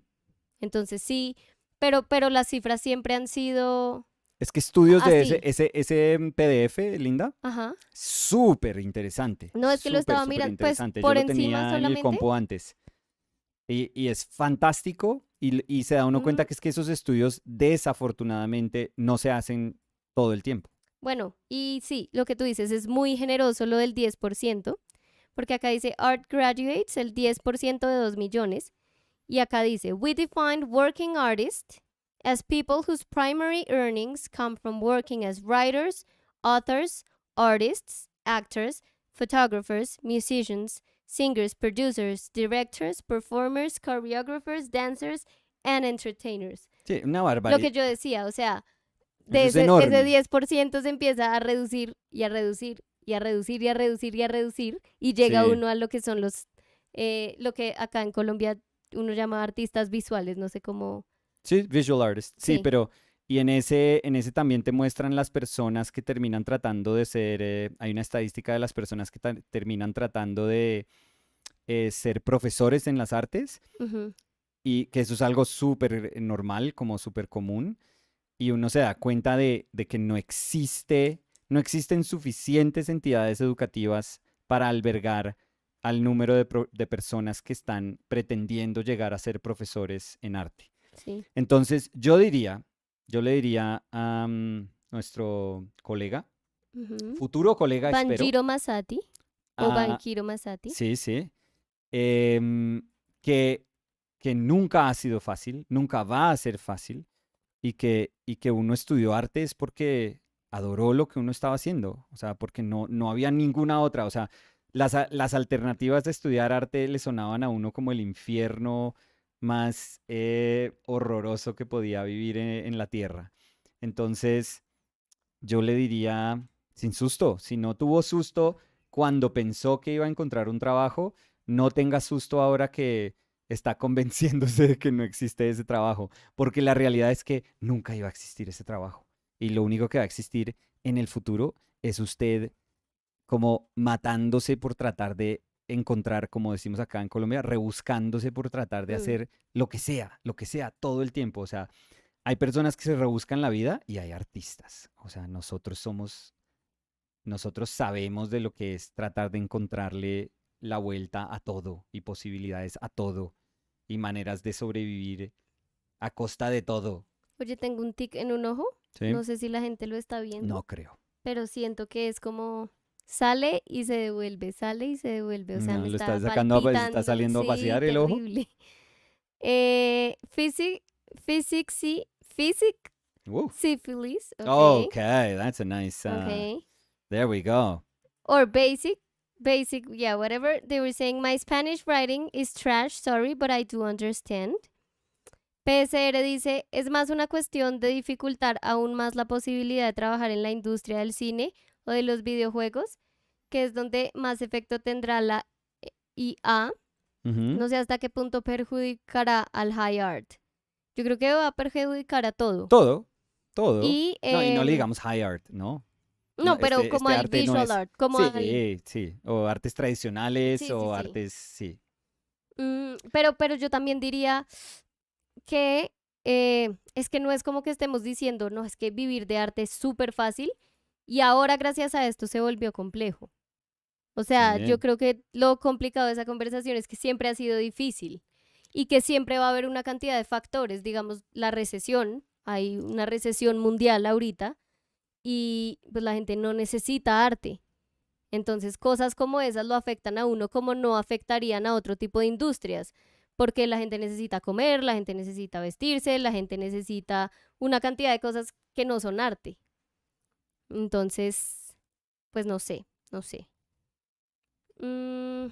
Entonces sí, pero las cifras siempre han sido Es que estudios de ese, así. ese, ese PDF, Linda, Ajá. súper interesante. No, es que lo Súper, estaba súper mirando, pues interesante. Yo por lo encima tenía en el solamente. compo antes. Y es fantástico y se da uno Mm, cuenta que es que esos estudios desafortunadamente no se hacen todo el tiempo. bueno, y sí, lo que tú dices es muy generoso lo del 10%, porque acá dice Art Graduates, el 10% de 2 millones. Y acá dice, we defined working artists as people whose primary earnings come from working as writers, authors, artists, actors, photographers, musicians, singers, producers, directors, performers, choreographers, dancers, and entertainers. Sí, una Lo que barbaridad. yo decía, o sea, Eso de es ese enorme. 10% se empieza a reducir y a reducir y a reducir y a reducir y a reducir y llega Sí, uno a lo que son lo que acá en Colombia uno llama artistas visuales, no sé cómo, sí, visual artist. Sí, sí, pero y en ese también te muestran las personas que terminan tratando de ser, hay una estadística de las personas que terminan tratando de ser profesores en las artes ujú, y que eso es algo súper normal, como súper común. Y uno se da cuenta de que no existen suficientes entidades educativas para albergar al número de personas que están pretendiendo llegar a ser profesores en arte. sí, Entonces, yo diría, yo le diría a nuestro colega, Ujú. futuro colega, espero. Banjiro Masati o ah, Banjiro Masati. sí, sí. em, que, que nunca ha sido fácil, nunca va a ser fácil, y que uno estudió arte es porque adoró lo que uno estaba haciendo, o sea, porque no había ninguna otra, o sea, las alternativas de estudiar arte le sonaban a uno como el infierno más horroroso que podía vivir en la tierra. Entonces, yo le diría, sin susto, si no tuvo susto cuando pensó que iba a encontrar un trabajo, no tenga susto ahora que está convenciéndose de que no existe ese trabajo, porque la realidad es que nunca iba a existir ese trabajo. Y lo único que va a existir en el futuro es usted como matándose por tratar de encontrar, como decimos acá en Colombia, rebuscándose por tratar de Mm. hacer lo que sea, todo el tiempo. O sea, hay personas que se rebuscan la vida y hay artistas. O sea, nosotros sabemos de lo que es tratar de encontrarle la vuelta a todo y posibilidades a todo y maneras de sobrevivir a costa de todo. Oye, tengo un tic en un ojo. ¿Sí? No sé si la gente lo está No viendo, creo. pero siento que es como sale y se devuelve, sale y se devuelve. O sea, No, me lo está estás sacando, está palpitando. saliendo a Sí, pasear el ojo. terrible. Physic, physics, physic, Woo. syphilis, okay, Okay, that's a nice. okay. There we go. Or basic, yeah, whatever. They were saying, my Spanish writing is trash, sorry, but I do understand. PSR dice, es más una cuestión de dificultar aún más la posibilidad de trabajar en la industria del cine o de los videojuegos, que es donde más efecto tendrá la IA. Ujú. No sé hasta qué punto perjudicará al high art. Yo creo que va a perjudicar a todo. Todo, todo. Y, No, y no le digamos high art, ¿no? No, no, pero como este al arte no visual es. art, como al... Sí, sí. O artes tradicionales Sí, sí, o sí. artes, sí. Pero yo también diría que es que no es como que estemos diciendo, no, es que vivir de arte es súper fácil y ahora gracias a esto se volvió complejo. O sea, yo Sí. creo que lo complicado de esa conversación es que siempre ha sido difícil y que siempre va a haber una cantidad de factores, digamos, la recesión, hay una recesión mundial ahorita y pues la gente no necesita arte. Entonces, cosas como esas lo afectan a uno como no afectarían a otro tipo de industrias, porque la gente necesita comer, la gente necesita vestirse, la gente necesita una cantidad de cosas que no son arte. Entonces, pues no sé, no sé. Mm,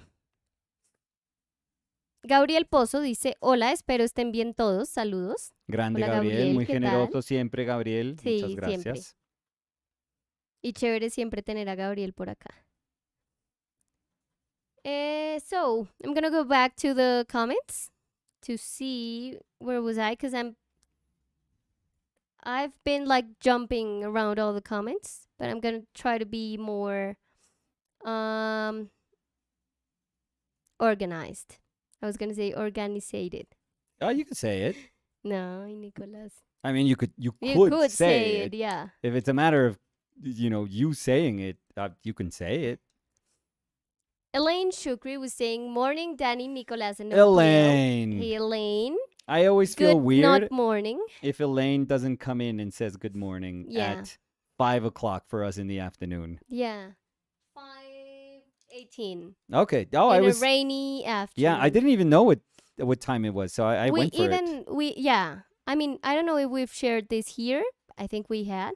Gabriel Pozo dice, hola, espero estén bien todos, saludos. Grande Hola Gabriel, Gabriel, muy ¿qué tal? generoso siempre, Gabriel. Muchas Sí, siempre. gracias. Y chévere siempre tener a Gabriel por acá. So, I'm gonna go back to the comments to see where was I, because I've been like jumping around all the comments, but I'm gonna try to be more um organized. I was gonna say organizated. Oh, you can say it. No, Nicolas. I mean, you You could could say say it. it, yeah. If it's a matter of, you saying it, you can say it. Elaine Shukri was saying, morning, Danny, Nicolas, and Opiel. Elaine. Hey, Elaine. I always feel Good, not weird morning. if Elaine doesn't come in and says good morning Yeah, at 5 o'clock for us in the afternoon. yeah. 5:18 Okay. Oh, in a rainy yeah, I afternoon. didn't even know what time it was, so I We went for it. even yeah. I mean, I don't know if we've shared this here. I think we had,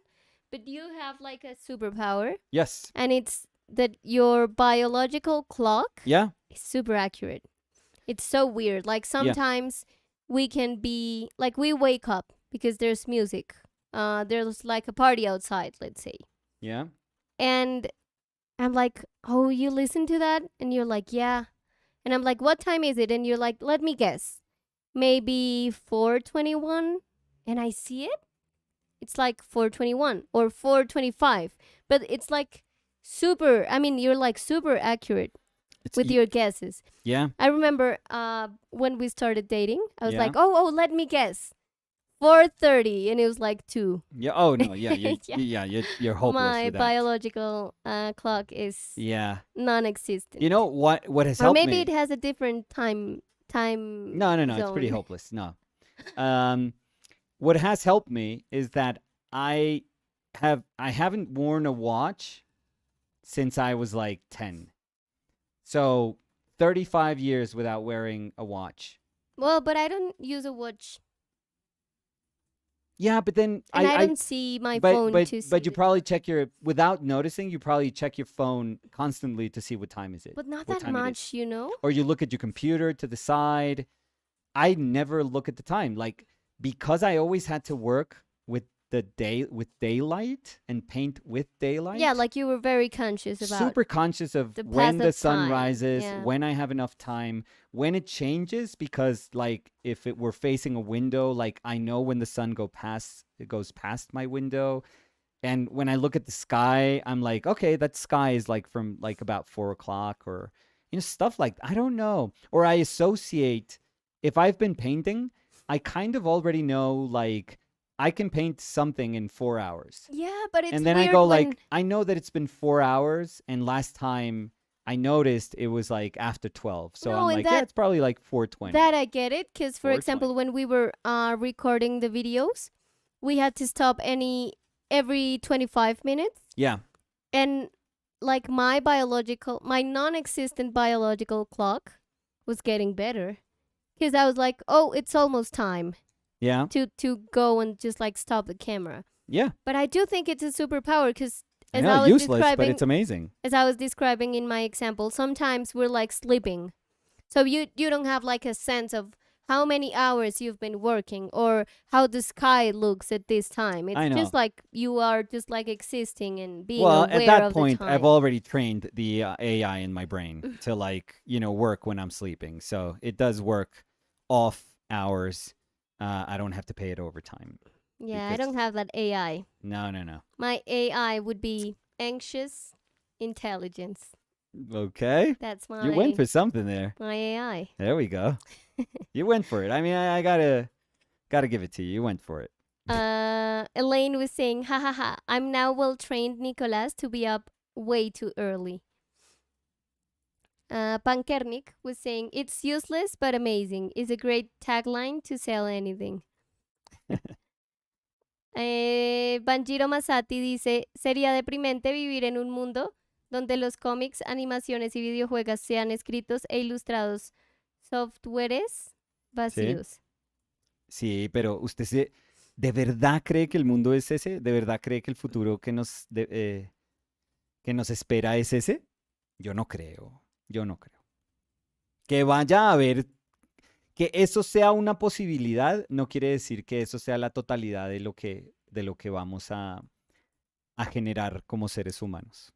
but you have like a superpower, Yes. and it's that your biological clock Yeah. is super accurate. It's so weird. Like Yeah. sometimes we can be like we wake up because there's music. There's like a party outside, let's say, Yeah. and I'm like, oh, you listen to that, and you're like, yeah, and I'm like, what time is it? And you're like, let me guess, maybe 4:21, and I see it. It's like 4:21 or 4:25, but it's like super. I mean, you're like super accurate It's with your guesses. yeah. I remember when we started dating, I was Yeah. like, oh, let me guess, 4:30, and it was like 2. Yeah. Oh no. Yeah. Yeah. You're hopeless My with that. biological clock is Yeah. non-existent. You know what has Or helped maybe me? it has a different time No. zone. It's pretty hopeless. No. Um, what has helped me is that I haven't worn a watch since I was like 10. So 35 years without wearing a watch. Well, but I don't use a watch, Yeah, but then and I don't see my phone to see but you the probably time. check your without noticing, you probably check your phone constantly to see what time is it. But not What that time it is. much, you know? Or you look at your computer to the side. I never look at the time. Like, because I always had to work with daylight and paint with daylight. Yeah, like you were very conscious about Super conscious of the when path the of sun time. rises, Yeah. when I have enough time, when it changes, because like if it were facing a window, like I know when the sun it goes past my window. And when I look at the sky, I'm like, okay, that sky is like from like about 4 o'clock, or stuff like I don't know. Or I associate, if I've been painting, I kind of already know, like, I can paint something in 4 hours. Yeah, but it's And then I weird go when like, I know that it's been 4 hours, and last time I noticed it was like after 12. So no, I'm and like, yeah, it's probably like 4:20. that I get it, because for 4:20. example, when we were recording the videos, we had to stop every 25 minutes, Yeah. and like my non-existent biological clock was getting better, because I was like, oh, it's almost time Yeah. to go and just like stop the camera. Yeah. But I do think it's a superpower, because I as know, I was useless, but describing it's amazing. as I was describing in my example, sometimes we're like sleeping. So you don't have like a sense of how many hours you've been working or how the sky looks at this time. It's I know. just like you are just like existing and being Well, aware at that of the point, I've time. already trained the AI in my brain to, like, work when I'm sleeping. So it does work off hours. I don't have to pay it overtime. Yeah, I because- don't have that AI. No. My AI would be anxious intelligence. Okay. That's You went for something there. my AI. There we go. You went for it. I mean, I gotta give it to you. You went for it. Elaine was saying, ha ha ha, I'm now well trained, Nicolas, to be up way too early. Pankernik was saying, it's useless but amazing. Is a great tagline to sell anything. Banjiro Masati dice, sería deprimente vivir en un mundo donde los cómics, animaciones y videojuegos sean escritos e ilustrados softwares vacíos. Sí, pero usted ¿de verdad cree que el mundo es ese? ¿De verdad cree que el futuro que nos espera es ese? Yo no creo. Que vaya a haber, que eso sea una posibilidad, no quiere decir que eso sea la totalidad de lo que vamos a generar como seres humanos.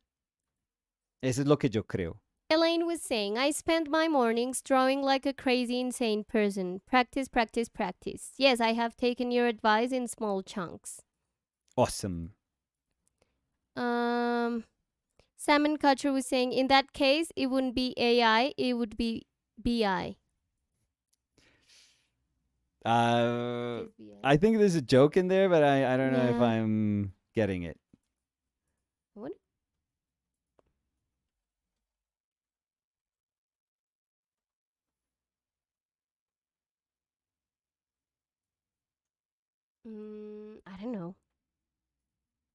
Eso es lo que yo creo. Elaine was saying, I spend my mornings drawing like a crazy, insane person. Practice, practice, practice. Yes, I have taken your advice in small chunks. Awesome. Salmon Kutcher was saying, in that case, it wouldn't be AI, it would be BI. I think there's a joke in there, but I don't know if Yeah. I'm getting it. What? I don't know.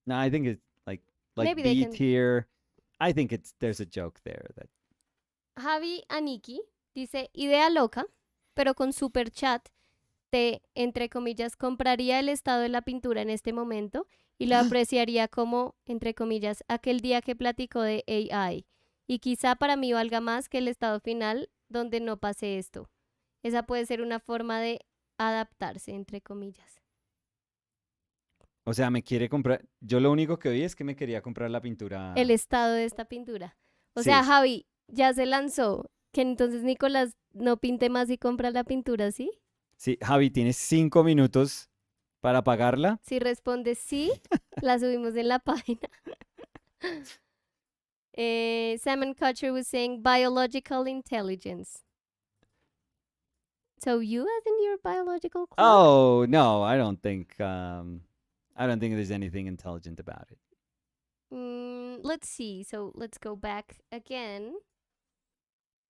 No, I think it's like Maybe they B can- tier. I think there's a joke there that Javi Aniki dice, idea loca, pero con super chat te, entre comillas, compraría el estado de la pintura en este momento y lo apreciaría como, entre comillas, aquel día que platicó de AI. Y quizá para mí valga más que el estado final donde no pase esto. Esa puede ser una forma de adaptarse, entre comillas. O sea, me quiere comprar. Yo lo único que oí es que me quería comprar la pintura. El estado de esta pintura. O Sí. sea, Javi, ya se lanzó. Que entonces Nicolás no pinte más y compra la pintura, ¿sí? Sí, Javi, tienes 5 minutos para pagarla. Si responde sí, la subimos en la página. Salmon Kutcher was saying biological intelligence. So you as in your biological clock? Oh no, I don't think there's anything intelligent about it. Let's see. So let's go back again.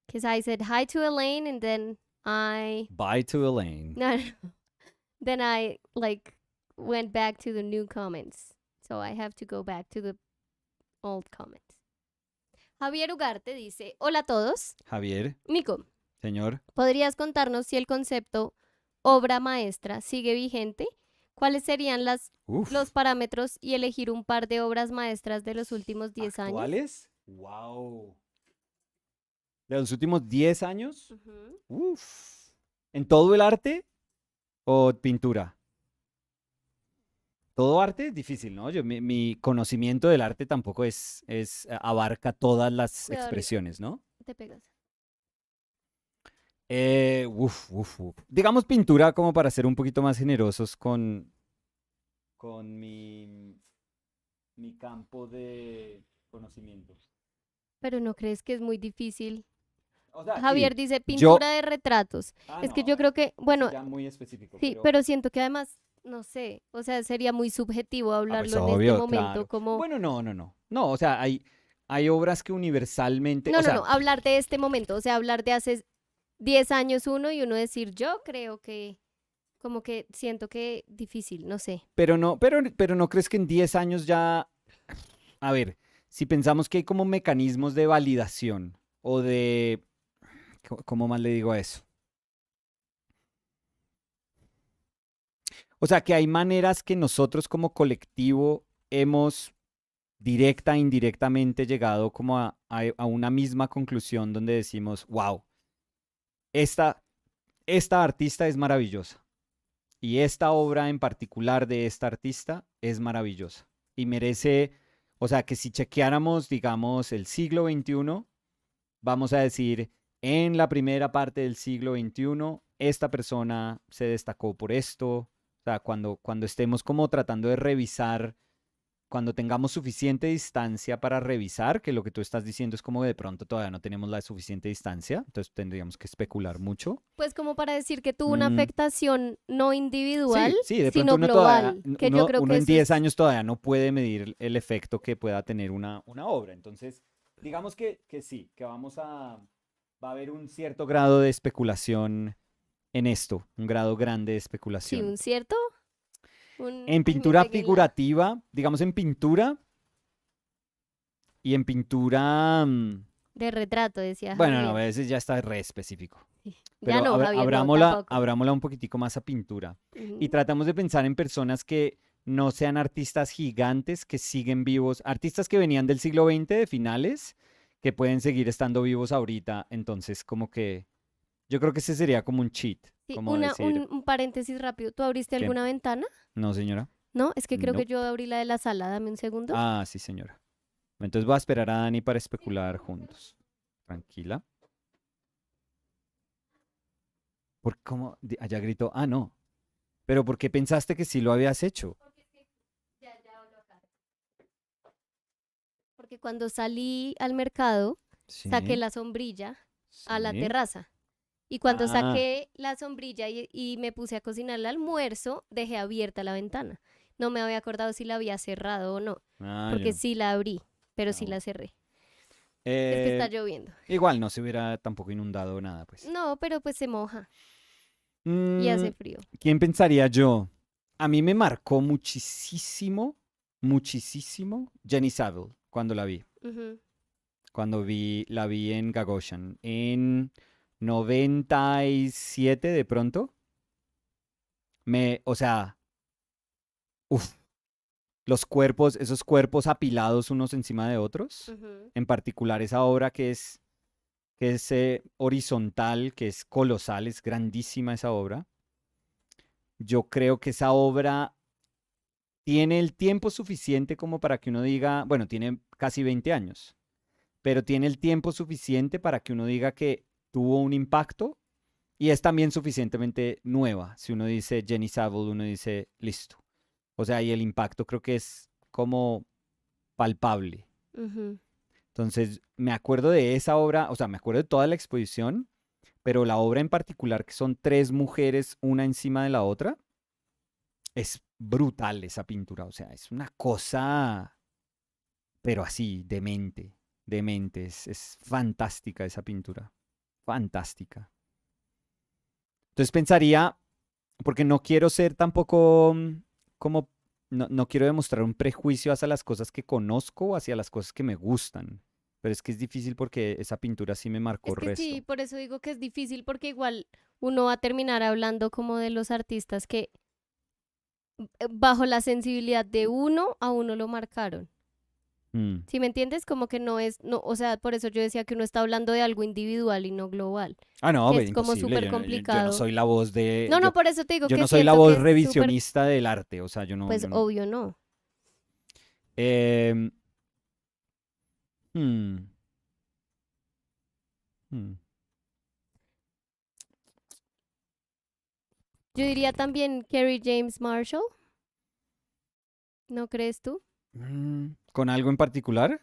Because I said hi to Elaine and then I... Bye to Elaine. No. then I like went back to the new comments. So I have to go back to the old comments. Javier Ugarte dice, hola a todos. Javier, Nico, señor. ¿podrías contarnos si el concepto obra maestra sigue vigente? ¿Cuáles serían los parámetros y elegir un par de obras maestras de los últimos 10 años? ¿Actuales? Wow. ¿De los últimos 10 años? Uf. ¿En todo el arte o pintura? Todo arte es difícil, ¿no? Mi conocimiento del arte tampoco abarca todas las Cuidado, expresiones, ¿no? te pegas. Uf. Digamos pintura como para ser un poquito más generosos con mi campo de conocimiento. Pero ¿no crees que es muy difícil? O sea, Javier sí, dice yo... pintura de retratos. Es que yo creo que, bueno, ya muy específico, sí, pero siento que además, no sé, o sea, sería muy subjetivo pues hablarlo en este obvio, momento claro. como... Bueno, no. No, o sea, hay obras que universalmente, No, o no, sea, no, hablar de este momento, o sea, hablar de hace 10 años uno y uno decir, yo creo que, como que siento que difícil, no sé. pero no crees que en 10 años ya, a ver, si pensamos que hay como mecanismos de validación o de, ¿cómo más le digo a eso? O sea, que hay maneras que nosotros como colectivo hemos directa e indirectamente llegado como a una misma conclusión donde decimos, wow, esta, esta artista es maravillosa y esta obra en particular de esta artista es maravillosa y merece, o sea, que si chequeáramos, digamos, el siglo XXI, vamos a decir, en la primera parte del siglo XXI, esta persona se destacó por esto. O sea, cuando estemos como tratando de revisar, cuando tengamos suficiente distancia para revisar, que lo que tú estás diciendo es como de pronto todavía no tenemos la suficiente distancia, entonces tendríamos que especular mucho. Pues como para decir que tuvo una afectación no individual, Sí, de pronto sino uno todavía, global, que yo creo uno que en eso 10 es... años todavía no puede medir el efecto que pueda tener una obra. Entonces, digamos que sí, que va a haber un cierto grado de especulación en esto, un grado grande de Sí, especulación. un cierto... Un... En Ay, me pintura pegué en la... figurativa, digamos en pintura y en pintura, De retrato, decía bueno, no, a Javier. veces ya está re específico. Ya Pero no, Javier, no, abrámosla, tampoco. abrámosla un poquitico más a pintura. Y Ujú. tratamos de pensar en personas que no sean artistas gigantes que siguen vivos, artistas que venían del siglo XX, de finales, que pueden seguir estando vivos ahorita. Entonces, como que yo creo que ese sería como un cheat, Sí, como decir, un paréntesis rápido. ¿Tú abriste ¿qué? alguna ventana? No, señora. No, es que creo que No. yo abrí la de la sala. Dame un segundo. Ah, sí, señora. Entonces voy a esperar a Dani para especular juntos. Tranquila. ¿Por cómo? Allá gritó, ah, no. Pero ¿por qué pensaste que sí lo habías hecho? Porque cuando salí al mercado, saqué Sí, la sombrilla a la sí. terraza. Y cuando Ah, saqué la sombrilla y me puse a cocinar el almuerzo, dejé abierta la ventana. No me había acordado si la había cerrado o no, yo porque no. sí la abrí, pero Ah, sí bueno. la cerré. Es que está Eh, lloviendo. igual no se hubiera tampoco inundado nada, pues. No, pero pues se moja y Mm, hace frío. ¿Quién pensaría yo? A mí me marcó muchísimo Jenny Savile cuando la vi. Ujú. La vi en Gagosian. En 97 de pronto. O sea, uf, los cuerpos, esos cuerpos apilados unos encima de otros. Ujú. En particular esa obra que es horizontal, que es colosal, es grandísima esa obra. Yo creo que esa obra tiene el tiempo suficiente como para que uno diga, bueno, tiene casi 20 años, pero tiene el tiempo suficiente para que uno diga que tuvo un impacto y es también suficientemente nueva. Si uno dice Jenny Savile, uno dice, listo. O sea, y el impacto creo que es como palpable. Ujú. Entonces, me acuerdo de esa obra, o sea, me acuerdo de toda la exposición, pero la obra en particular, que son tres mujeres una encima de la otra, es brutal esa pintura, o sea, es una cosa, pero así, demente, es fantástica esa pintura, fantástica. Entonces pensaría porque no quiero ser tampoco como, no quiero demostrar un prejuicio hacia las cosas que conozco, hacia las cosas que me gustan. Pero es que es difícil porque esa pintura sí me marcó Es que sí, resto. por eso digo que es difícil porque igual uno va a terminar hablando como de los artistas que bajo la sensibilidad de uno a uno lo marcaron. Mm. ¿Sí me entiendes? Como que no es, no, o sea, por eso yo decía que uno está hablando de algo individual y no global, Ah, no, que pero es como imposible. súper Yo no complicado. soy la voz de. No, no, por eso te digo Yo que no soy la siento voz que es súper, revisionista del arte. O sea, pues obvio no. Em, hmm, hmm. Yo diría también Kerry James Marshall, ¿no crees tú? ¿Con algo en particular?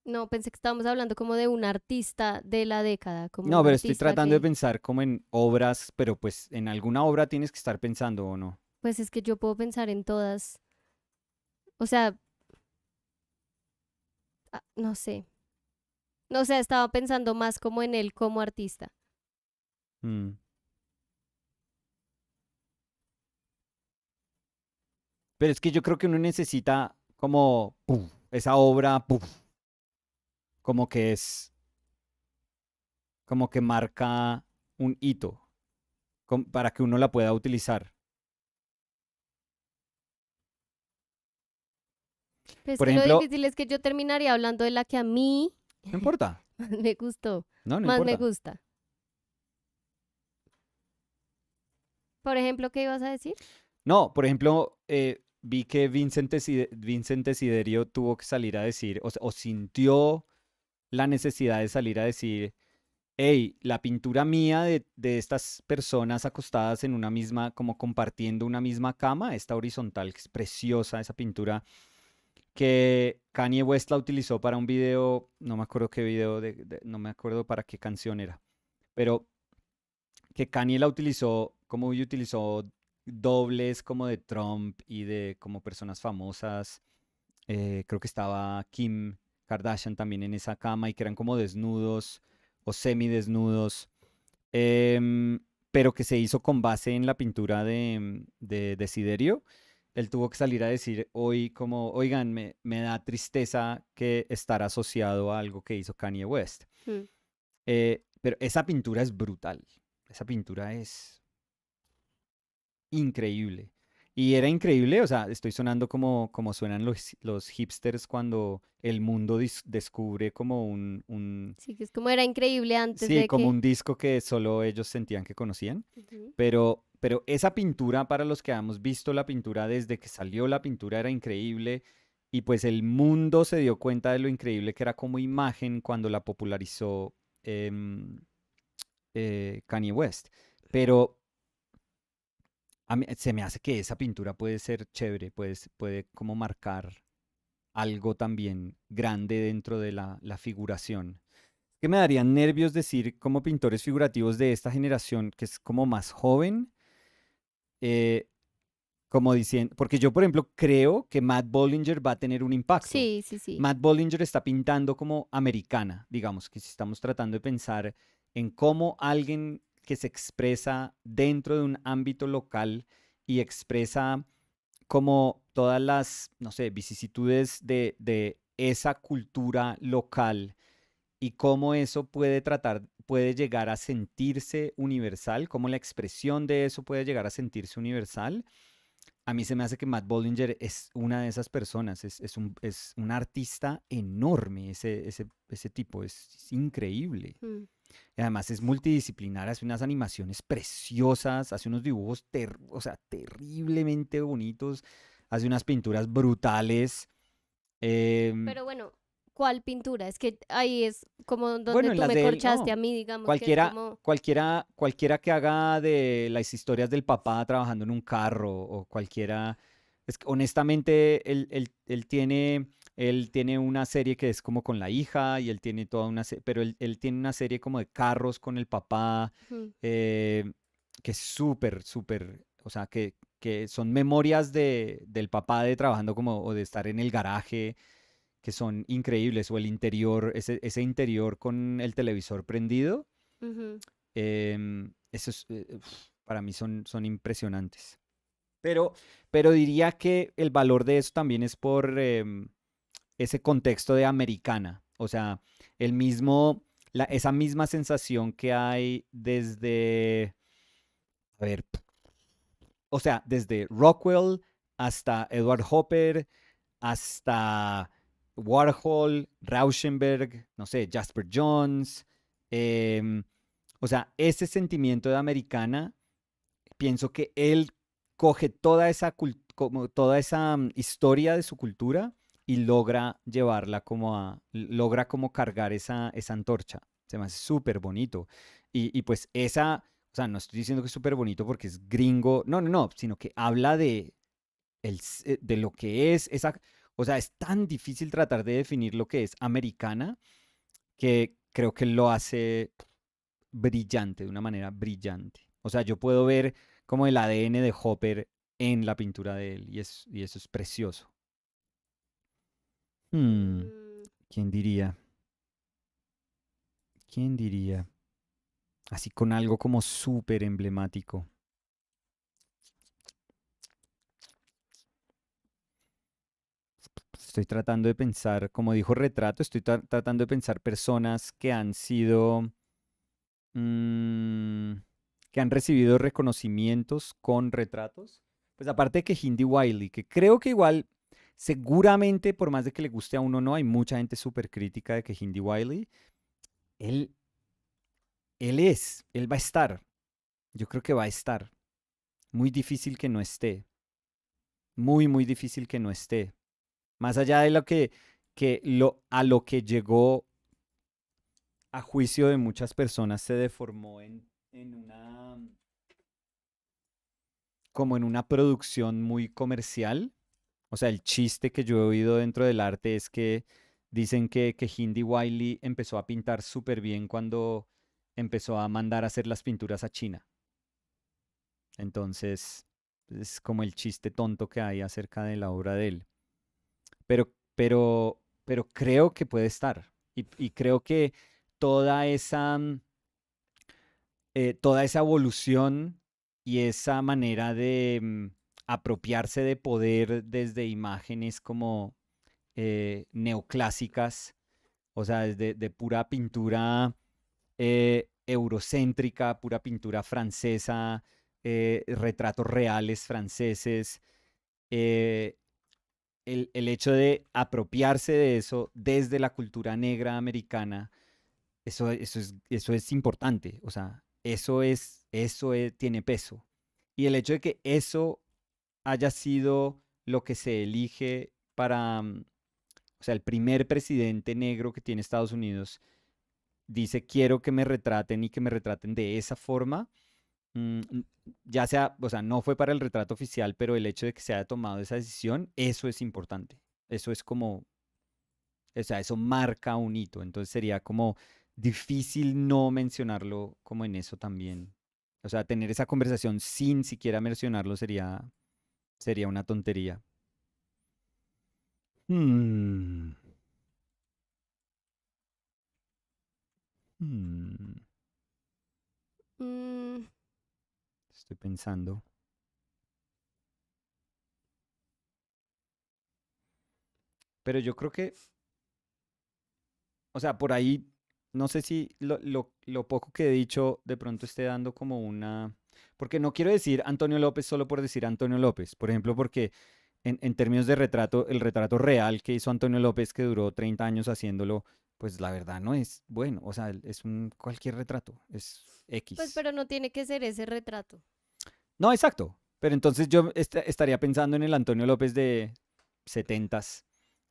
No, pensé que estábamos hablando como de un artista de la década, como No, un pero estoy artista tratando de que, pensar como en obras, pero pues en alguna obra tienes que estar pensando o no. pues es que yo puedo pensar en todas, o sea, no sé, no sé, estaba pensando más como en él como artista. Mm. Pero es que yo creo que uno necesita como puf, esa obra, puf, como que es, como que marca un hito para que uno la pueda utilizar. Pero es Por que lo ejemplo, difícil es que yo terminaría hablando de la que a mí no importa, más me gustó, no más me importa. gusta. Por ejemplo, ¿qué ibas a decir? No, por ejemplo, vi que Vincent Desiderio tuvo que salir a decir, o sintió la necesidad de salir a decir, hey, la pintura mía de estas personas acostadas en una misma, como compartiendo una misma cama, esta horizontal, que es preciosa, esa pintura, que Kanye West la utilizó para un video, no me acuerdo qué video, no me acuerdo para qué canción era, pero que Kanye la utilizó, como y utilizó dobles como de Trump y de como personas famosas. Creo que estaba Kim Kardashian también en esa cama y que eran como desnudos o semidesnudos, em, pero que se hizo con base en la pintura de Desiderio. Él tuvo que salir a decir hoy como, oigan, me da tristeza que estar asociado a algo que hizo Kanye West. Hmm. Pero esa pintura es brutal. Esa pintura es increíble. Y era increíble, o sea, estoy sonando como suenan los hipsters cuando el mundo descubre como Sí, que es como era increíble antes sí, de como que... un disco que solo ellos sentían que conocían. Ujú. Pero esa pintura, para los que hemos visto la pintura desde que salió la pintura, era increíble. Y pues el mundo se dio cuenta de lo increíble que era como imagen cuando la popularizó em, Kanye West. Pero se me hace que esa pintura puede ser chévere, puede como marcar algo también grande dentro de la figuración. Que me darían nervios decir como pintores figurativos de esta generación, que es como más joven, eh, como diciendo, porque yo, por ejemplo, creo que Matt Bollinger va a tener un impacto. Sí, sí, sí. Matt Bollinger está pintando como americana, digamos, que si estamos tratando de pensar en cómo alguien que se expresa dentro de un ámbito local y expresa como todas las, no sé, vicisitudes de esa cultura local y cómo eso puede llegar a sentirse universal, cómo la expresión de eso puede llegar a sentirse universal. A mí se me hace que Matt Bollinger es una de esas personas, es un artista enorme, ese tipo, es increíble. Mm. Y además es multidisciplinar, hace unas animaciones preciosas, hace unos dibujos o sea, terriblemente bonitos, hace unas pinturas brutales. em, Pero bueno, ¿cuál pintura? Es que ahí es como donde bueno, en tú las me de él, corchaste a no. mí, digamos que es Cualquiera, como... cualquiera que haga de las historias del papá trabajando en un carro o cualquiera. Es que honestamente, él tiene una serie que es como con la hija y él tiene toda una serie, pero él tiene una serie como de carros con el papá, mm, eh, que es súper, súper, o sea, que son memorias del papá de trabajando como, o de estar en el garaje que son increíbles, o el interior, ese interior con el televisor prendido, ujú. eso es, Para mí son impresionantes. Pero, pero diría que el valor de eso también es por ese contexto de americana. O sea, el mismo, esa misma sensación que hay desde, a ver, o sea, desde Rockwell hasta Edward Hopper, hasta Warhol, Rauschenberg, no sé, Jasper Johns. em, o sea, ese sentimiento de americana, pienso que él coge toda esa, como toda esa historia de su cultura y logra llevarla como logra como cargar esa antorcha. Se me hace súper bonito. Y pues esa, o sea, no estoy diciendo que es súper bonito porque es gringo, no, no, no, sino que habla de, de lo que es esa, o sea, es tan difícil tratar de definir lo que es americana que creo que lo hace brillante, de una manera brillante. O sea, yo puedo ver como el ADN de Hopper en la pintura de él y eso es precioso. Hmm, Mm, ¿quién diría? ¿Quién diría? Así con algo como súper emblemático. Estoy tratando de pensar, como dijo Retrato, estoy tratando de pensar personas que han sido, mm, que han recibido reconocimientos con retratos. Pues aparte de que Hindi Wiley, que creo que igual, seguramente, por más de que le guste a uno o no, hay mucha gente súper crítica de que Hindi Wiley, él, él va a estar. Yo creo que va a estar. Muy difícil que no esté. Muy, muy difícil que no esté. Más allá de lo a lo que llegó a juicio de muchas personas se deformó en una, como en una producción muy comercial. O sea, el chiste que yo he oído dentro del arte es que dicen que Hindi Wiley empezó a pintar súper bien cuando empezó a mandar a hacer las pinturas a China. Entonces, es como el chiste tonto que hay acerca de la obra de él. Pero creo que puede estar. Y creo que toda esa, toda esa evolución y esa manera de apropiarse de poder desde imágenes como neoclásicas, o sea, desde de pura pintura eurocéntrica, pura pintura francesa, retratos reales franceses, eh, el hecho de apropiarse de eso desde la cultura negra americana, eso es importante, o sea, tiene peso. Y el hecho de que eso haya sido lo que se elige para, o sea, el primer presidente negro que tiene Estados Unidos dice quiero que me retraten y que me retraten de esa forma, mm, ya sea, o sea, no fue para el retrato oficial, pero el hecho de que se haya tomado esa decisión, eso es importante. Eso es como, o sea, eso marca un hito. Entonces sería como difícil no mencionarlo como en eso también. O sea, tener esa conversación sin siquiera mencionarlo sería una tontería. Hmm, hmm, mm, estoy pensando. Pero yo creo que, o sea, por ahí, no sé si lo poco que he dicho de pronto esté dando como una... Porque no quiero decir Antonio López solo por decir Antonio López. Por ejemplo, porque en términos de retrato, el retrato real que hizo Antonio López, que duró 30 años haciéndolo, pues la verdad no es bueno. O sea, es un cualquier retrato, es pues, X. pero no tiene que ser ese retrato. No, exacto. Pero entonces yo estaría pensando en el Antonio López de 70s,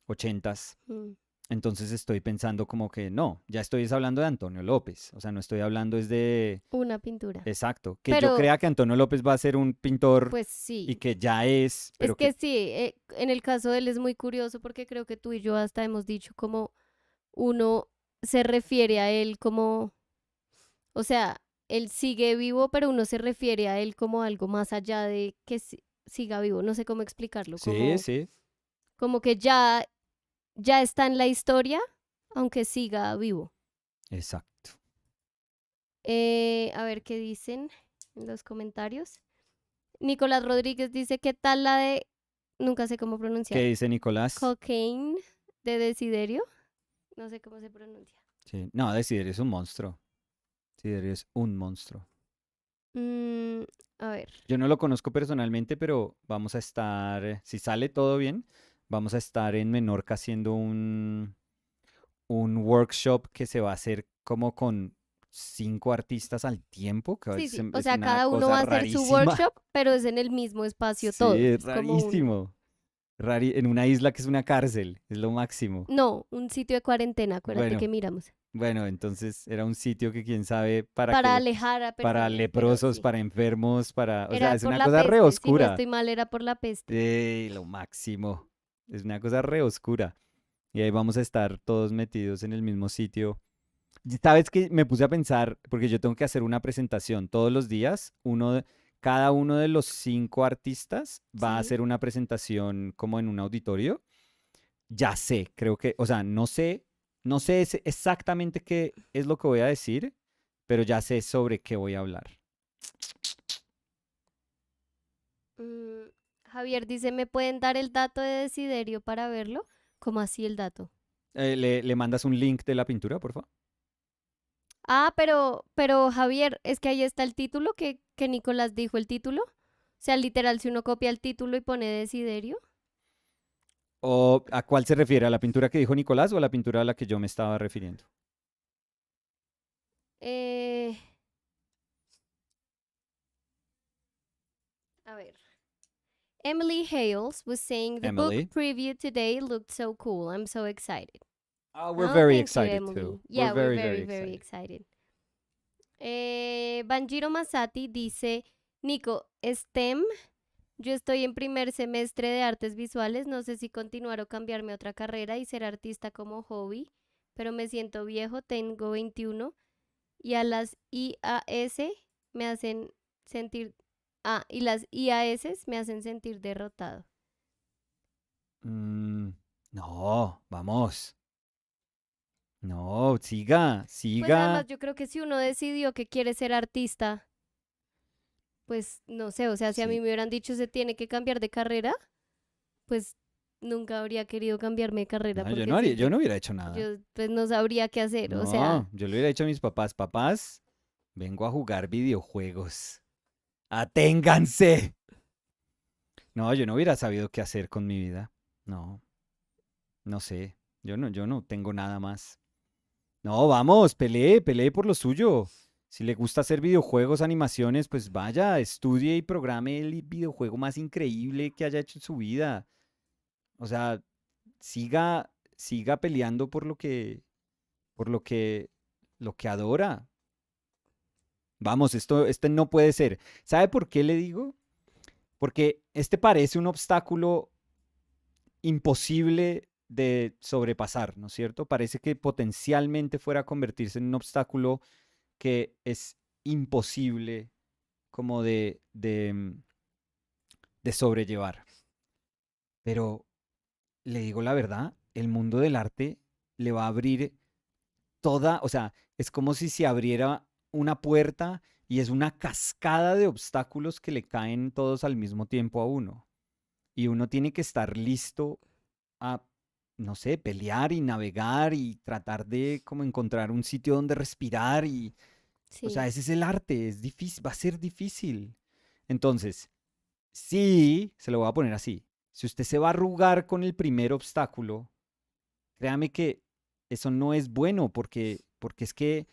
80s. Mm, Entonces estoy pensando como que no, ya estoy hablando de Antonio López. O sea, no estoy hablando es de... una pintura. Exacto. Que yo Pero, crea que Antonio López va a ser un pintor pues y sí. que ya es, Es pero que que... sí, en el caso de él es muy curioso porque creo que tú y yo hasta hemos dicho como uno se refiere a él como, o sea, él sigue vivo, pero uno se refiere a él como algo más allá de que siga vivo. No sé cómo explicarlo, Sí, como, sí. como que ya está en la historia, aunque siga vivo. Exacto. A ver qué dicen. en los comentarios. Nicolás Rodríguez dice, ¿qué tal la de, nunca sé cómo ¿Qué pronunciar, dice Nicolás? cocaine de Desiderio? No sé cómo se pronuncia. Sí. No, Desiderio es un monstruo. Desiderio es un monstruo. Mm, a ver. Yo no lo conozco personalmente, pero vamos a estar, si sale todo bien, vamos a estar en Menorca haciendo un workshop que se va a hacer como con 5 artistas al tiempo, que Sí, sí. O es sea, una cada uno va cosa a hacer su rarísima. workshop, pero es en el mismo espacio Sí, todos. es Es como un, rarísimo. En una isla que es una cárcel, es lo máximo. no, un sitio de cuarentena, acuérdate que Bueno, miramos. bueno, entonces era un sitio que quién sabe para Para qué, alejar a para personas, pero leprosos, sí. para enfermos, o sea, Era es por una la cosa re peste. Si no oscura. estoy mal, era por la peste. Lo máximo. Es una cosa re oscura. Y ahí vamos a estar todos metidos en el mismo sitio. Y sabes que me puse a pensar, porque yo tengo que hacer una presentación todos los días. Cada uno de los 5 artistas va a Sí. hacer una presentación como en un auditorio. Ya sé, creo que, o sea, no sé exactamente qué es lo que voy a decir, pero ya sé sobre qué voy a hablar. Mm, Javier dice, ¿me pueden dar el dato de Desiderio para verlo? ¿Cómo así el dato? ¿Le mandas un link de la pintura, por favor? Ah, pero Javier, es que ahí está el título que Nicolás dijo el título. O sea, literal, si uno copia el título y pone Desiderio. ¿O a cuál se refiere? ¿A la pintura que dijo Nicolás o a la pintura a la que yo me estaba refiriendo? Eh, a ver. Emily Hales was saying the book Emily. preview today looked so cool. I'm so excited. Oh, we're Oh, very thank you, excited too. Emily. We're Yeah, we're very, very, very very excited. excited. Banjiro Masati dice, Nico, STEM, yo estoy en primer semestre de artes visuales, no sé si continuar o cambiarme a otra carrera y ser artista como hobby, pero me siento viejo, tengo 21 y a las IAS me hacen sentir, y las IAS me hacen sentir derrotado. Mm, no, vamos. No, siga, Pues además siga. yo creo que si uno decidió que quiere ser artista, pues no sé, o sea, si a mí Sí. me hubieran dicho se tiene que cambiar de carrera, pues nunca habría querido cambiarme de carrera No, yo porque no haría, siento yo que no hubiera hecho nada. yo pues no sabría qué hacer, o sea, No, yo le hubiera dicho a mis papás, papás, vengo a jugar videojuegos. ¡Aténganse! No, yo no hubiera sabido qué hacer con mi vida. No, no sé. Yo no tengo nada más. No, vamos, pelee por lo suyo. Si le gusta hacer videojuegos, animaciones, pues vaya, estudie y programe el videojuego más increíble que haya hecho en su vida. O sea, siga peleando por lo que adora. Vamos, este no puede ser. ¿Sabe por qué le digo? Porque este parece un obstáculo imposible de sobrepasar, ¿no es cierto? Parece que potencialmente fuera a convertirse en un obstáculo que es imposible como de sobrellevar. Pero le digo la verdad, el mundo del arte le va a abrir o sea, es como si se abriera una puerta y es una cascada de obstáculos que le caen todos al mismo tiempo a uno. Y uno tiene que estar listo a, no sé, pelear y navegar y tratar de como encontrar un sitio donde respirar y, o sea, sí. ese es el arte, es difícil, va a ser difícil. Entonces, sí, se lo voy a poner así. Si usted se va a arrugar con el primer obstáculo, créame que eso no es bueno porque es que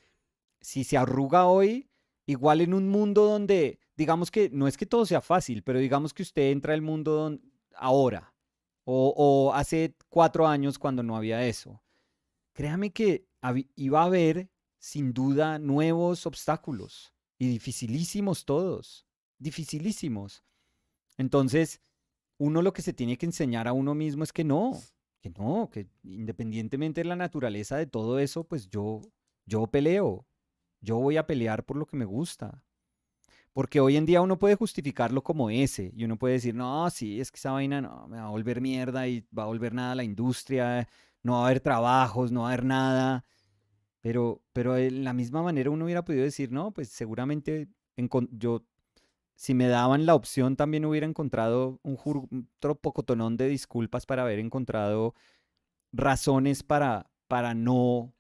si se arruga hoy, igual en un mundo donde, digamos que no es que todo sea fácil, pero digamos que usted entra al mundo ahora o hace 4 años cuando no había eso. Créame que iba a haber sin duda nuevos obstáculos y dificilísimos todos, dificilísimos. Entonces, uno lo que se tiene que enseñar a uno mismo es que no, que independientemente de la naturaleza de todo eso, pues yo peleo, yo voy a pelear por lo que me gusta. Porque hoy en día uno puede justificarlo como ese y uno puede decir, no, sí, es que esa vaina no, me va a volver mierda y va a volver nada a la industria, no va a haber trabajos, no va a haber nada. Pero de la misma manera uno hubiera podido decir, no, pues seguramente yo si me daban la opción también hubiera encontrado un pocotonón de disculpas para haber encontrado razones para no,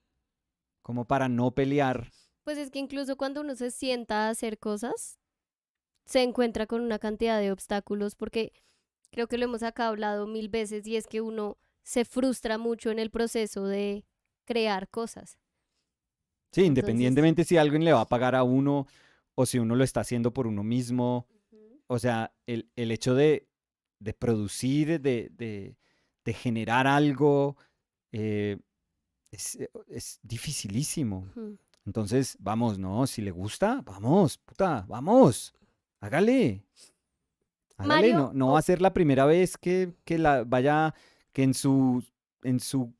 como para no pelear. Pues es que incluso cuando uno se sienta a hacer cosas, se encuentra con una cantidad de obstáculos porque creo que lo hemos acá hablado mil veces y es que uno se frustra mucho en el proceso de crear cosas. Sí, Entonces, independientemente si alguien le va a pagar a uno o si uno lo está haciendo por uno mismo. ujú. O sea, el hecho de producir, de generar algo, eh, es dificilísimo. Ujú. Entonces, vamos, ¿no? Si le gusta, vamos, puta, vamos. Hágale, hágale. Mario, No, no va a ser la primera vez que la vaya, que en su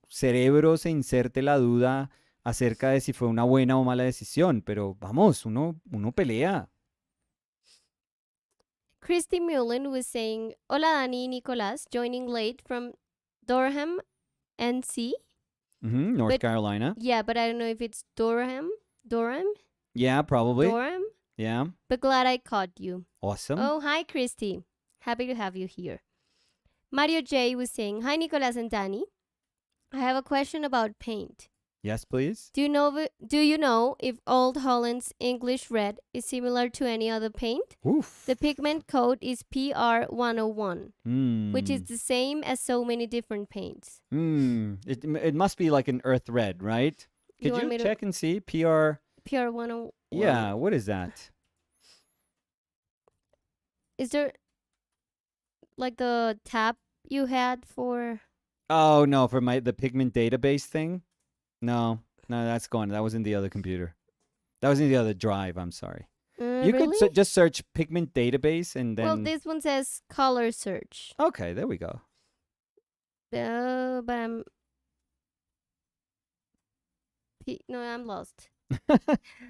cerebro se inserte la duda acerca de si fue una buena o mala decisión. Pero vamos, uno pelea. Christy Mullen was saying, Hola Dani y Nicolás, joining late from Durham, NC. Ujú, North But Carolina. yeah, but I don't know if it's Durham, Yeah, probably. Durham. Yeah. But glad I caught you. Awesome. Oh, hi, Christy. Happy to have you here. Mario J was saying, Hi, Nicolas and Danny. I have a question about paint. Yes, please. Do you know if Old Holland's English Red is similar to any other paint? Oof. The pigment code is PR101, which is Hmm. the same as so many different paints. Hmm. It must be like an earth red, right? You Could want you me to check and see? PR. PR101? Yeah, what is that? Is there like the tab you had for? Oh, no, for the pigment database thing? No. No, that's gone. That was in the other computer. That was in the other drive, I'm sorry. You could Really? just search pigment database and Well, then this one says color search. Okay, there we go. But no, I'm lost.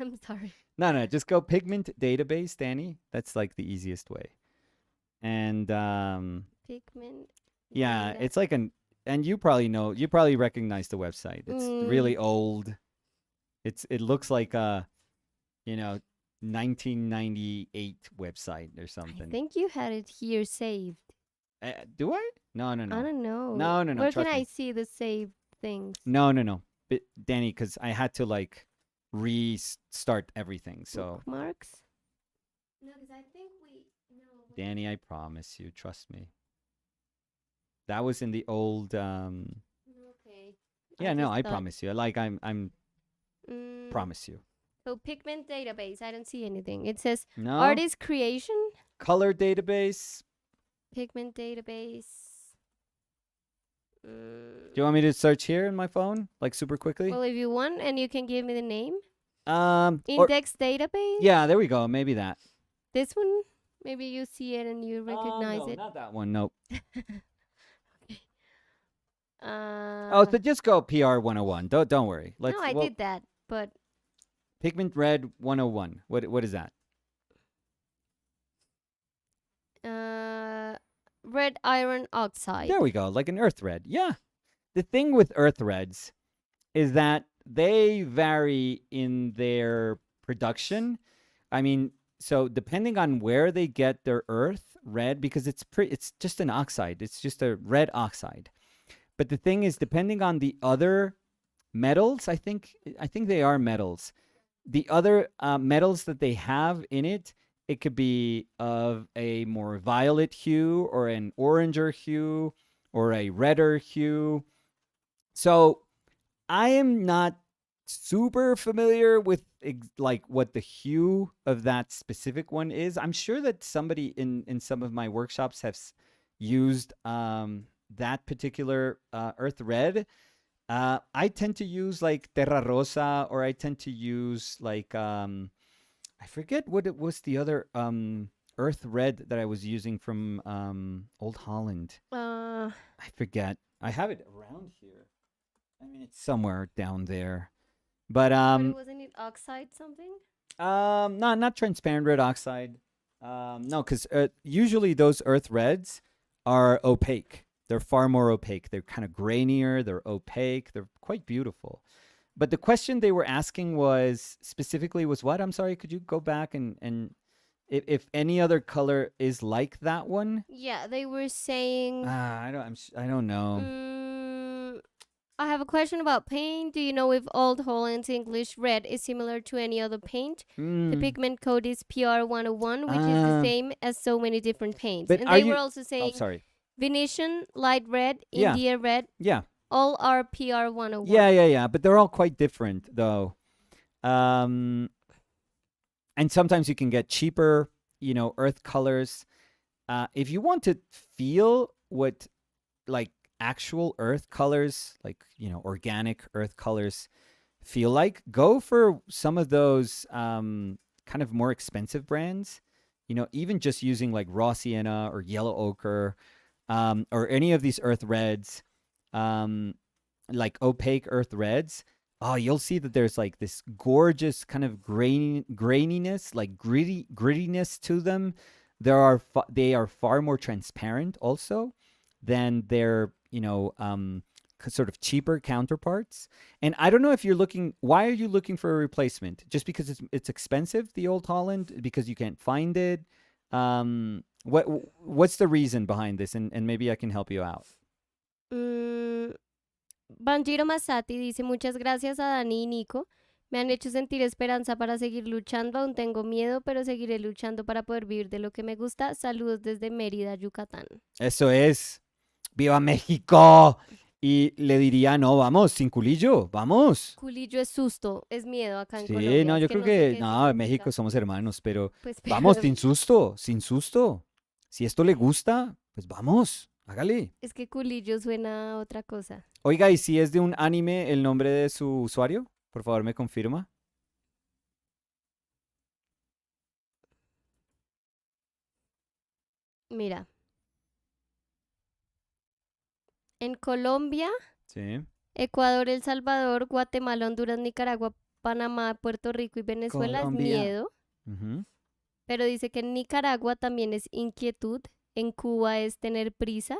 I'm sorry. No, just go pigment database, Danny. That's like the easiest way. And Pigment. yeah, data. it's like and you probably recognize the website. It's Mm, really old. It looks like a, 1998 website or I something. think you had it here saved. Do I? No. I don't know. No. Where can Trust I me. see the saved things? No. But Danny, because I had to like restart everything. So Bookmarks? No, because I think we. No. Danny, I promise you, trust me. That was in the old. Okay. Yeah, no, I thought. promise you. Like I'm Mm, promise you. so pigment database. I don't see anything. It says No. artist creation. Color database. Pigment database. Do you want me to search here in my phone, like super quickly? Well, if you want, and you can give me the name. Or Index database. yeah, there we go. Maybe that. This one. Maybe you see it and you recognize No, it. not that one. Nope. Okay. Oh, so just go PR 101. Don't worry. No, I did that, but Pigment Red 101. What is that? red iron oxide. There we go. Like an earth red. Yeah. The thing with earth reds is that they vary in their production. I mean, so depending on where they get their earth red, because it's just an oxide. It's just a red oxide. But the thing is, depending on the other metals, I think they are metals. The other metals that they have in it, it could be of a more violet hue or an oranger hue or a redder hue. So I am not super familiar with like what the hue of that specific one is. I'm sure that somebody in some of my workshops has used that particular earth red. I tend to use like terra rosa, or I tend to use like I forget what it was, the other earth red that I was using from Old Holland. I forget. I have it around here. I mean, it's somewhere down there. But wasn't it oxide something? not transparent red oxide. No, because usually those earth reds are opaque. They're far more opaque. They're kind of grainier. They're opaque. They're quite beautiful. but the question they were asking was specifically was what? I'm sorry, could you go back and if any other color is like that one? Yeah, they were saying. I don't know. Mm, I have a question about paint. Do you know if Old Holland's English red is similar to any other paint? The pigment code is PR101, which is the same as so many different paints. But And are they were you? also Oh, saying sorry. Venetian light red, Yeah. India red, Yeah. all are PR101. Yeah. But they're all quite different, though. And sometimes you can get cheaper, earth colors. If you want to feel what like actual earth colors, like organic earth colors feel like, go for some of those kind of more expensive brands. Even just using like raw sienna or yellow ochre, or any of these earth reds, like opaque earth reds. Oh, you'll see that there's like this gorgeous kind of graininess, like grittiness to them. They are far more transparent also than their sort of cheaper counterparts. And I don't know if you're looking. Why are you looking for a replacement? Just because it's expensive, the Old Holland, because you can't find it. What's the reason behind this? And maybe I can help you out. Banjiro Masati dice: Muchas gracias a Dani y Nico. Me han hecho sentir esperanza para seguir luchando. Aún tengo miedo, pero seguiré luchando para poder vivir de lo que me gusta. Saludos desde Mérida, Yucatán. Eso es. ¡Viva México! Y le diría, no, vamos, sin culillo, vamos. Culillo es susto, es miedo acá en Sí, Colombia. no, Es yo que creo no sé que, qué no, en significa. México somos hermanos, pero Pues, vamos, pero sin susto, sin susto. Si esto le gusta, pues vamos, hágale. es que culillo suena a otra cosa. Oiga, ¿y si es de un anime el nombre de su usuario? Por favor, me confirma. Mira. En Colombia, Sí. Ecuador, El Salvador, Guatemala, Honduras, Nicaragua, Panamá, Puerto Rico y Venezuela Colombia. es miedo. Ujú. Pero dice que en Nicaragua también es inquietud, en Cuba es tener prisa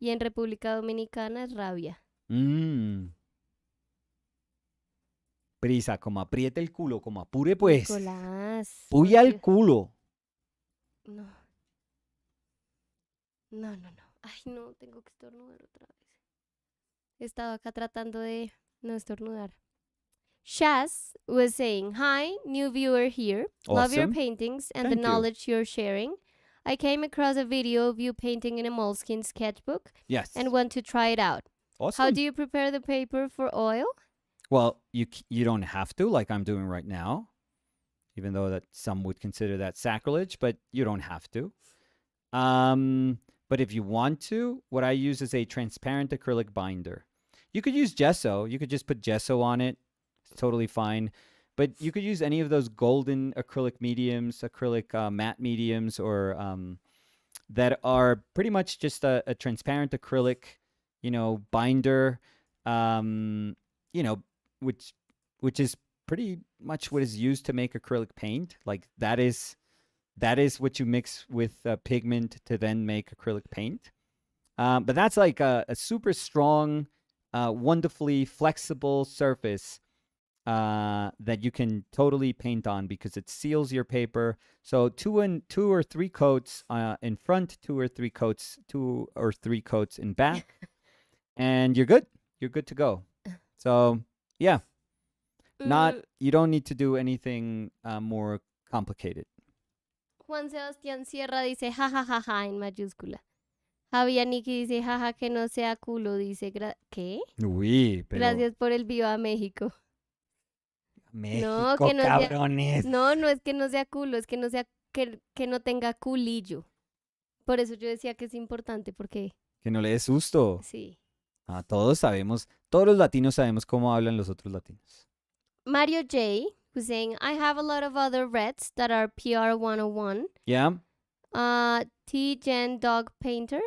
y en República Dominicana es rabia. Prisa, como apriete el culo, como apure pues. Nicolás. Puya por el Dios. culo. No. No. Ay, no, tengo que estornudar otra vez. He estado acá tratando de no estornudar. Shaz was saying, hi, new viewer here. Love your Awesome. paintings and Thank the you. knowledge you're sharing. I came across a video of you painting in a moleskin sketchbook Yes. and want to try it out. Awesome. How do you prepare the paper for oil? Well, you don't have to, like I'm doing right now, even though that some would consider that sacrilege, but you don't have to. But if you want to, what I use is a transparent acrylic binder. You could use gesso. You could just put gesso on it. It's totally fine. But you could use any of those golden acrylic mediums, acrylic matte mediums, or that are pretty much just a transparent acrylic, binder, which is pretty much what is used to make acrylic paint. Like that is what you mix with pigment to then make acrylic paint. But that's like a super strong, wonderfully flexible surface that you can totally paint on because it seals your paper. So two or three coats in front, two or three coats in back, and you're good. You're good to go. So yeah, you don't need to do anything more complicated. Juan Sebastián Sierra dice jajajaja en mayúscula. Javier Niki dice jaja que no sea culo, dice ¿qué? Uy, pero Gracias por el viva México. México, No, que no cabrones. Sea, no es que no sea culo, es que no sea que no tenga culillo. Por eso yo decía que es importante porque que no le dé susto. Sí. Todos los latinos sabemos cómo hablan los otros latinos. Mario J, who's saying, I have a lot of other reds that are PR 101. Yeah. T. Jen Dog Painter.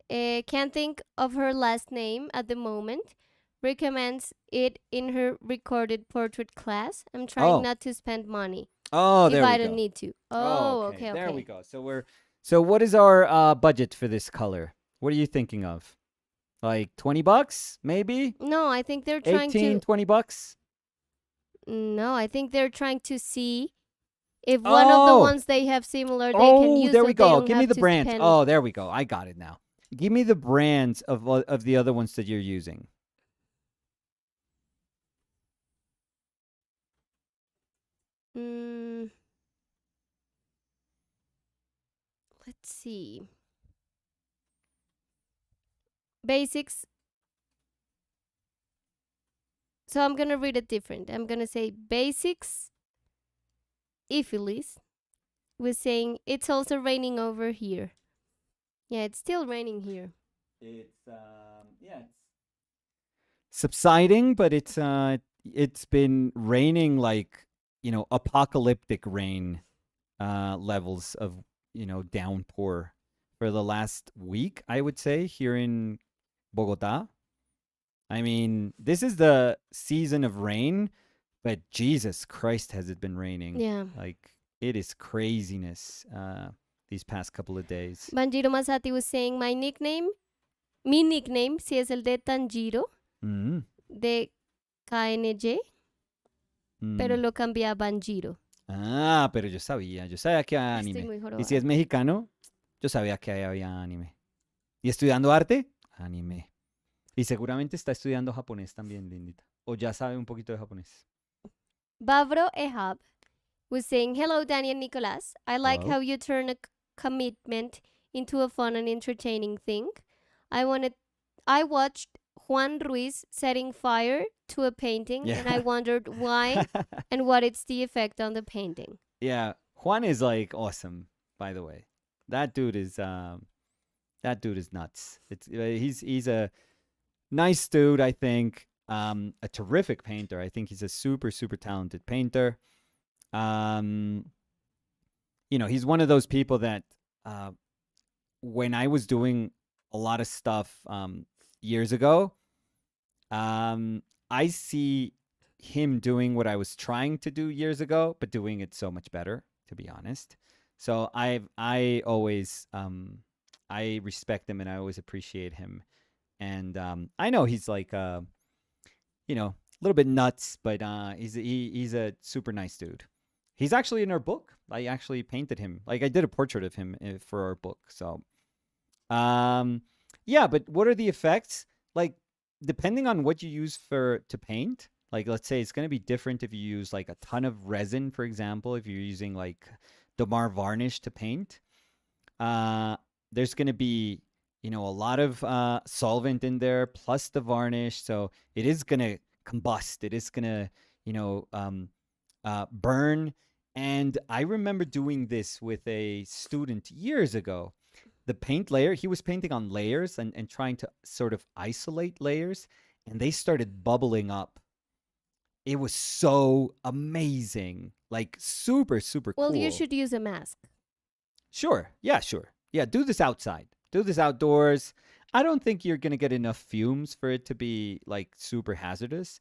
Can't think of her last name at the moment. Recommends it in her recorded portrait class. I'm trying not to spend money. Oh, there we go. If I don't need to. Oh, okay. There we go. So what is our budget for this color? What are you thinking of? Like $20, maybe? No, I think they're trying 18, to. $20? No, I think they're trying to see if one of the Oh, ones they have similar they can oh, use, there so we they go. don't Give me have the to brands. spend. Oh, there we go. I got it now. Give me the brands of the other ones that you're using. Mm, let's see. Basics. So I'm gonna read it different. I'm gonna say basics. Ifilist was saying it's also raining over here. Yeah, it's still raining here. It's yeah, it's subsiding, but it's been raining like, apocalyptic rain levels of, downpour for the last week, I would say, here in Bogota. I mean, this is the season of rain, but Jesus Christ, has it been raining? Yeah. Like, it is craziness these past couple of days. Banjiro Masati was saying mi nickname, si es el de Tanjiro, Mm, de KNJ, pero mm. lo cambié a Banjiro. Ah, pero yo sabía que había Estoy anime. muy Y si es jorobada. mexicano, yo sabía que había anime. ¿Y estudiando arte? Anime. Y seguramente está estudiando japonés también, Lindita. O ya sabe un poquito de japonés. Bavro Ehab was saying, hello, Danny and Nicolas. I like Hello. how you turn a commitment into a fun and entertaining thing. I watched Juan Ruiz setting fire to a painting, and I wondered why and what it's the effect on the painting. Yeah, Juan is like awesome, by the way. That dude is nuts. He's a nice dude, I think. A terrific painter. I think he's a super talented painter. He's one of those people that when I was doing a lot of stuff years ago, I see him doing what I was trying to do years ago, but doing it so much better, to be honest. So I always I respect him and I always appreciate him. And I know he's like a little bit nuts, but he's a super nice dude. He's actually in our book. I actually painted him. Like I did a portrait of him for our book. So yeah, but what are the effects? Like depending on what you use to paint, like let's say it's going to be different if you use like a ton of resin, for example, if you're using like Damar varnish to paint. There's going to be, a lot of solvent in there plus the varnish, so it is going to combust. It is going to, burn. And I remember doing this with a student years ago. The paint layer, he was painting on layers and trying to sort of isolate layers, and they started bubbling up. It was so amazing. Like super cool. Well, you should use a mask. Sure. Yeah, sure. Yeah, do this outside. Do this outdoors. I don't think you're going to get enough fumes for it to be like super hazardous.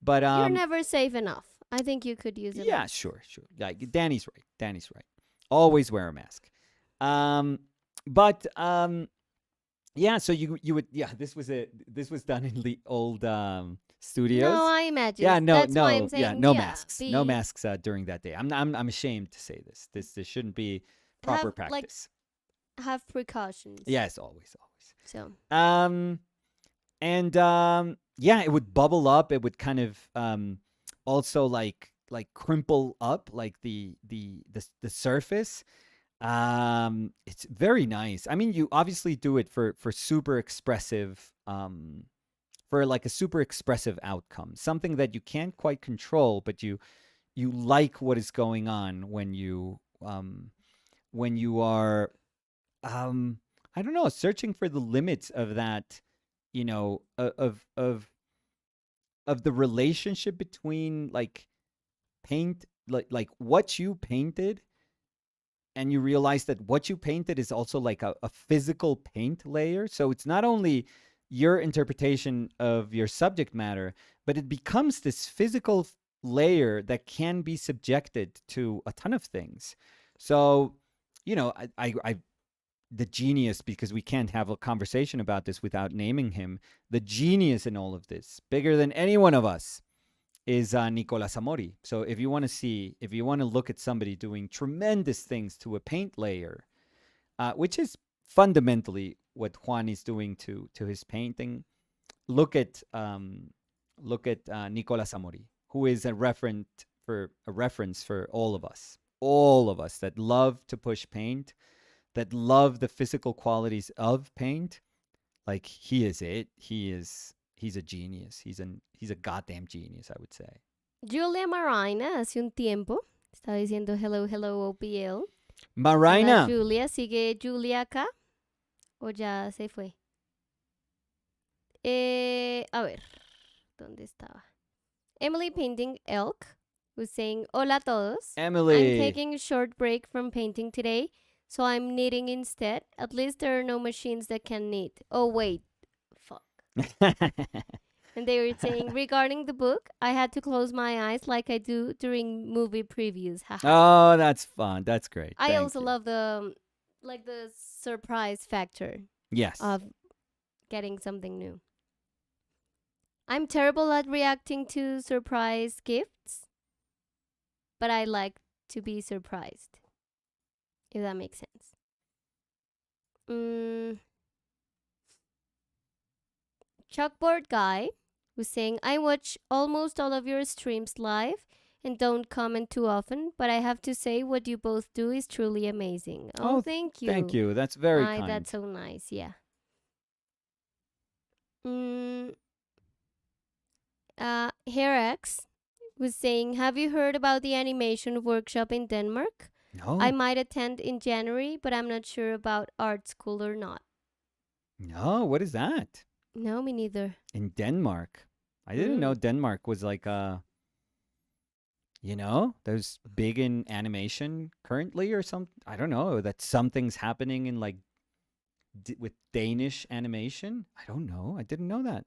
But you're never safe enough. I think you could use a yeah, mask. sure. Like Danny's right. Always wear a mask. But yeah, so you would this was done in the old studios. No, I imagine. Yeah, That's why I'm saying, no masks. No masks during that day. I'm ashamed to say this. This shouldn't be proper practice. Have precautions. Yes, always. So and yeah, it would bubble up. It would kind of also like crimple up like the surface. It's very nice. I mean, you obviously do it for super expressive for like a super expressive outcome, something that you can't quite control, but you like what is going on when you are I don't know, searching for the limits of that, of the relationship between like paint, like what you painted, and you realize that what you painted is also like a physical paint layer. So it's not only your interpretation of your subject matter, but it becomes this physical layer that can be subjected to a ton of things. So, I the genius, because we can't have a conversation about this without naming him, the genius in all of this, bigger than any one of us, is Nicolas Amori. So if you want to look at somebody doing tremendous things to a paint layer, which is fundamentally what Juan is doing to his painting, look at Nicolas Amori, who is a reference for all of us that love to push paint, that love the physical qualities of paint. Like, he is it. He's a genius. He's a goddamn genius, I would say. Julia Marina hace un tiempo estaba diciendo hello, hello, OPL. Hola, Marina. Julia. ¿Sigue Julia acá? ¿O ya se fue? A ver, ¿dónde estaba? Emily Painting Elk was saying, hola a todos. Emily. I'm taking a short break from painting today, so I'm knitting instead. At least there are no machines that can knit. Oh, wait. Fuck. And they were saying, regarding the book, I had to close my eyes like I do during movie previews. Oh, that's fun. That's great. I Thank also you. love the surprise factor Yes. of getting something new. I'm terrible at reacting to surprise gifts, but I like to be surprised, if that makes sense. Chalkboard Guy was saying, I watch almost all of your streams live and don't comment too often, but I have to say what you both do is truly amazing. Oh, thank you. Thank you. That's very kind. That's so nice, yeah. Herax was saying, have you heard about the animation workshop in Denmark? No. I might attend in January, but I'm not sure about art school or not. No, what is that? No, me neither. In Denmark. I didn't know Denmark was like there's big in animation currently or something. I don't know, that something's happening in like with Danish animation. I don't know. I didn't know that.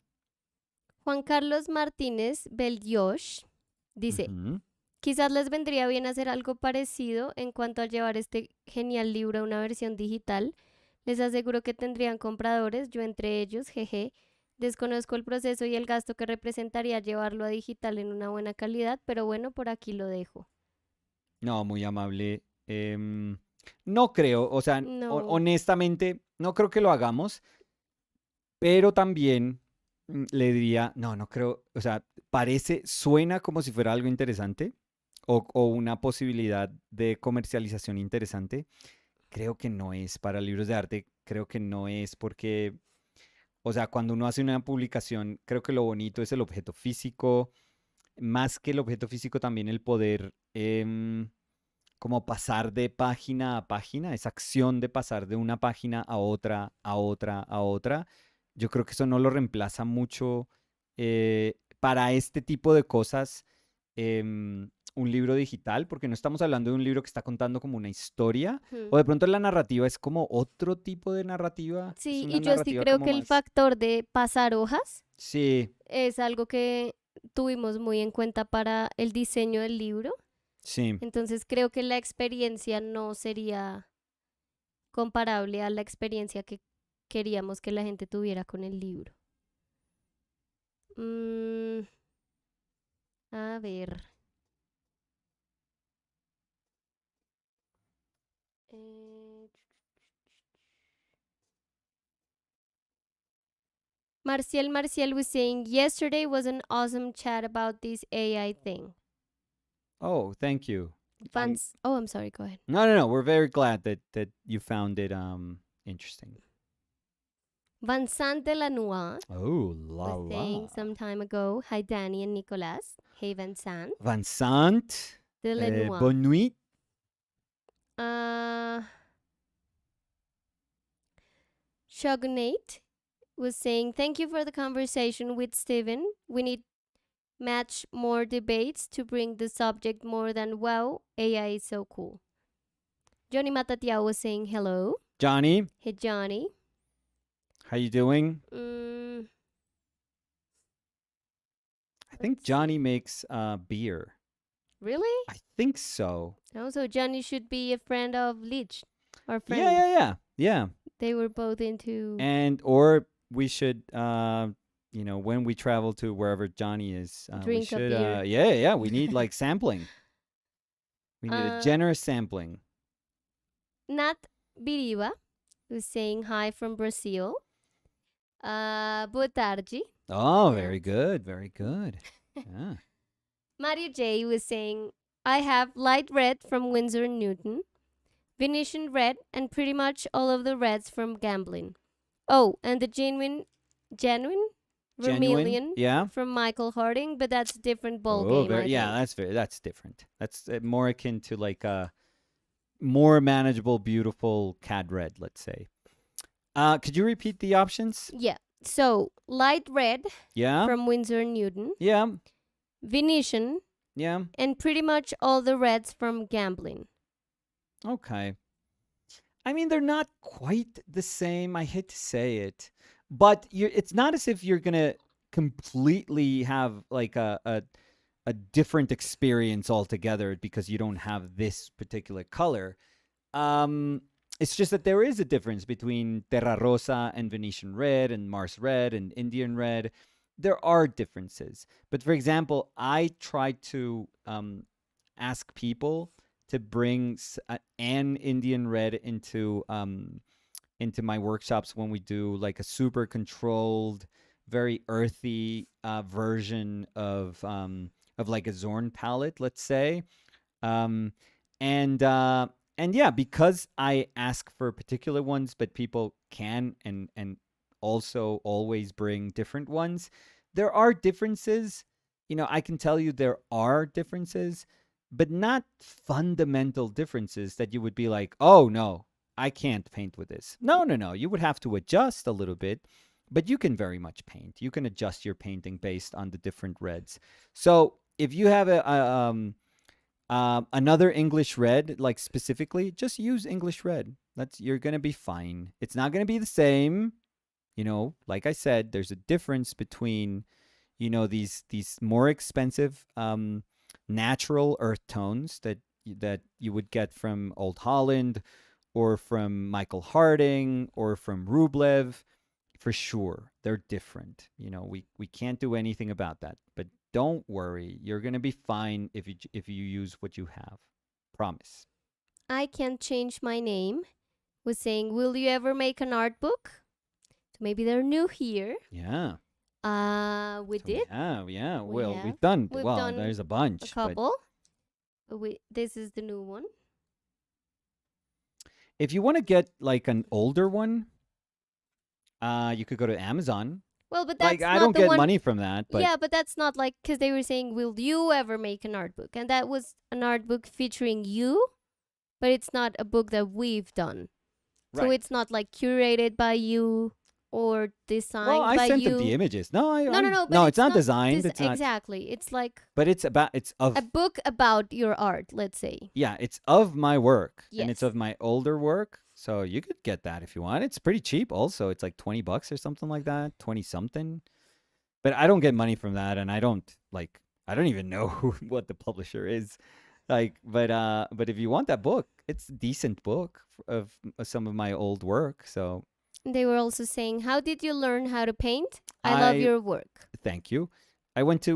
Juan Carlos Martínez Beliosh dice, quizás les vendría bien hacer algo parecido en cuanto a llevar este genial libro a una versión digital. Les aseguro que tendrían compradores, yo entre ellos, jeje. Desconozco el proceso y el gasto que representaría llevarlo a digital en una buena calidad, pero bueno, por aquí lo dejo. No, muy amable. No creo, o sea, No. honestamente, no creo que lo hagamos, pero también le diría, no creo, o sea, suena como si fuera algo interesante o una posibilidad de comercialización interesante. Creo que no es para libros de arte, creo que no es porque, o sea, cuando uno hace una publicación, creo que lo bonito es el objeto físico, más que el objeto físico también el poder como pasar de página a página, esa acción de pasar de una página a otra, a otra, a otra. Yo creo que eso no lo reemplaza mucho para este tipo de cosas un libro digital, porque no estamos hablando de un libro que está contando como una historia, o de pronto la narrativa es como otro tipo de narrativa. Sí, y yo sí creo que el factor de pasar hojas es algo que tuvimos muy en cuenta para el diseño del libro. Sí. Entonces creo que la experiencia no sería comparable a la experiencia que queríamos que la gente tuviera con el libro. A ver. Marcial was saying, yesterday was an awesome chat about this AI thing. Oh, thank you. I'm sorry, go ahead. No. We're very glad that you found it interesting. Vincent Delanois was saying some time ago, hi Danny and Nicolas. Hey Vincent. Vincent Delanois. Bonne nuit. Shogunate was saying, thank you for the conversation with Steven. We need much more debates to bring the subject more than, wow, AI is so cool. Johnny Matatiao was saying hello. Johnny. Hey, Johnny. How you doing? I think Johnny makes beer. Really? I think so. Oh, so Johnny should be a friend of Lich. our Yeah, friend. yeah. They were both into. And or we should when we travel to wherever Johnny is, we Drink a should beer. we need like sampling. We need a uh, generous sampling. Nat Biriva, who's saying hi from Brazil. Boa tarde. Oh, Nat. very good. Very good. Yeah. Mario J was saying, I have light red from Windsor and Newton, Venetian red, and pretty much all of the reds from Gambling. Oh, and the genuine Genuine. Vermilion Yeah. from Michael Harding, but that's a different ball Oh, game, very. I Yeah, think. that's different. That's more akin to like a more manageable, beautiful cad red, let's say. Could you repeat the options? Yeah. So, light red Yeah. from Windsor and Newton, Yeah. Venetian, Yeah. and pretty much all the reds from Gambling. Okay. I mean, they're not quite the same. I hate to say it, but it's not as if you're gonna completely have like a different experience altogether because you don't have this particular color. Um, it's just that there is a difference between Terra Rosa and Venetian red and Mars red and Indian red. There are differences, but for example, I try to ask people to bring an Indian red into my workshops when we do like a super controlled, very earthy version of like a Zorn palette, let's say. Um, and uh, and yeah, because I ask for particular ones, but people can and also always bring different ones. There are differences. I can tell you there are differences, but not fundamental differences that you would be like, oh no, I can't paint with this. No, no, no. You would have to adjust a little bit, but you can very much paint. You can adjust your painting based on the different reds. So if you have another English red, like specifically, just use English red. You're gonna be fine. It's not gonna be the same. Like I said, there's a difference between, these more expensive natural earth tones that you would get from Old Holland or from Michael Harding or from Rublev. For sure, they're different. We can't do anything about that. But don't worry, you're gonna be fine if you use what you have. Promise. I Can't Change My Name was saying, will you ever make an art book? So maybe they're new here. Yeah. We So did. yeah. We Well, have. we've done We've well. done There's a a bunch, but couple. This is the new one. if you want to get like an older one, you could go to Amazon. Well, but Like that's I not don't the get one. money from that, but Yeah, but that's not like, because they were saying, will you ever make an art book? And that was an art book featuring you, but it's not a book that we've done. So right. it's not like curated by you or Well, designed I by sent them the you. images. No, No, but no, it's it's not not designed. this It's not. exactly. It's like But it's a of book about your art, let's say. yeah, it's of my work and it's Yes. of my older work. So you could get that if you want. It's pretty cheap also. It's like $20 or something like that, 20 something. But I don't get money from that and I don't even know what the publisher is. But if you want that book, it's a decent book of some of my old work. So They were also saying, how did you learn how to paint? I love I your work. thank you. I went to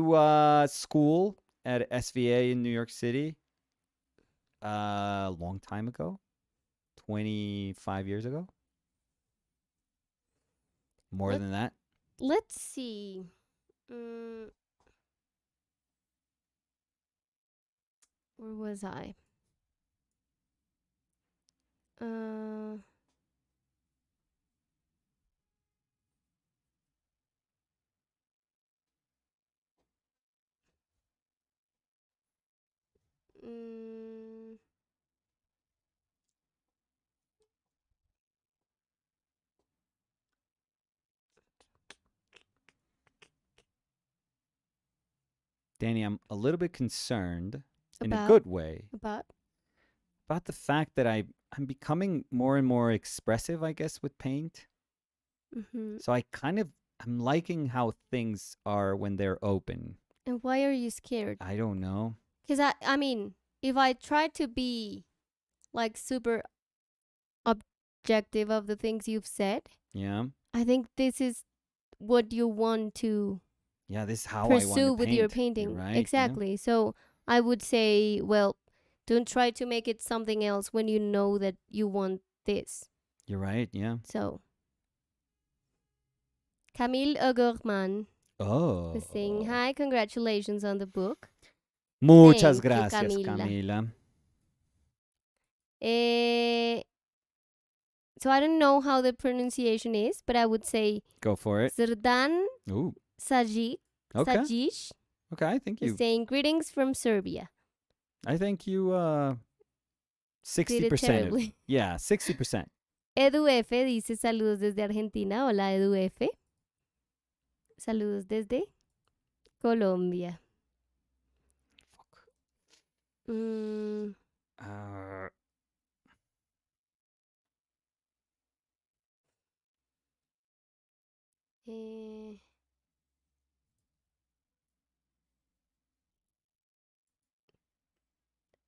school at SVA in New York City a long time ago, 25 years ago. More Let, than that. let's see. Mm, where was I? Uh, mm, Danny, I'm a little bit concerned in a about good way about. about the fact that I'm becoming more and more expressive, I guess, with paint. Mm-hmm. So I'm liking how things are when they're open. And why are you scared? I don't know. Because I mean, if I try to be like super objective of the things you've said. Yeah. I think this is what you want to Yeah, this is how I want to pursue with your paint. You're painting. right. Yeah. Exactly. So I would say, well, don't try to make it something else when you know that you want this. You're right. Yeah. So Camille O'Gorman was saying, Oh. hi, congratulations on the book. Muchas Thank you, gracias, Camila. Camila. Eh, so I don't know how the pronunciation is, but I would say Go for it. Zrdan Ooh. Sajic. Okay. Sajic Okay. I think is you. saying greetings from Serbia. I think you. Did it 60%. terribly. Yeah, 60%. Edu F dice saludos desde Argentina. Hola, Edu F. Saludos desde Colombia. Mm, Uh, eh,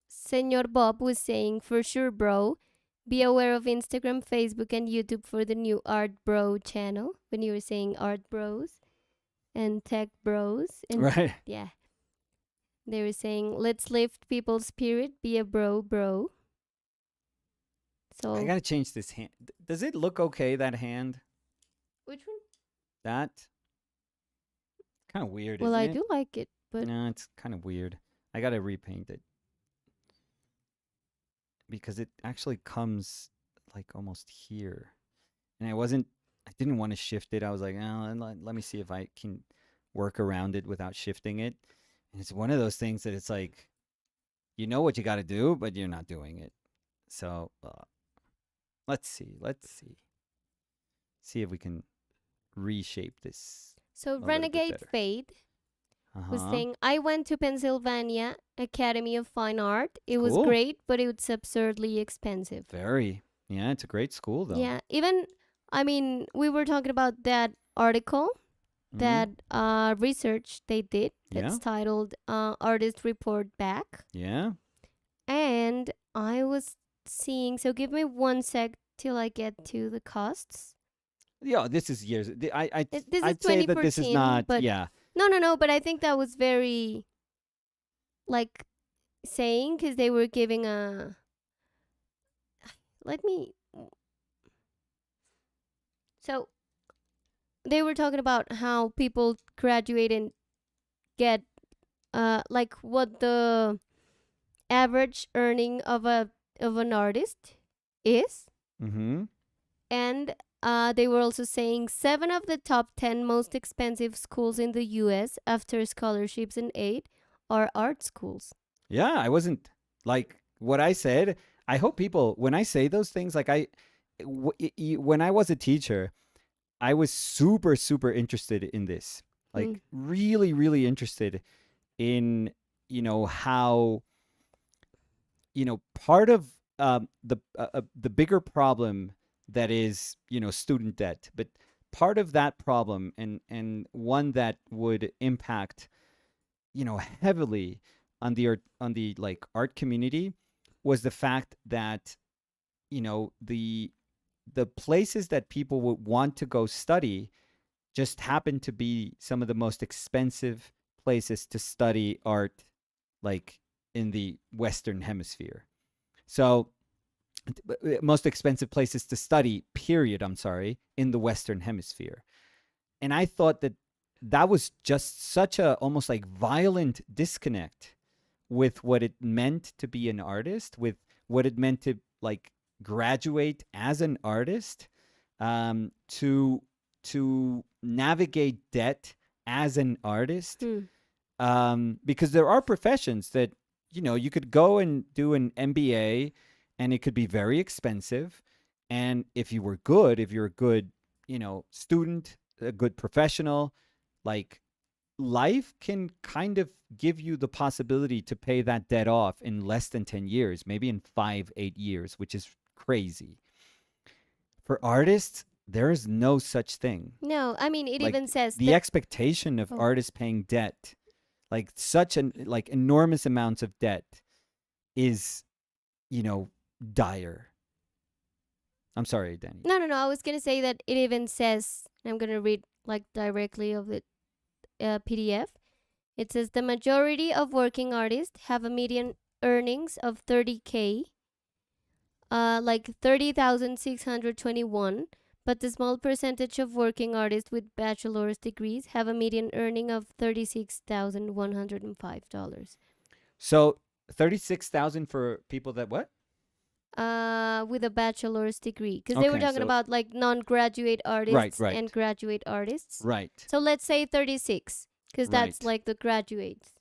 Senor Bob was saying, for sure, bro. Be aware of Instagram, Facebook, and YouTube for the new Art Bro channel. When you were saying Art Bros and Tech Bros. And right. yeah. They were saying, let's lift people's spirit, be a bro, bro. So. I gotta change this hand. Does it look okay, that hand? Which one? That? Kind of weird, Well, isn't I it? do like it, but. No, it's kind of weird. I gotta repaint it. Because it actually comes like almost here. And I didn't want to shift it. I was like, oh, let me see if I can work around it without shifting it. And it's one of those things that it's like, you know what you got to do, but you're not doing it. So let's see. See if we can reshape this. So little bit Renegade better. Fade was Uh-huh. saying, I went to Pennsylvania Academy of Fine Art. It was Cool. great, but it's absurdly expensive. Very. Yeah, it's a great school, though. Yeah, even, I mean, we were talking about that article, Mhm. that research they did that's Yeah. titled Artist Report Back. Yeah. And I was seeing, so give me 1 sec till I get to the costs. Yeah, this is years. This is I'd say that this is 2014, not. but Yeah. No, but I think that was very, like, saying, because they were giving a, let me, so they were talking about how people graduate and get, like, what the average earning of an artist is. Mm-hmm. And they were also saying 7 of the top 10 most expensive schools in the US after scholarships and aid are art schools. Yeah, I wasn't like what I said. I hope people, when I say those things, like when I was a teacher, I was super, super interested in this. Like really, really interested in, how, part of the bigger problem that is, student debt, but part of that problem and one that would impact, heavily on the like art community was the fact that, the places that people would want to go study just happen to be some of the most expensive places to study art, like in the Western Hemisphere. So, most expensive places to study, period, I'm sorry, in the Western Hemisphere. And I thought that was just such a almost like violent disconnect with what it meant to be an artist, with what it meant to like graduate as an artist, to navigate debt as an artist, because there are professions that you could go and do an MBA, and it could be very expensive, and if you're a good student, a good professional, like life can kind of give you the possibility to pay that debt off in less than 10 years, maybe in 5-8 years, which is crazy. For artists, there is no such thing. No, I mean, it Like, even says the expectation of artists paying debt, like such an like enormous amounts of debt, is dire. I'm sorry, Danny. No, no, no. I was gonna say that it even says. I'm gonna read like directly of the PDF. It says the majority of working artists have a median earnings of 30K, like 30,621. But the small percentage of working artists with bachelor's degrees have a median earning of $36,105. So 36,000 for people that what? With a bachelor's degree, because they were Okay, talking so about like non-graduate right, artists right, and graduate artists. right, So let's say 36, because that's right, like the graduates.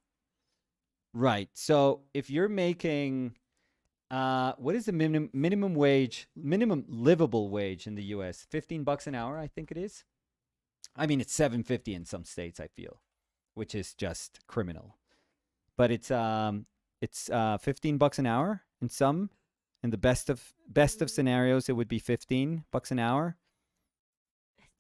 right. So if you're making, what is the minimum wage, minimum livable wage in the U.S.? $15 an hour, I think it is. I mean, it's $7.50 in some states, I feel, which is just criminal. But it's $15 an hour in some. In the best of scenarios, it would be $15 an hour.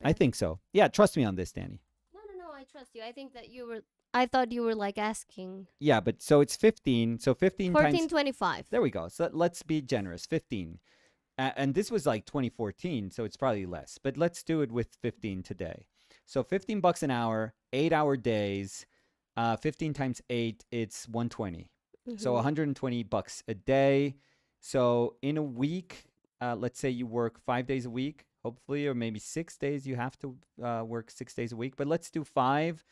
I think so. Yeah, trust me on this, Danny. No, no, no. I trust you. I think that you were. I thought you were like asking. Yeah, but so it's 15. So 15 times. 1425. There we go. So let's be generous. 15. And this was like 2014, so it's probably less. But let's do it with 15 today. So $15 an hour, 8-hour days. 15 times 8, it's 120. So $120 a day. So in a week, let's say you work 5 days a week, hopefully, or maybe 6 days. You have to work 6 days a week. But let's do 5.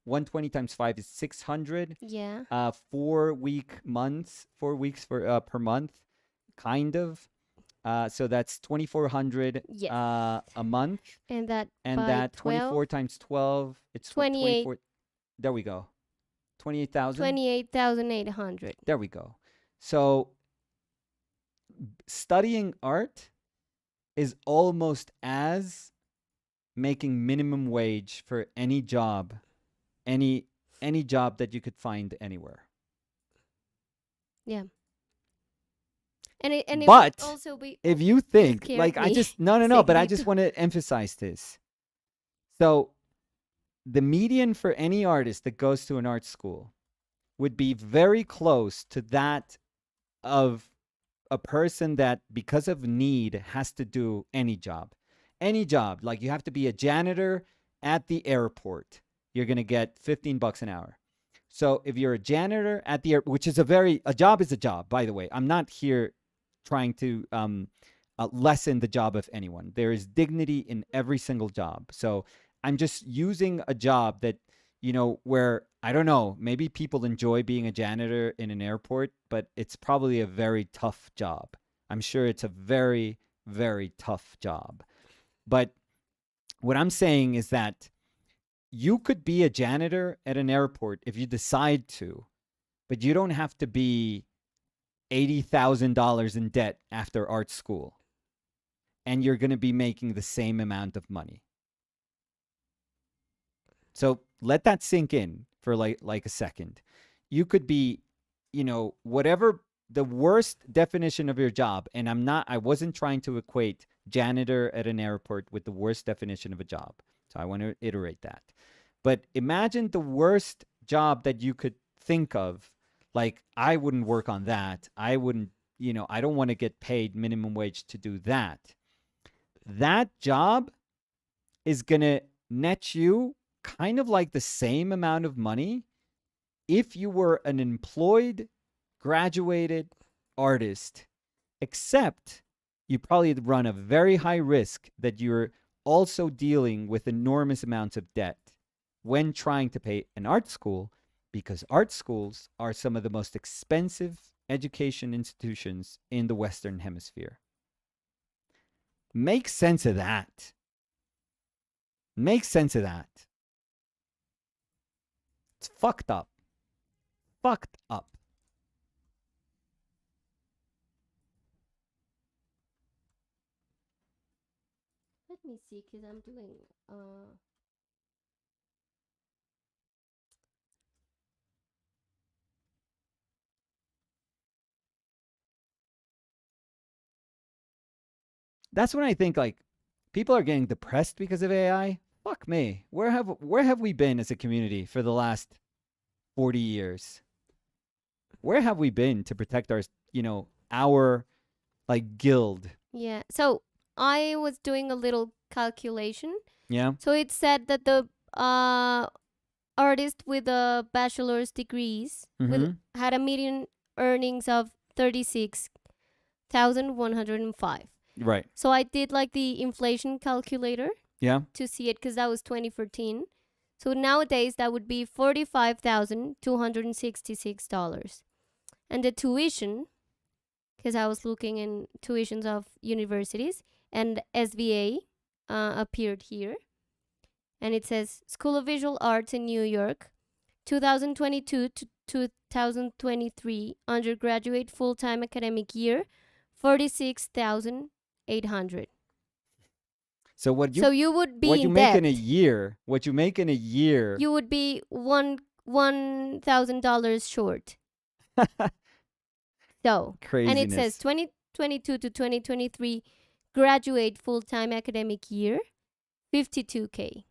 120 times 5 is 600. Yeah. 4 months, 4 weeks for per month, kind of. So that's 2,400 Yes. a month. And that And by that 12, 24 times 12, it's 28. 24. There we go. 28,000. 28,800. There we go. So studying art is almost as making minimum wage for any job, any job that you could find anywhere. Yeah. And it But would also be. if you think scared like I me. just no, but I just Seguidito. want to emphasize this. So the median for any artist that goes to an art school would be very close to that of a person that because of need has to do any job. Any job, like you have to be a janitor at the airport. You're going to get $15 an hour. So if you're a janitor at the airport, which is a job is a job, by the way. I'm not here trying to lessen the job of anyone. There is dignity in every single job. So I'm just using a job that, where, I don't know, maybe people enjoy being a janitor in an airport, but it's probably a very tough job. I'm sure it's a very, very tough job. But what I'm saying is that you could be a janitor at an airport if you decide to, but you don't have to be $80,000 in debt after art school. And you're going to be making the same amount of money. So let that sink in for like a second. You could be, whatever the worst definition of your job. And I wasn't trying to equate janitor at an airport with the worst definition of a job. So I want to iterate that. But imagine the worst job that you could think of. Like, I wouldn't work on that. I wouldn't, I don't want to get paid minimum wage to do that. That job is going to net you kind of like the same amount of money if you were an employed, graduated artist, except you probably run a very high risk that you're also dealing with enormous amounts of debt when trying to pay an art school, because art schools are some of the most expensive education institutions in the Western Hemisphere. Make sense of that. Make sense of that. It's fucked up. Fucked up. Let me see, because I'm doing. That's when I think like people are getting depressed because of AI. Fuck me. Where have we been as a community for the last 40 years? Where have we been to protect our like guild? Yeah. So I was doing a little calculation. Yeah. So it said that the artist with a bachelor's degrees with Mm-hmm. had a median earnings of 36,105. Right. So I did like the inflation calculator Yeah. to see it because that was 2014. So nowadays that would be $45,266. And the tuition, because I was looking in tuitions of universities, and SVA appeared here. And it says School of Visual Arts in New York, 2022 to 2023 undergraduate full-time academic year, 46,800. So what you So you would be what you in make debt. in a year? What you make in a year? You would be $1,000 short. So, Craziness. and it says 2022 to 2023 graduate full-time academic year, 52K.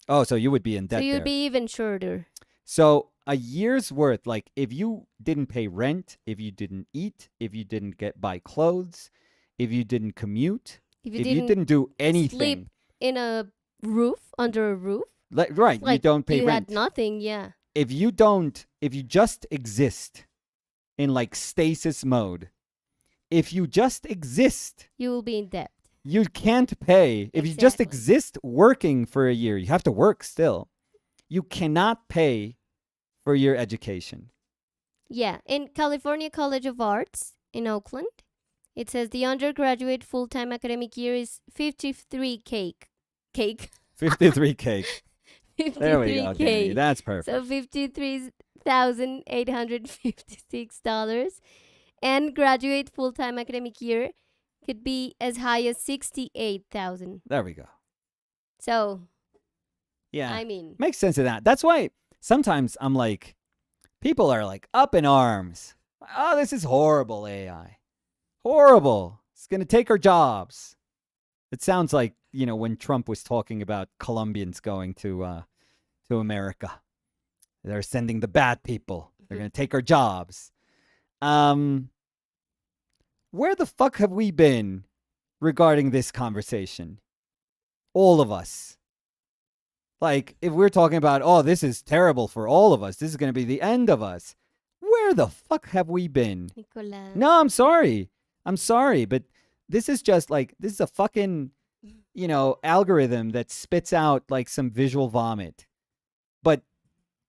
Oh, so you would be in debt So you'd there. be even shorter. So a year's worth, like if you didn't pay rent, if you didn't eat, if you didn't buy clothes, if you didn't commute, If if you didn't do anything, sleep in a roof, under a roof, right, like you don't pay you rent. had nothing, yeah. If you just exist in like stasis mode, if you just exist, You will be in debt. you can't pay. If you just Exactly. exist working for a year, you have to work still. You cannot pay for your education. Yeah, in California College of Arts in Oakland, it says the undergraduate full-time academic year is 53K. 53K. There we go, Danny. 53K. That's perfect. So $53,856. And graduate full-time academic year could be as high as 68,000. There we go. So, Yeah. I mean, Makes sense of that. That's why sometimes I'm like, people are like up in arms. Oh, this is horrible, AI. Horrible. It's going to take our jobs. It sounds like, when Trump was talking about Colombians going to America. They're sending the bad people. They're going to take our jobs. Where the fuck have we been regarding this conversation? All of us. Like, if we're talking about, oh, this is terrible for all of us, this is going to be the end of us. Where the fuck have we been? Nicola. No, I'm sorry. But this is just like, this is a fucking, algorithm that spits out like some visual vomit. But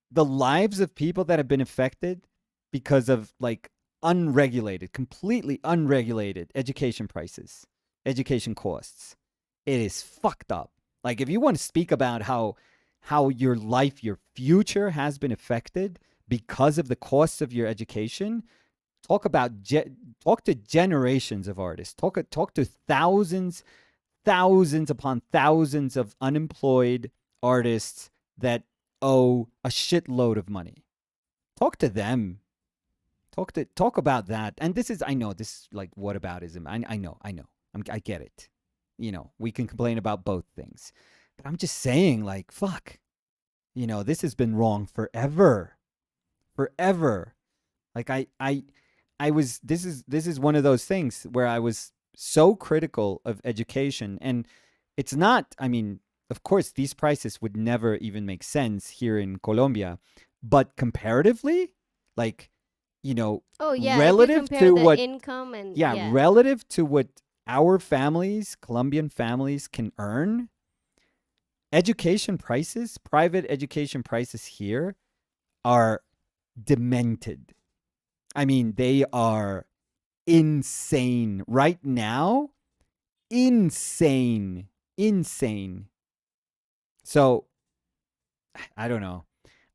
the lives of people that have been affected because of like completely unregulated education prices, education costs, it is fucked up. Like, if you want to speak about how your life, your future has been affected because of the costs of your education, talk to generations of artists. Talk to thousands upon thousands of unemployed artists that owe a shitload of money. Talk to them. Talk about that. And this is like whataboutism. I know. I get it. We can complain about both things. But I'm just saying, like, fuck. This has been wrong forever. Forever. Like this is one of those things where I was so critical of education, and it's not, of course these prices would never even make sense here in Colombia, but comparatively, like, Oh yeah, relative if you compare to the what income and relative to what our families, Colombian families, can earn, education prices, private education prices here are demented. They are insane right now. Insane. So, I don't know.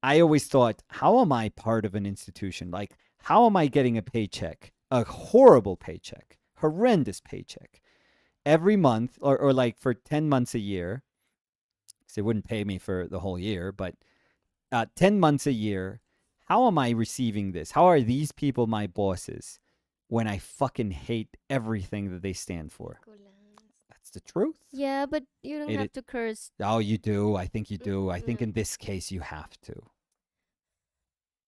I always thought, how am I part of an institution? Like, how am I getting a paycheck? A horrible paycheck, horrendous paycheck every month, or like for 10 months a year. Because they wouldn't pay me for the whole year, but 10 months a year. How am I receiving this? How are these people my bosses when I fucking hate everything that they stand for? That's the truth. Yeah, but you don't have to curse. Oh, you do. I think you do. I think in this case you have to.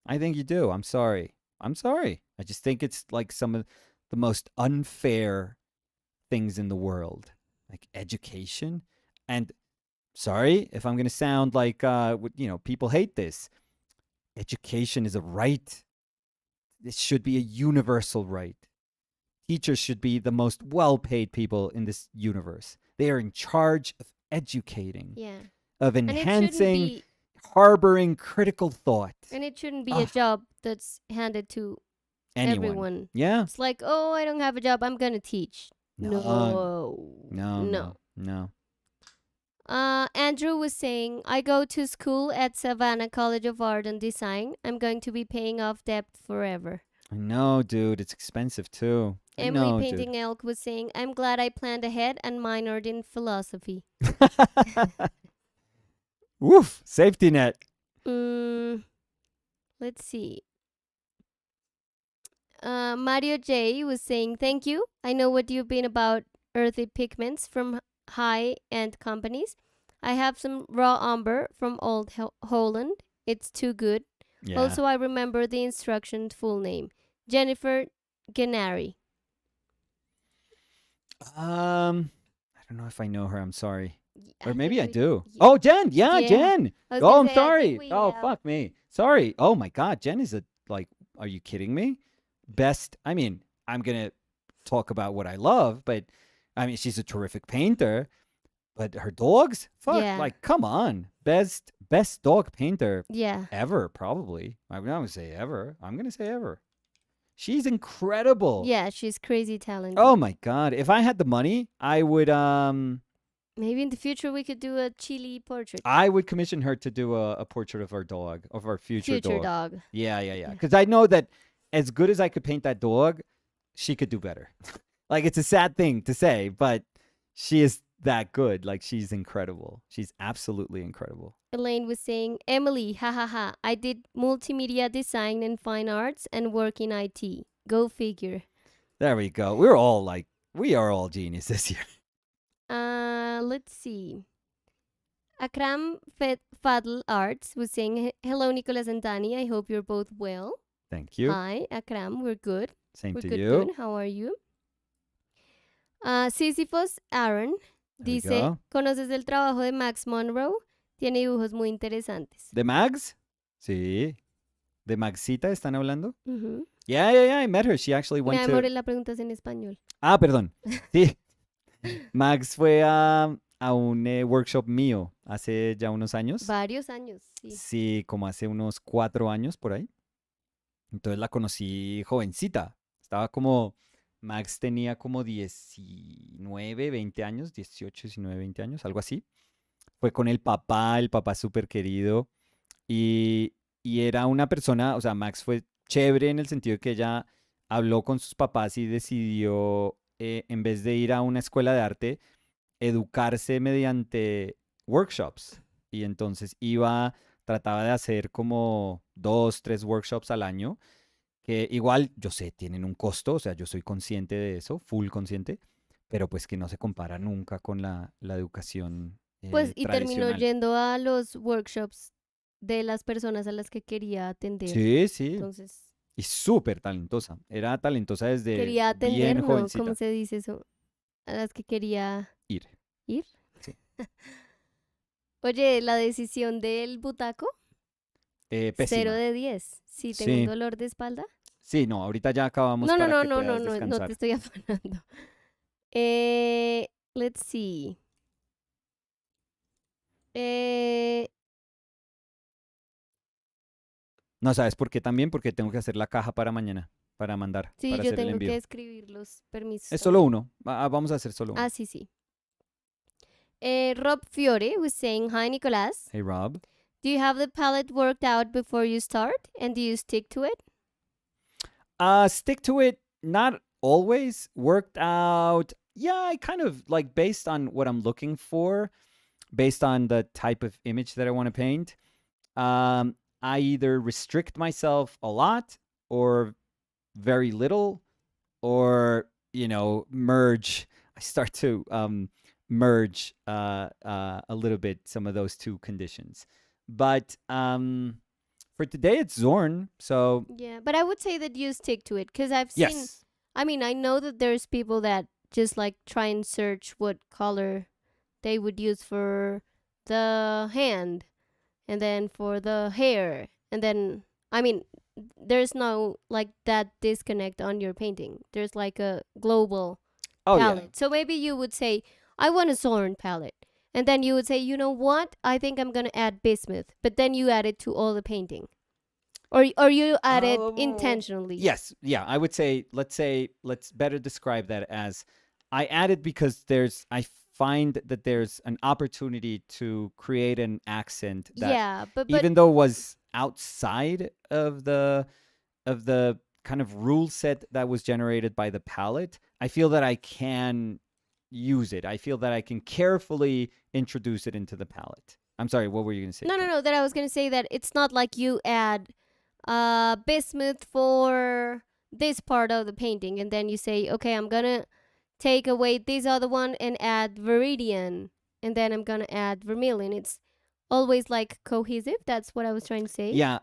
I think you do. I'm sorry. I just think it's like some of the most unfair things in the world, like education. And sorry if I'm going to sound like, people hate this. Education is a right. It should be a universal right. Teachers should be the most well-paid people in this universe. They are in charge of educating, Yeah. of And it shouldn't enhancing, be harboring critical thought. and it shouldn't be a job that's handed to Anyone. everyone. Yeah. It's like, oh, I don't have a job, I'm gonna teach. No. No. Andrew was saying, I go to school at Savannah College of Art and Design. I'm going to be paying off debt forever. I know, dude. It's expensive too. Emily know, Painting dude. Elk was saying, I'm glad I planned ahead and minored in philosophy. Woof. Safety net. Let's see. Mario J was saying, thank you. I know what you've been about earthy pigments from high-end companies. I have some raw umber from Old Holland. It's too good. Yeah. Also, I remember the instruction's full name. Jennifer Gennari. I don't know if I know her. I'm sorry. Or I maybe I think do. yeah. Oh, Jen. Yeah, Yeah. Jen. I was Oh, gonna I'm say, I sorry. think we Oh, have- fuck me. Sorry. Oh my God. Jen is are you kidding me? Best. I mean, I'm going to talk about what I love, but I mean, she's a terrific painter, but her dogs? Fuck. Yeah. Like, come on. Best dog painter Yeah. ever, probably. I'm not going to say ever. I'm going to say ever. She's incredible. Yeah, she's crazy talented. Oh my God. If I had the money, I would, Maybe in the future we could do a Chile portrait. I would commission her to do a portrait of our dog, of our future dog. Yeah. Because I know that as good as I could paint that dog, she could do better. Like, it's a sad thing to say, but she is that good. Like, she's incredible. She's absolutely incredible. Elaine was saying, Emily, ha. I did multimedia design and fine arts and work in IT. Go figure. There we go. We are all geniuses here. Let's see. Akram Fadl Arts was saying, hello, Nicolas and Danny. I hope you're both well. Thank you. Hi, Akram. We're good. Same We're to good. you. Good. How are you? Sisyphus Aaron There we dice, go. ¿conoces el trabajo de Max Monroe? Tiene dibujos muy interesantes. ¿De Mags? Sí. ¿De Magsita están hablando? Ujú. Yeah. I met her. She actually Mi went amor, to... la pregunta es en español. Ah, perdón. Sí. Max fue a un workshop mío hace ya unos años. Varios años, sí. Sí, como hace unos 4 años por ahí. Entonces la conocí jovencita. Max tenía como 19, 20 años, 18, 19, 20 años, algo así. Fue con el papá súper querido. Y era una persona, o sea, Max fue chévere en el sentido de que ella habló con sus papás y decidió, en vez de ir a una escuela de arte, educarse mediante workshops. Y entonces trataba de hacer como 2, 3 workshops al año, que igual, yo sé, tienen un costo, o sea, yo soy consciente de eso, full consciente, pero pues que no se compara nunca con la educación Pues y terminó tradicional. yendo a los workshops de las personas a las que quería atender. Sí. Entonces, Y súper talentosa. Era talentosa desde quería atender, bien ¿no? jovencita. ¿Cómo se dice eso? A las que quería Ir. Sí. Oye, la decisión del butaco, Pésima. 0 de 10. Si tengo Sí. un dolor de espalda. Sí, no, ahorita ya acabamos No, para que no puedas te descansar. estoy afanando. Let's see. No, ¿sabes por qué también? Porque tengo que hacer la caja para mañana, para mandar, Sí, para yo hacer el tengo envío. que escribir los permisos. Es solo uno. Vamos a hacer solo uno. Ah, sí. Rob Fiore was saying, hi, Nicolás. Hey, Rob. Do you have the palette worked out before you start? And do you stick to it? Stick to it, not always. Worked out. Yeah, I kind of like based on what I'm looking for, based on the type of image that I want to paint. I either restrict myself a lot or very little, or, merge. I start to merge a little bit some of those two conditions. But for today, it's Zorn. So Yeah, but I would say that you stick to it because I've seen, yes. I mean, I know that there's people that just like try and search what color they would use for the hand and then for the hair. And then, I mean, there's no like that disconnect on your painting. There's like a global Oh yeah. palette. So maybe you would say, I want a Zorn palette. And then you would say, you know what? I think I'm going to add bismuth. But then you add it to all the painting. Or you add it intentionally. Yes, yeah. I would say let's better describe that as I added because I find that there's an opportunity to create an accent that Yeah, but even though was outside of the kind of rule set that was generated by the palette, I feel that I can use it. I feel that I can carefully introduce it into the palette. I'm sorry, what were you going to say? no. That I was going to say that it's not like you add bismuth for this part of the painting and then you say, okay, I'm going to take away this other one and add viridian and then I'm going to add vermilion. It's always like cohesive. That's what I was trying to say. Yeah,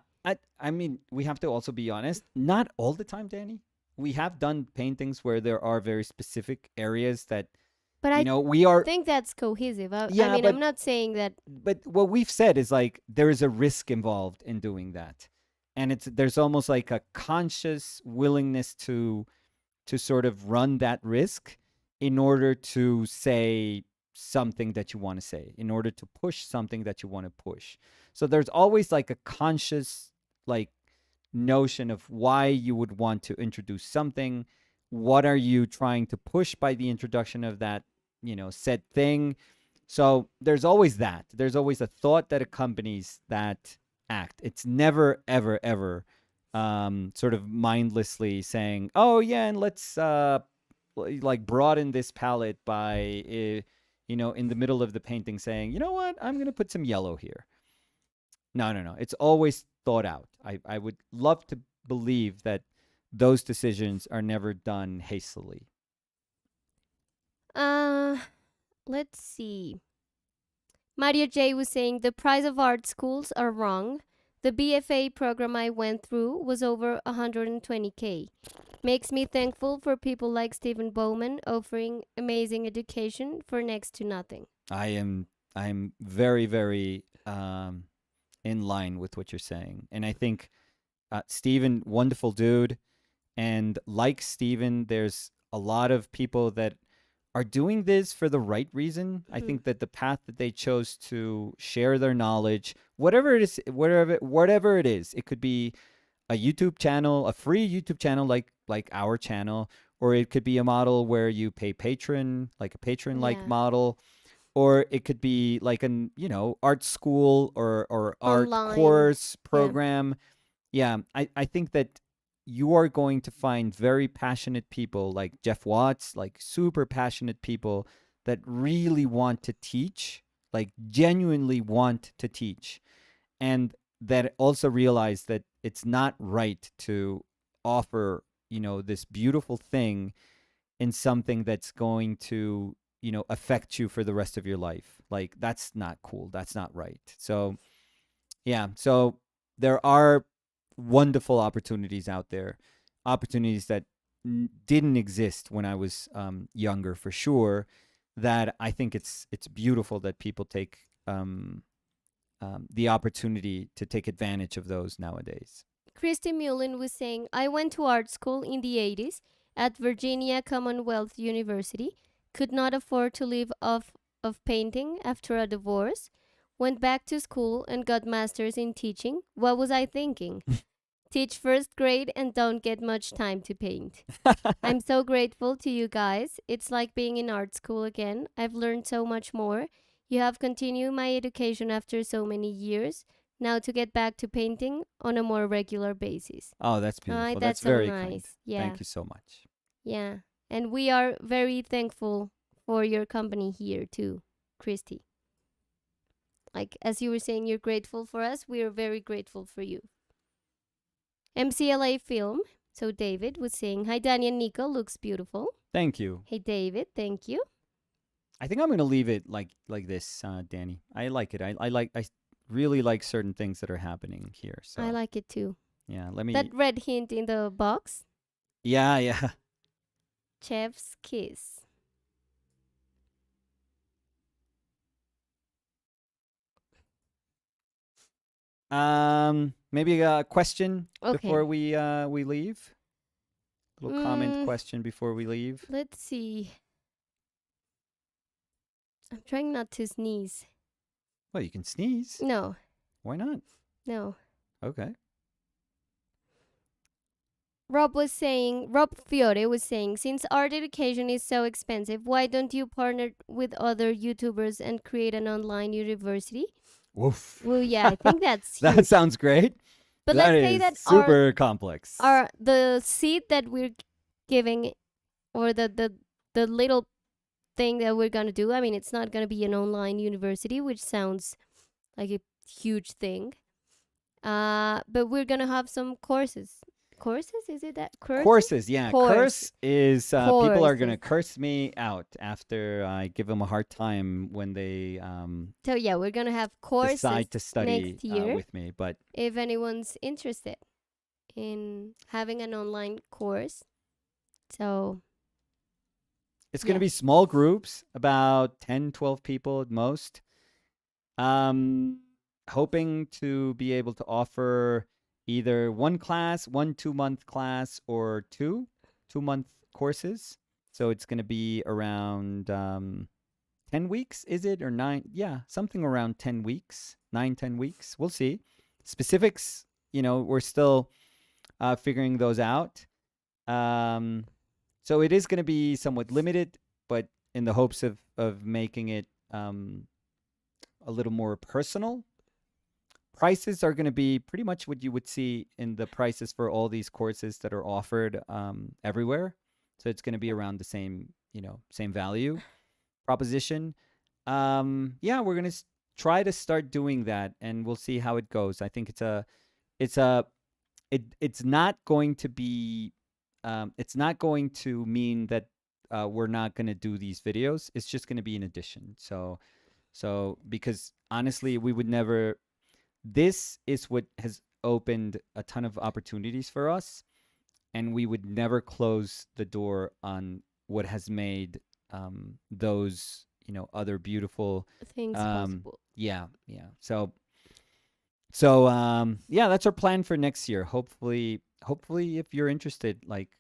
I mean, we have to also be honest. Not all the time, Danny. We have done paintings where there are very specific areas that But I we are. think that's cohesive. Yeah, I mean, but I'm not saying that. but what we've said is like there is a risk involved in doing that, and there's almost like a conscious willingness to sort of run that risk in order to say something that you want to say, in order to push something that you want to push. So there's always like a conscious like notion of why you would want to introduce something. What are you trying to push by the introduction of that, said thing? So there's always that. There's always a thought that accompanies that act. It's never, ever, ever sort of mindlessly saying, "Oh yeah, and let's like broaden this palette by in the middle of the painting saying, you know what, I'm gonna put some yellow here." No. It's always thought out. I would love to believe that those decisions are never done hastily. Let's see. Mario J was saying the price of art schools are wrong. The BFA program I went through was over 120K. Makes me thankful for people like Stephen Bowman offering amazing education for next to nothing. I'm very, very in line with what you're saying, and I think Stephen, wonderful dude, and like Stephen, there's a lot of people that are doing this for the right reason. I think that the path that they chose to share their knowledge, whatever it is, whatever it is, it could be a YouTube channel, a free YouTube channel like our channel, or it could be a model where you pay patron, like a patron like model, or it could be like an art school or art Online course program. Yeah, I think that you are going to find very passionate people like Jeff Watts, like super passionate people that really want to teach, like genuinely want to teach, and that also realize that it's not right to offer, this beautiful thing in something that's going to, affect you for the rest of your life. Like that's not cool. That's not right. So, yeah. So there are wonderful opportunities out there, opportunities that didn't exist when I was younger, for sure. That I think it's beautiful that people take the opportunity to take advantage of those nowadays. Christy Mullen was saying, I went to art school in the 80s at Virginia Commonwealth University, could not afford to live off of painting after a divorce, went back to school and got masters in teaching. What was I thinking? Teach first grade and don't get much time to paint. I'm so grateful to you guys. It's like being in art school again. I've learned so much more. You have continued my education after so many years. Now to get back to painting on a more regular basis. Oh, that's beautiful. That's so very nice. kind. Yeah. Thank you so much. Yeah. And we are very thankful for your company here too, Christy. Like as you were saying, you're grateful for us. We are very grateful for you. MCLA Film. So David was saying, hi, Danny and Nico. Looks beautiful. Thank you. Hey, David. Thank you. I think I'm gonna leave it like this, Danny. I like it. I really like certain things that are happening here. So I like it too. Yeah, let me. That red hint in the box. Yeah. Chef's kiss. Maybe a question before Okay. we leave. Little comment Mm, question before we leave. let's see. I'm trying not to sneeze. Well, you can sneeze. No, Why not? no. Okay. Rob Fiore was saying, since art education is so expensive, why don't you partner with other YouTubers and create an online university? Woof. Well, yeah, I think that's That huge. sounds great. But That let's say is that super complex. our the seed that we're giving, or the little thing that we're gonna do. I mean, it's not gonna be an online university, which sounds like a huge thing. But we're gonna have some courses. Courses? Is it that courses? Courses, yeah. Course. Curse is people are gonna Courses. curse me out after I give them a hard time when they So yeah, we're gonna have courses decide to study next year. with me. But If anyone's interested in having an online course, so it's gonna yeah. be small groups, about 10, 12 people at most. Hoping to be able to offer either one class, 1 2-month class, or 2 2-month courses. So it's going to be around 10 weeks, is it? Or 9? Yeah, something around 10 weeks, 9, 10 weeks. We'll see. Specifics, we're still figuring those out. So it is going to be somewhat limited, but in the hopes of making it a little more personal. Prices are going to be pretty much what you would see in the prices for all these courses that are offered everywhere. So it's going to be around the same, same value proposition. Yeah, we're going to try to start doing that, and we'll see how it goes. I think it's not going to be, it's not going to mean that we're not going to do these videos. It's just going to be an addition. So because honestly, we would never. This is what has opened a ton of opportunities for us, and we would never close the door on what has made those other beautiful Things possible. yeah. So yeah, that's our plan for next year. Hopefully if you're interested, like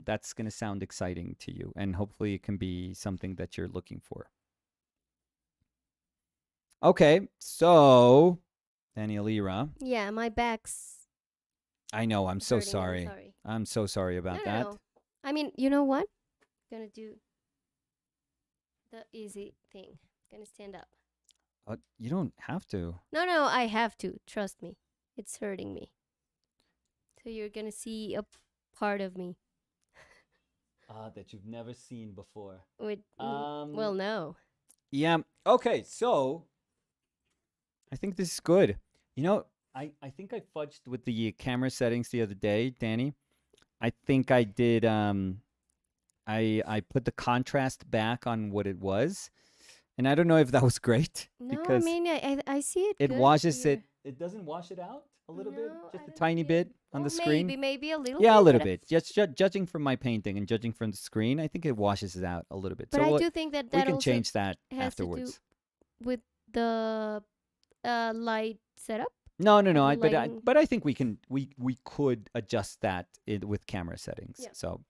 that's going to sound exciting to you, and hopefully it can be something that you're looking for. Okay, so Danielira, Yeah, my back's I know, I'm so hurting. I'm sorry. sorry. I'm so sorry No, about no, that. no. I mean, you know what? Gonna do the easy thing. Gonna stand up. You don't have to. No, no, I have to. Trust me. It's hurting me. So you're gonna see a part of me That you've never seen before. with. Well, no. Yeah. Okay, so I think this is good. I think I fudged with the camera settings the other day, Danny. I think I did. I put the contrast back on what it was, and I don't know if that was great No, I because mean, I see it it good washes here. it. It doesn't wash it out a little bit, No, just I a don't tiny think. bit on Well, the screen. maybe a little Yeah, a bit, little bit. Just judging from my painting and judging from the screen, I think it washes it out a little bit. but So I do think that we that can also change that has to do afterwards. with the light setup No, no, or no. the But lighting. I think we could adjust that with camera settings. Yeah. So,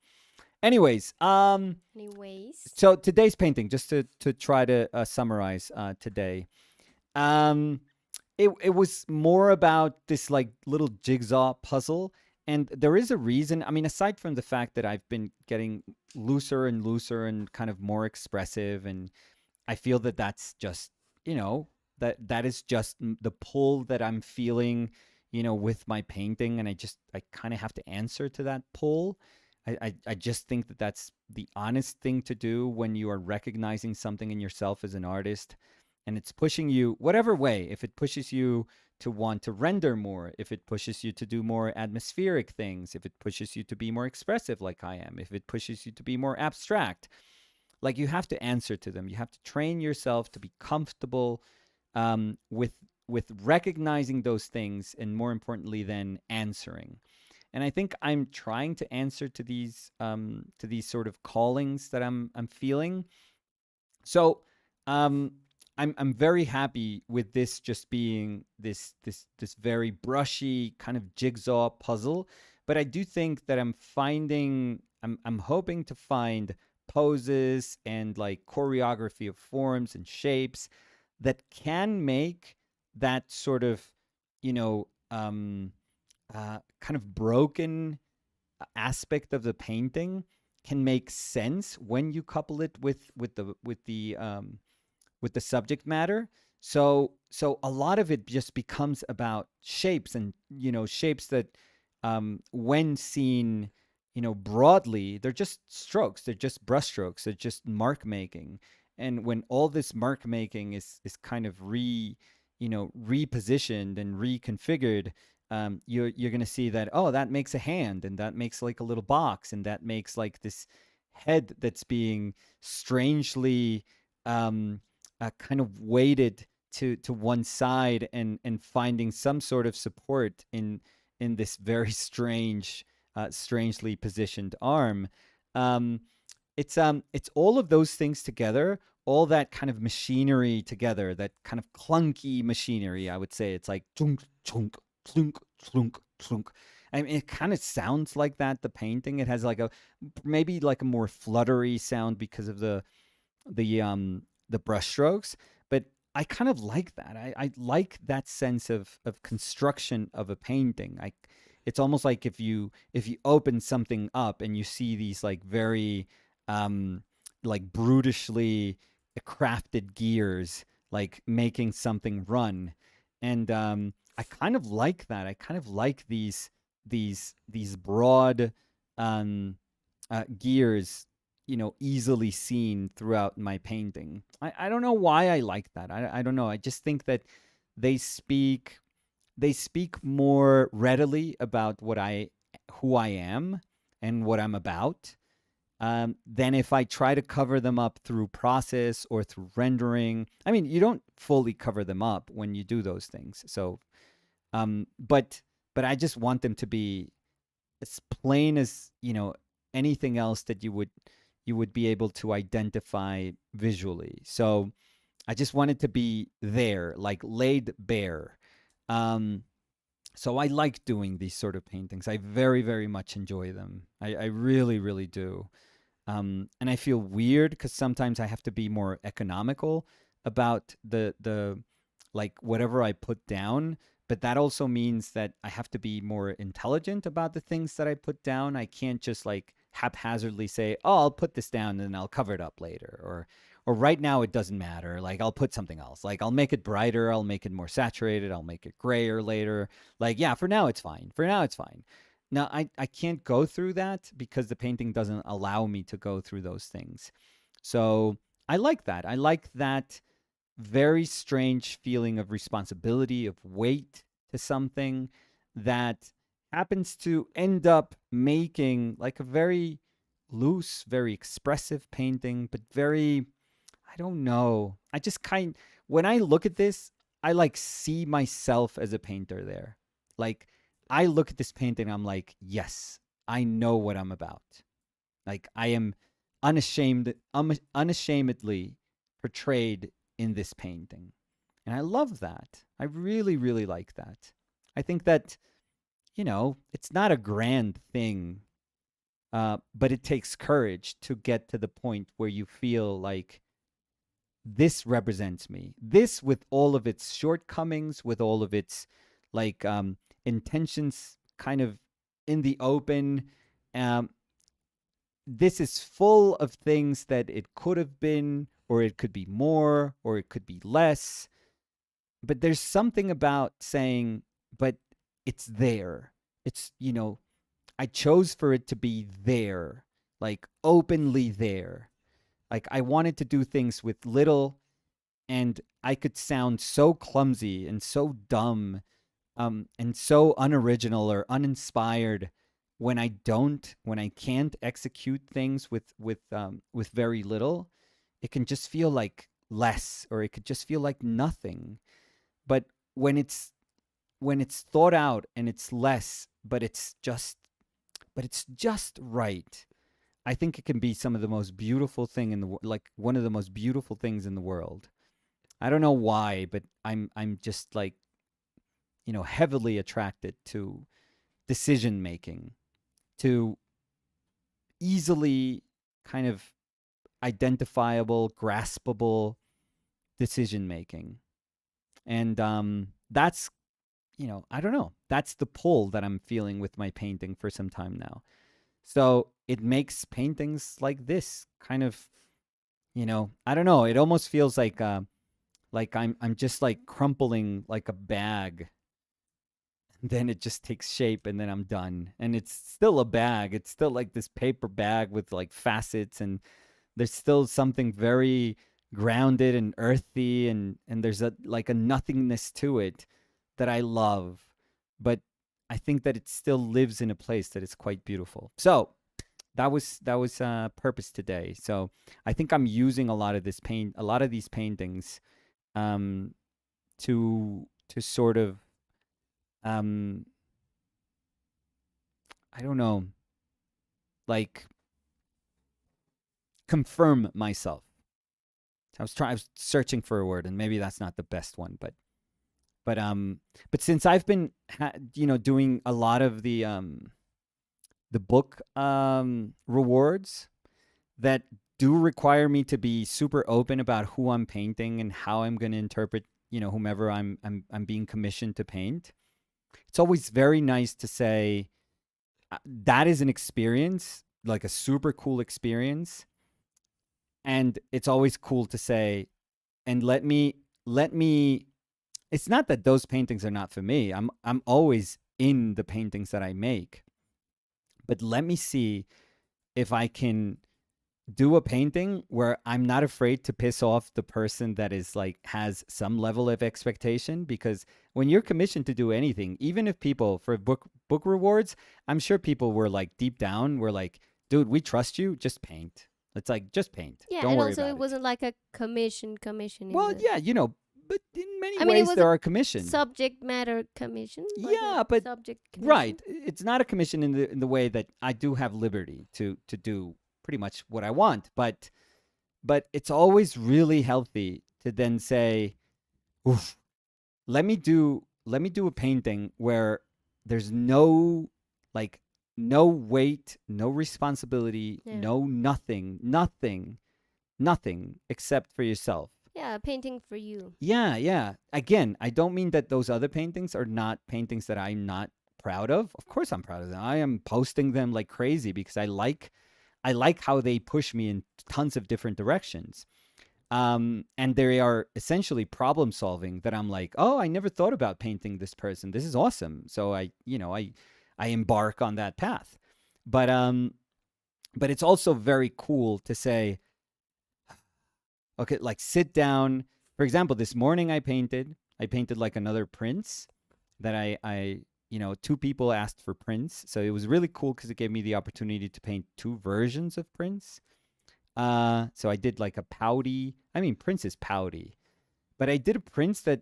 anyways, Anyways. so today's painting, just to try to summarize today, um, it was more about this like little jigsaw puzzle, and there is a reason. I mean, aside from the fact that I've been getting looser and looser and kind of more expressive, and I feel that that's just, that is just the pull that I'm feeling, with my painting, and I kind of have to answer to that pull. I just think that that's the honest thing to do when you are recognizing something in yourself as an artist, and it's pushing you whatever way. If it pushes you to want to render more, if it pushes you to do more atmospheric things, if it pushes you to be more expressive like I am, if it pushes you to be more abstract, like you have to answer to them. You have to train yourself to be comfortable with recognizing those things, and more importantly, then answering. And I think I'm trying to answer to these sort of callings that I'm feeling. So I'm very happy with this just being this very brushy kind of jigsaw puzzle, but I do think that I'm hoping to find poses and like choreography of forms and shapes that can make that sort of, you know, kind of broken aspect of the painting can make sense when you couple it with the subject matter. So a lot of it just becomes about shapes, and shapes that, when seen, broadly, they're just strokes, they're just brushstrokes, they're just mark making. And when all this mark making is kind of repositioned and reconfigured, you're going to see that, oh, that makes a hand, and that makes like a little box, and that makes like this head that's being strangely, kind of weighted to one side, and finding some sort of support in this very strangely positioned arm. Um, it's all of those things together, all that kind of machinery together, that kind of clunky machinery. I would say it's like chunk chunk clunk clunk clunk. I mean, it kind of sounds like that. The painting, it has like a maybe like a more fluttery sound because of the brushstrokes, but I kind of like that. I like that sense of construction of a painting. It's almost like if you open something up and you see these like very, like brutishly crafted gears, like making something run. And I kind of like that. I kind of like these broad, gears, easily seen throughout my painting. I don't know why I like that. I don't know. I just think that they speak they speak more readily about who I am and what I'm about, than if I try to cover them up through process or through rendering. I mean, you don't fully cover them up when you do those things. So, but I just want them to be as plain as, anything else that you would be able to identify visually. So I just want it to be there, like laid bare. Um, so I like doing these sort of paintings. I very, very much enjoy them. I really, really do. And I feel weird because sometimes I have to be more economical about the like whatever I put down. But that also means that I have to be more intelligent about the things that I put down. I can't just like haphazardly say, "Oh, I'll put this down and then I'll cover it up later," or right now it doesn't matter. Like I'll put something else. Like I'll make it brighter, I'll make it more saturated, I'll make it grayer later. Like yeah, for now it's fine. For now it's fine. Now, I can't go through that because the painting doesn't allow me to go through those things. So I like that. I like that very strange feeling of responsibility, of weight to something that happens to end up making like a very loose, very expressive painting, but very, I don't know. When I look at this, I like see myself as a painter there. Like I look at this painting, I'm like, yes, I know what I'm about. Like I am unashamedly portrayed in this painting. And I love that. I really, really like that. I think that, it's not a grand thing, but it takes courage to get to the point where you feel like this represents me. This, with all of its shortcomings, with all of its like, intentions kind of in the open. Um, this is full of things that it could have been, or it could be more, or it could be less. But there's something about saying, but it's there. It's, I chose for it to be there, like openly there. Like I wanted to do things with little, and I could sound so clumsy and so dumb, and so unoriginal or uninspired when I can't execute things with very little. It can just feel like less, or it could just feel like nothing. But when it's thought out and it's less, but it's just right. I think it can be some of the most beautiful thing in the like one of the most beautiful things in the world. I don't know why, but I'm just like, heavily attracted to decision making, to easily kind of identifiable, graspable decision making. And that's, I don't know. That's the pull that I'm feeling with my painting for some time now. So it makes paintings like this kind of, I don't know. It almost feels like I'm just like crumpling like a bag. Then it just takes shape and then I'm done. And it's still a bag. It's still like this paper bag with like facets, and there's still something very grounded and earthy, and there's a like a nothingness to it that I love. But I think that it still lives in a place that is quite beautiful. So that was purpose today. So I think I'm using a lot of these paintings um to sort of um I don't know, like confirm myself. I was searching for a word, and maybe that's not the best one, but but since I've been doing a lot of the book rewards that do require me to be super open about who I'm painting and how I'm going to interpret, whomever I'm being commissioned to paint. It's always very nice to say that is an experience, like a super cool experience, and it's always cool to say, and let me it's not that those paintings are not for me. I'm always in the paintings that I make, but let me see if I can do a painting where I'm not afraid to piss off the person that is like has some level of expectation. Because when you're commissioned to do anything, even if people for book rewards, I'm sure people were like deep down were like, dude, we trust you, just paint. It's like, just paint, Yeah, don't and worry also about it it. wasn't like a commission in Well, the. yeah, but in many I mean, it ways was there a are commission. subject matter commission, like a Yeah, but subject commission. right, it's not a commission in the way that I do have liberty to do pretty much what I want, but it's always really healthy to then say, oof, let me do a painting where there's no, like, no weight, no responsibility, Yeah. no nothing except for yourself. Yeah, painting for you. Yeah, yeah. Again, I don't mean that those other paintings are not paintings that I'm not proud of. Of course I'm proud of them. I am posting them like crazy because I like how they push me in tons of different directions. And they are essentially problem solving that I'm like, oh, I never thought about painting this person. This is awesome. So I embark on that path. But but it's also very cool to say, okay, like sit down. For example, this morning I painted like another prince that I two people asked for Prince. So it was really cool because it gave me the opportunity to paint two versions of Prince. So I did like a pouty. I mean, Prince is pouty, but I did a Prince that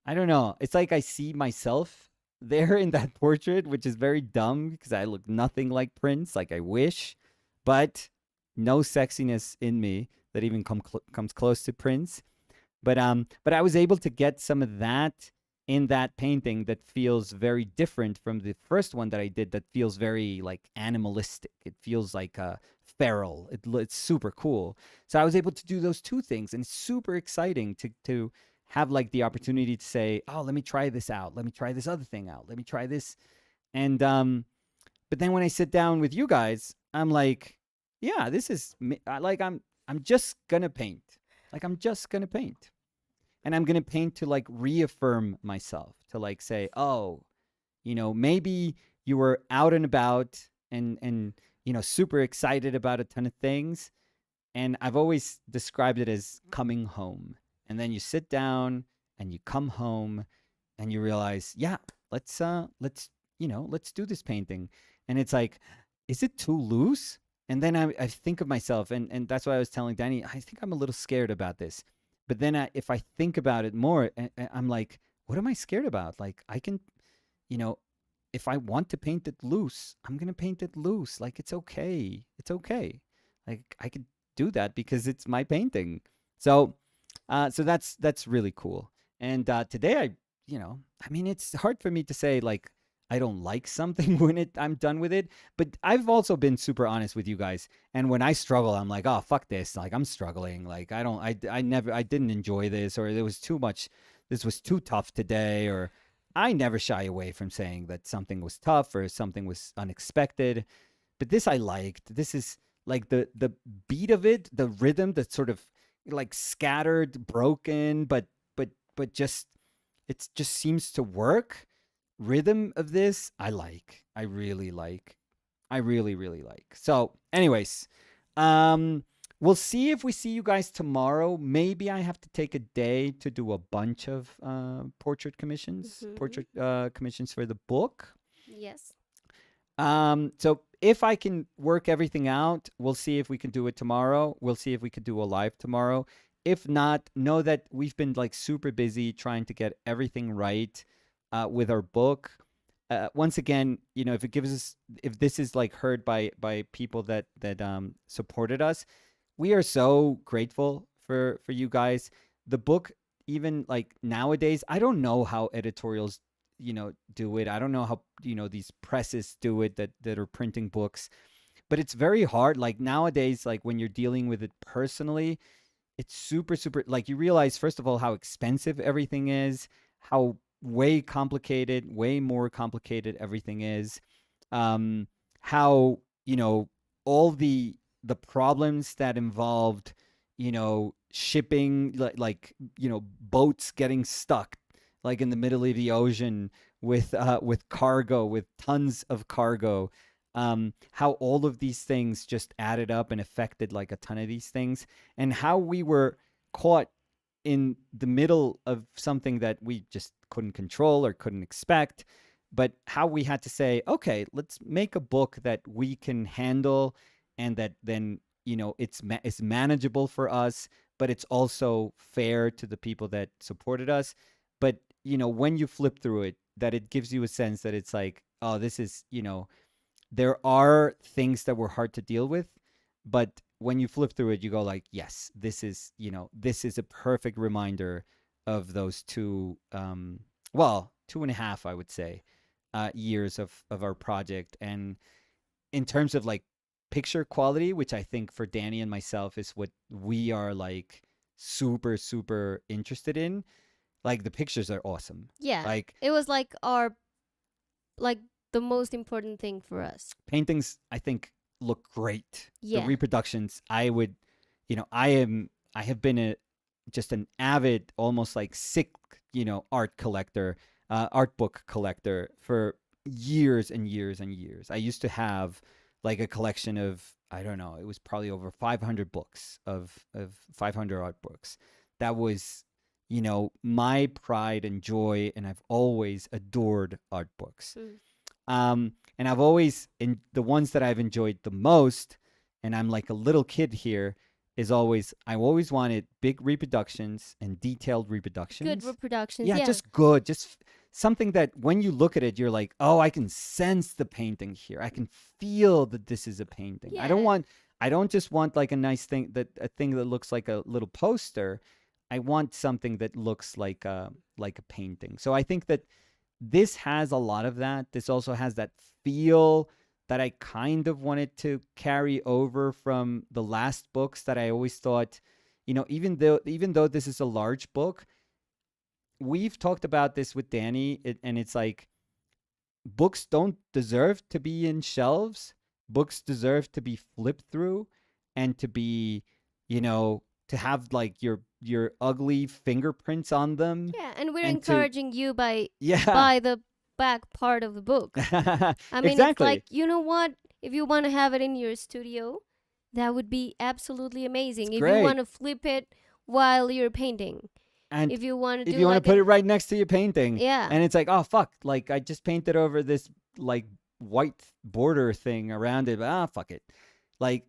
I don't know. It's like I see myself there in that portrait, which is very dumb because I look nothing like Prince. Like I wish, but no sexiness in me that even comes close to Prince. But I was able to get some of that in that painting that feels very different from the first one that I did. That feels very like animalistic. It feels like feral. It's super cool. So I was able to do those two things, and it's super exciting to have like the opportunity to say, oh, let me try this out. Let me try this other thing out. Let me try this. And but then when I sit down with you guys, I'm like, yeah, this is like I'm just gonna paint. Like I'm just gonna paint, and I'm gonna paint to like reaffirm myself, to like say, oh, maybe you were out and about and super excited about a ton of things, and I've always described it as coming home. And then you sit down and you come home and you realize, yeah, let's do this painting. And it's like, is it too loose? And then I think of myself, and that's why I was telling Danny, I think I'm a little scared about this. But then if I think about it more, I'm like, what am I scared about? Like I can, you know, if I want to paint it loose, I'm gonna paint it loose. Like it's okay. It's okay. Like I could do that because it's my painting. So So that's really cool. And today I mean, it's hard for me to say like I don't like something when I'm done with it, but I've also been super honest with you guys. And when I struggle, I'm like, oh fuck this, like I'm struggling, like I didn't enjoy this, or there was too much, this was too tough today, or I never shy away from saying that something was tough or something was unexpected. But this I liked. This is like the beat of it, the rhythm that's sort of like scattered, broken, but just it just seems to work. Rhythm of this I like. I really like. I really really like. So, anyways, um we'll see if we see you guys tomorrow. Maybe I have to take a day to do a bunch of Hmm. portrait commissions for the book. Yes. So if I can work everything out, we'll see if we can do it tomorrow. We'll see if we could do a live tomorrow. If not, know that we've been like super busy trying to get everything right with our book. Once again, if it gives us, if this is like heard by people that supported us, we are so grateful for you guys. The book, even like nowadays, I don't know how editorials do it. I don't know how these presses do it that are printing books, but it's very hard. Like nowadays, like when you're dealing with it personally, it's super super, like you realize first of all how expensive everything is, how way more complicated everything is, um how all the problems that involved shipping, boats getting stuck like in the middle of the ocean with cargo, with tons of cargo, how all of these things just added up and affected like a ton of these things, and how we were caught in the middle of something that we just couldn't control or couldn't expect, but how we had to say, okay, let's make a book that we can handle, and that then it's manageable for us, but it's also fair to the people that supported us. But when you flip through it, that it gives you a sense that it's like, oh, this is there are things that were hard to deal with, but when you flip through it, you go like, yes, this is a perfect reminder of those well, 2.5, I would say, years of our project. And in terms of like picture quality, which I think for Danny and myself is what we are like super super interested in, like the pictures are awesome. Yeah. Like It was like our like the most important thing for us. paintings, I think, look great. The Yeah. reproductions, I would, I have been just an avid, almost like sick, art collector, art book collector for years and years and years. I used to have like a collection of, I don't know, it was probably over 500 books of 500 art books. That was, my pride and joy, and I've always adored art books. Mm. And I've always, in the ones that I've enjoyed the most, and I'm like a little kid here, is always, I always wanted big reproductions and detailed Good reproductions. reproductions. Yeah, Yeah. just good, just something that when you look at it, you're like, oh, I can sense the painting here. I can feel that this is a painting. Yeah. I don't just want like a nice thing, a thing that looks like a little poster. I want something that looks like a painting. So I think that this has a lot of that. This also has that feel that I kind of wanted to carry over from the last books, that I always thought, even though this is a large book, we've talked about this with Danny, and it's like books don't deserve to be in shelves. Books deserve to be flipped through, and to be, to have like your ugly fingerprints on them, Yeah, and we're and to encouraging you by yeah. by the back part of the book. I mean, it's like, Exactly. you know what? If you want to have it in your studio, that would be absolutely It's amazing. If you want great. to flip it while you're painting, And if you want to if do you want to like put an it right next to your painting, yeah, and it's like, oh fuck, like I just painted over this like white border thing around it, but fuck it. Like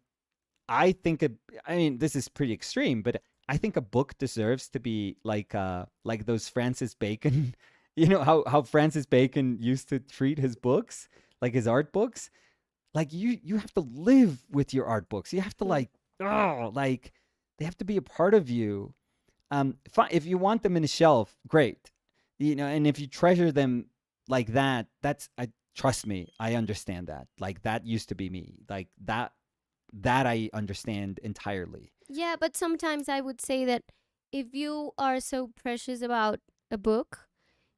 I think I mean, this is pretty extreme, but I think a book deserves to be like those Francis Bacon, how Francis Bacon used to treat his books, like his art books. Like you have to live with your art books. You have to hmm, like, oh, like they have to be a part of you. If you want them in a shelf, great. And if you treasure them like that, trust me, I understand that. Like that used to be me. Like that I understand entirely. Yeah, but sometimes I would say that if you are so precious about a book,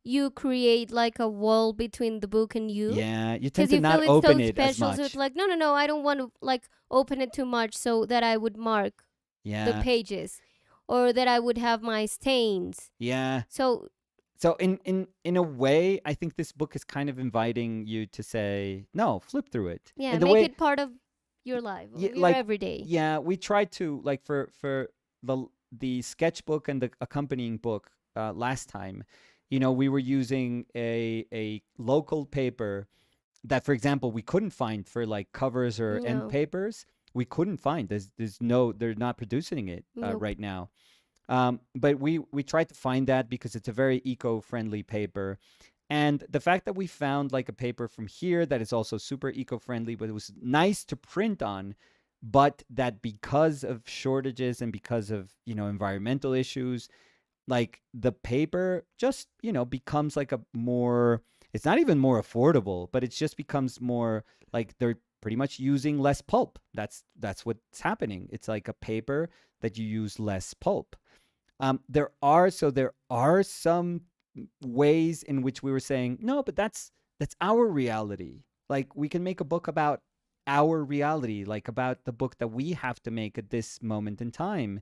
you create like a wall between the book and you, Yeah, you tend because to you feel not it's open so it as special. So it's much. like, no, no, no, I don't want to like open it too much so that I would mark the Yeah, pages or that I would have my stains. yeah. So So in a way, I think this book is kind of inviting you to say, no, flip through it. yeah, And the make way, it part of your life, yeah, of your like, everyday. yeah, we tried to like for the sketchbook and the accompanying book last time. We were using a local paper that, for example, we couldn't find for like covers or end No, papers. We couldn't find. There's no. They're not producing it nope. right now. But we tried to find that because it's a very eco-friendly paper. And the fact that we found like a paper from here that is also super eco-friendly, but it was nice to print on, but that because of shortages and because of, environmental issues, like the paper just, becomes like a more, it's not even more affordable, but it just becomes more like they're pretty much using less pulp. That's what's happening. It's like a paper that you use less pulp. There are some ways in which we were saying no, but that's our reality. Like we can make a book about our reality, like about the book that we have to make at this moment in time.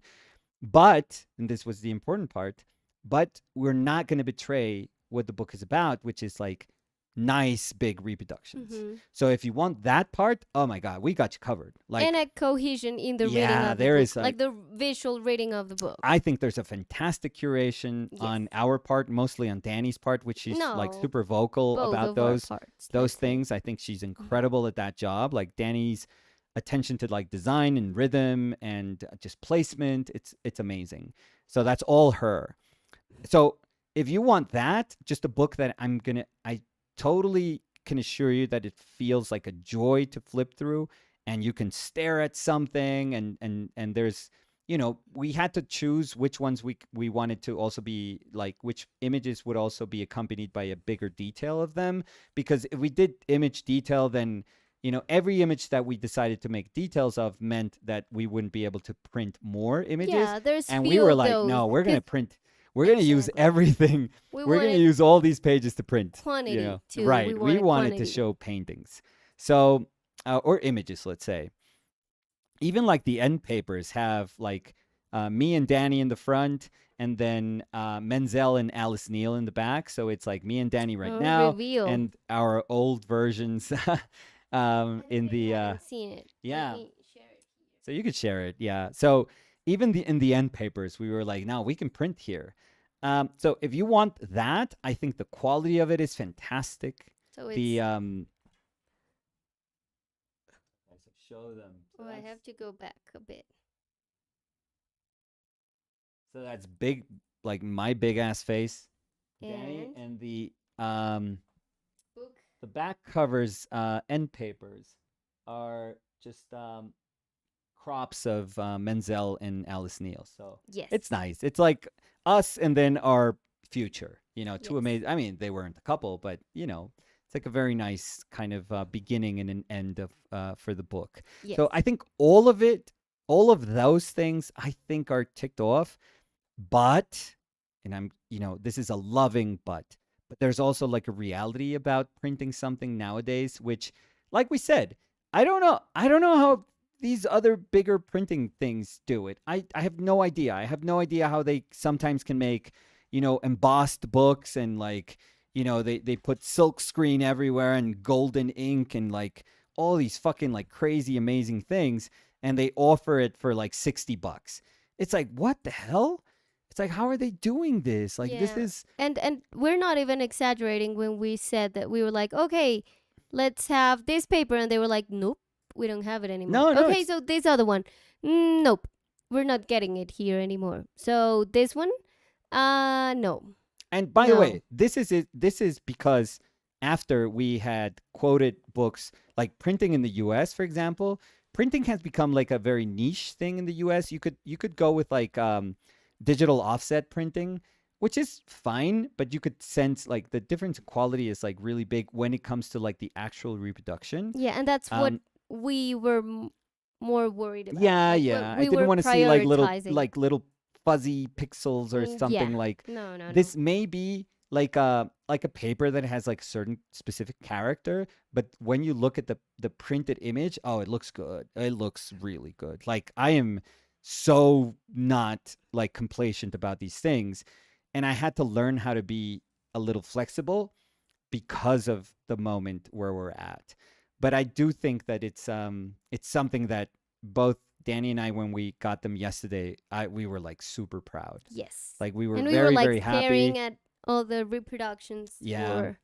But, and this was the important part, but we're not going to betray what the book is about, which is like nice big reproductions. Hmm. So if you want that part, oh my God, we got you covered. And Like, a cohesion in the reading yeah, of the there book, is like the visual reading of the book. I think there's a fantastic curation Yes. on our part, mostly on Danny's part, which she's like No, super vocal both about of our those parts, those let's say. things. I think she's incredible at that job. Like Danny's attention to like design and rhythm and just placement, it's amazing. So that's all her. So if you want that, just a book that I totally can assure you that it feels like a joy to flip through, and you can stare at something, and there's, we had to choose which ones we wanted to also be like, which images would also be accompanied by a bigger detail of them, because if we did image detail, then every image that we decided to make details of meant that we wouldn't be able to print more images. Yeah, there's And we few were of like, those. no, we're going to 'Cause print, we're going to use exactly, everything. we We're going to wanted use all these pages to print, quantity too. We right. We wanted wanted to quantity. show paintings. So, or images, let's say. Even like the end papers have like me and Danny in the front, and then Menzel and Alice Neal in the back. So it's like me and Danny right Oh, now, reveal. and our old versions in They the haven't seen it. Let yeah. me share it So you could share it, yeah. So even in the end papers, we were like, no, we can print here. So if you want that, I think the quality of it is fantastic. here. So it's. The show them. Oh, I have to go back a bit. So that's big, like my big ass face, Danny, And and book. the back covers end papers are just crops of Menzel and Alice Neal. So Yes. it's nice. It's like us and then our future. Two Yes. amazing. I mean, they weren't a couple, but it's like a very nice kind of beginning and an end of for the book. Yes. So I think all of it, all of those things, I think are ticked off. But, and this is a loving but there's also like a reality about printing something nowadays, which, like we said, I don't know. I don't know how these other bigger printing things do it. I have no idea. I have no idea how they sometimes can make, embossed books, and like, they put silk screen everywhere and golden ink and like all these fucking like crazy amazing things, and they offer it for like $60. It's like, what the hell? It's like, how are they doing this? Like, this Yeah. is And we're not even exaggerating when we said that we were like, okay, let's have this paper, and they were like, nope, we don't have it anymore. no, Okay, it's so this other one, nope, we're not getting it here anymore. So this one, no, And by the no. way, this is it. This is because after we had quoted books like printing in the U.S., for example, printing has become like a very niche thing in the U.S. You could go with like digital offset printing, which is fine, but you could sense like the difference in quality is like really big when it comes to like the actual reproduction. Yeah, and that's what Um, we were more worried about. yeah, Like yeah. I we didn't were want to see prioritizing. like little fuzzy pixels or Yeah. something like No, no, no. this may be like a paper that has like certain specific character, but when you look at the printed image, oh, it looks good. It looks really good. Like I am so not like complacent about these things, and I had to learn how to be a little flexible because of the moment where we're at. But I do think that it's something that both Danny and I, when we got them yesterday, we were like super proud. Yes. Like we were And we were very, like very staring happy. at all the reproductions Yeah. for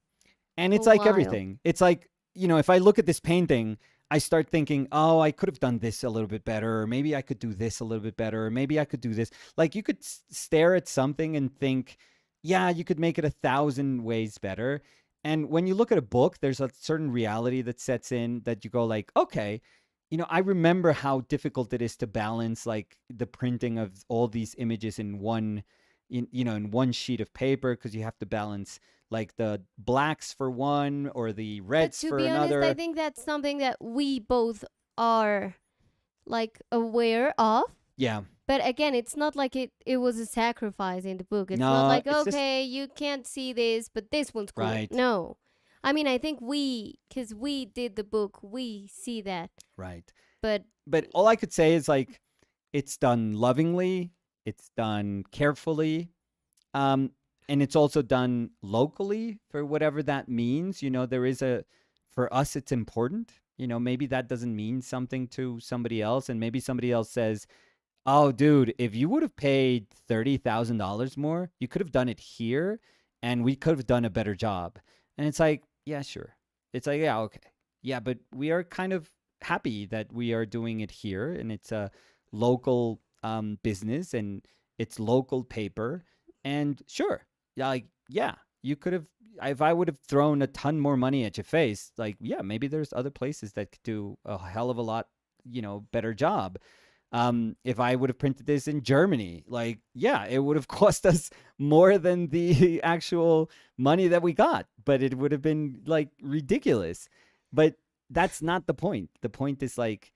And a it's like while. everything. It's like, if I look at this painting, I start thinking, oh, I could have done this a little bit better, or maybe I could do this a little bit better, or maybe I could do this. Like you could stare at something and think, yeah, you could make it 1,000 ways better. And when you look at a book, there's a certain reality that sets in that you go like, okay, I remember how difficult it is to balance like the printing of all these images in one sheet of paper, because you have to balance like the blacks for one or the But reds to for be honest, I another. think that's something that we both are like aware of. Yeah. But again, it's not like it was a sacrifice in the book. It's not No, like, it's just okay, you can't see this, but this one's cool. right. No. I mean, I think because we did the book, we see that. Right. But But all I could say is like it's done lovingly, it's done carefully, um, and it's also done locally for whatever that means. For us, it's important. Maybe that doesn't mean something to somebody else, and maybe somebody else says, oh, dude, if you would have paid $30,000 more, you could have done it here and we could have done a better job. And it's like, yeah, sure. It's like, yeah, okay. Yeah, but we are kind of happy that we are doing it here and it's a local business and it's local paper. And sure, like, yeah, you could have, if I would have thrown a ton more money at your face, like, yeah, maybe there's other places that could do a hell of a lot, better job. If I would have printed this in Germany, like, yeah, it would have cost us more than the actual money that we got, but it would have been like ridiculous. But that's not the point. The point is like,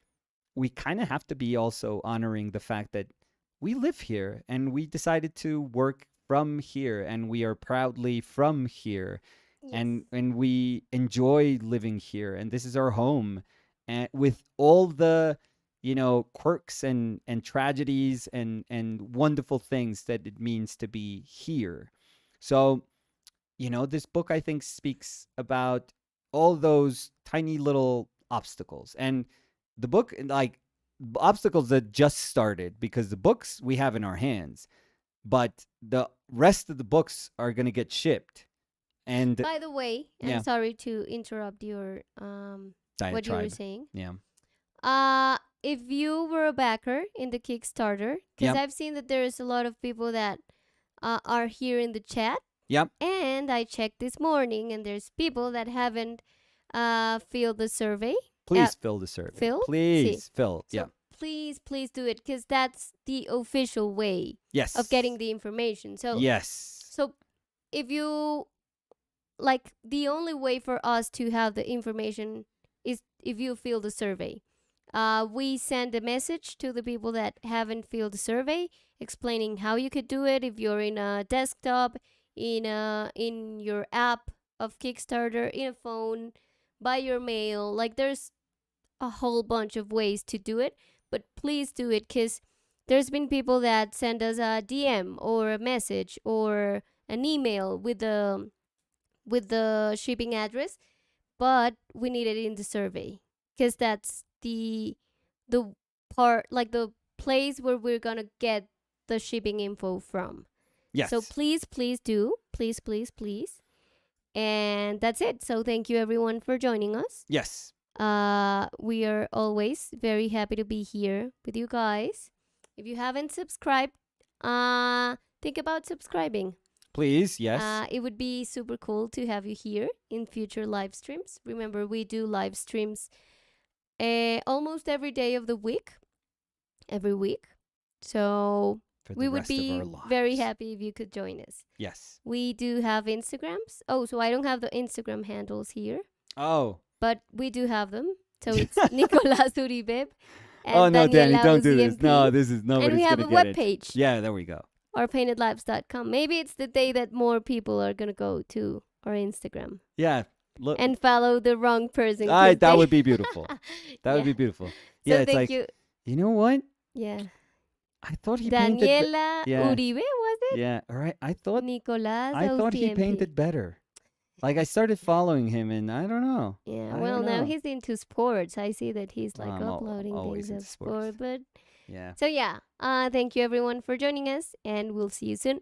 we kind of have to be also honoring the fact that we live here and we decided to work from here and we are proudly from here yes. and we enjoy living here and this is our home, and with all the quirks and tragedies and wonderful things that it means to be here. So this book I think speaks about all those tiny little obstacles, and the book like obstacles that just started, because the books we have in our hands, but the rest of the books are going to get shipped. And By the way, yeah, I'm sorry to interrupt your what you were diatribe. saying. Yeah. If you were a backer in the Kickstarter, because Yep. I've seen that there's a lot of people that are here in the chat, Yep. and I checked this morning, and there's people that haven't filled the survey. Please fill the survey. Fill? See. Please fill. So Yeah. please do it, because that's the official way Yes. of getting the information. So yes. so if you like, the only way for us to have the information is if you fill the survey. We send a message to the people that haven't filled the survey, explaining how you could do it if you're in a desktop, in your app of Kickstarter, in a phone, by your mail. Like, there's a whole bunch of ways to do it, but please do it, because there's been people that send us a DM or a message or an email with the shipping address, but we need it in the survey, because that's the part, like the place where we're gonna get the shipping info from. Yes. So please do, please, and that's it. So thank you everyone for joining us. Yes. We are always very happy to be here with you guys. If you haven't subscribed, think about subscribing. Please, yes. It would be super cool to have you here in future live streams. Remember, we do live streams almost every day of the week, every week. So for We the would rest of be our lives. very happy if you could join us. Yes. We do have Instagrams. Oh, so I don't have the Instagram handles here, Oh. but we do have them. So it's Nicolas Uribe and Oh no, Danny, Daniela don't do this. OZMP. No, this is And nobody's we have gonna a get it. webpage, Yeah, there we go. or paintedlives.com. Maybe it's the day that more people are going to go to our Instagram Yeah. Look, and follow the wrong person. 'cause that they- would be beautiful. That would be Yeah. beautiful. So Yeah, it's thank like, you. you know what? Yeah. I thought he painted. Daniela Yeah. Uribe, was it? Yeah. All right. I thought Nicolas he OZMP. painted better. Like I started following him, and I don't know. Yeah, I well, don't now know. he's into sports. I see that he's like I'm uploading always things into of sport. sports. But Yeah. so yeah, thank you everyone for joining us, and we'll see you soon.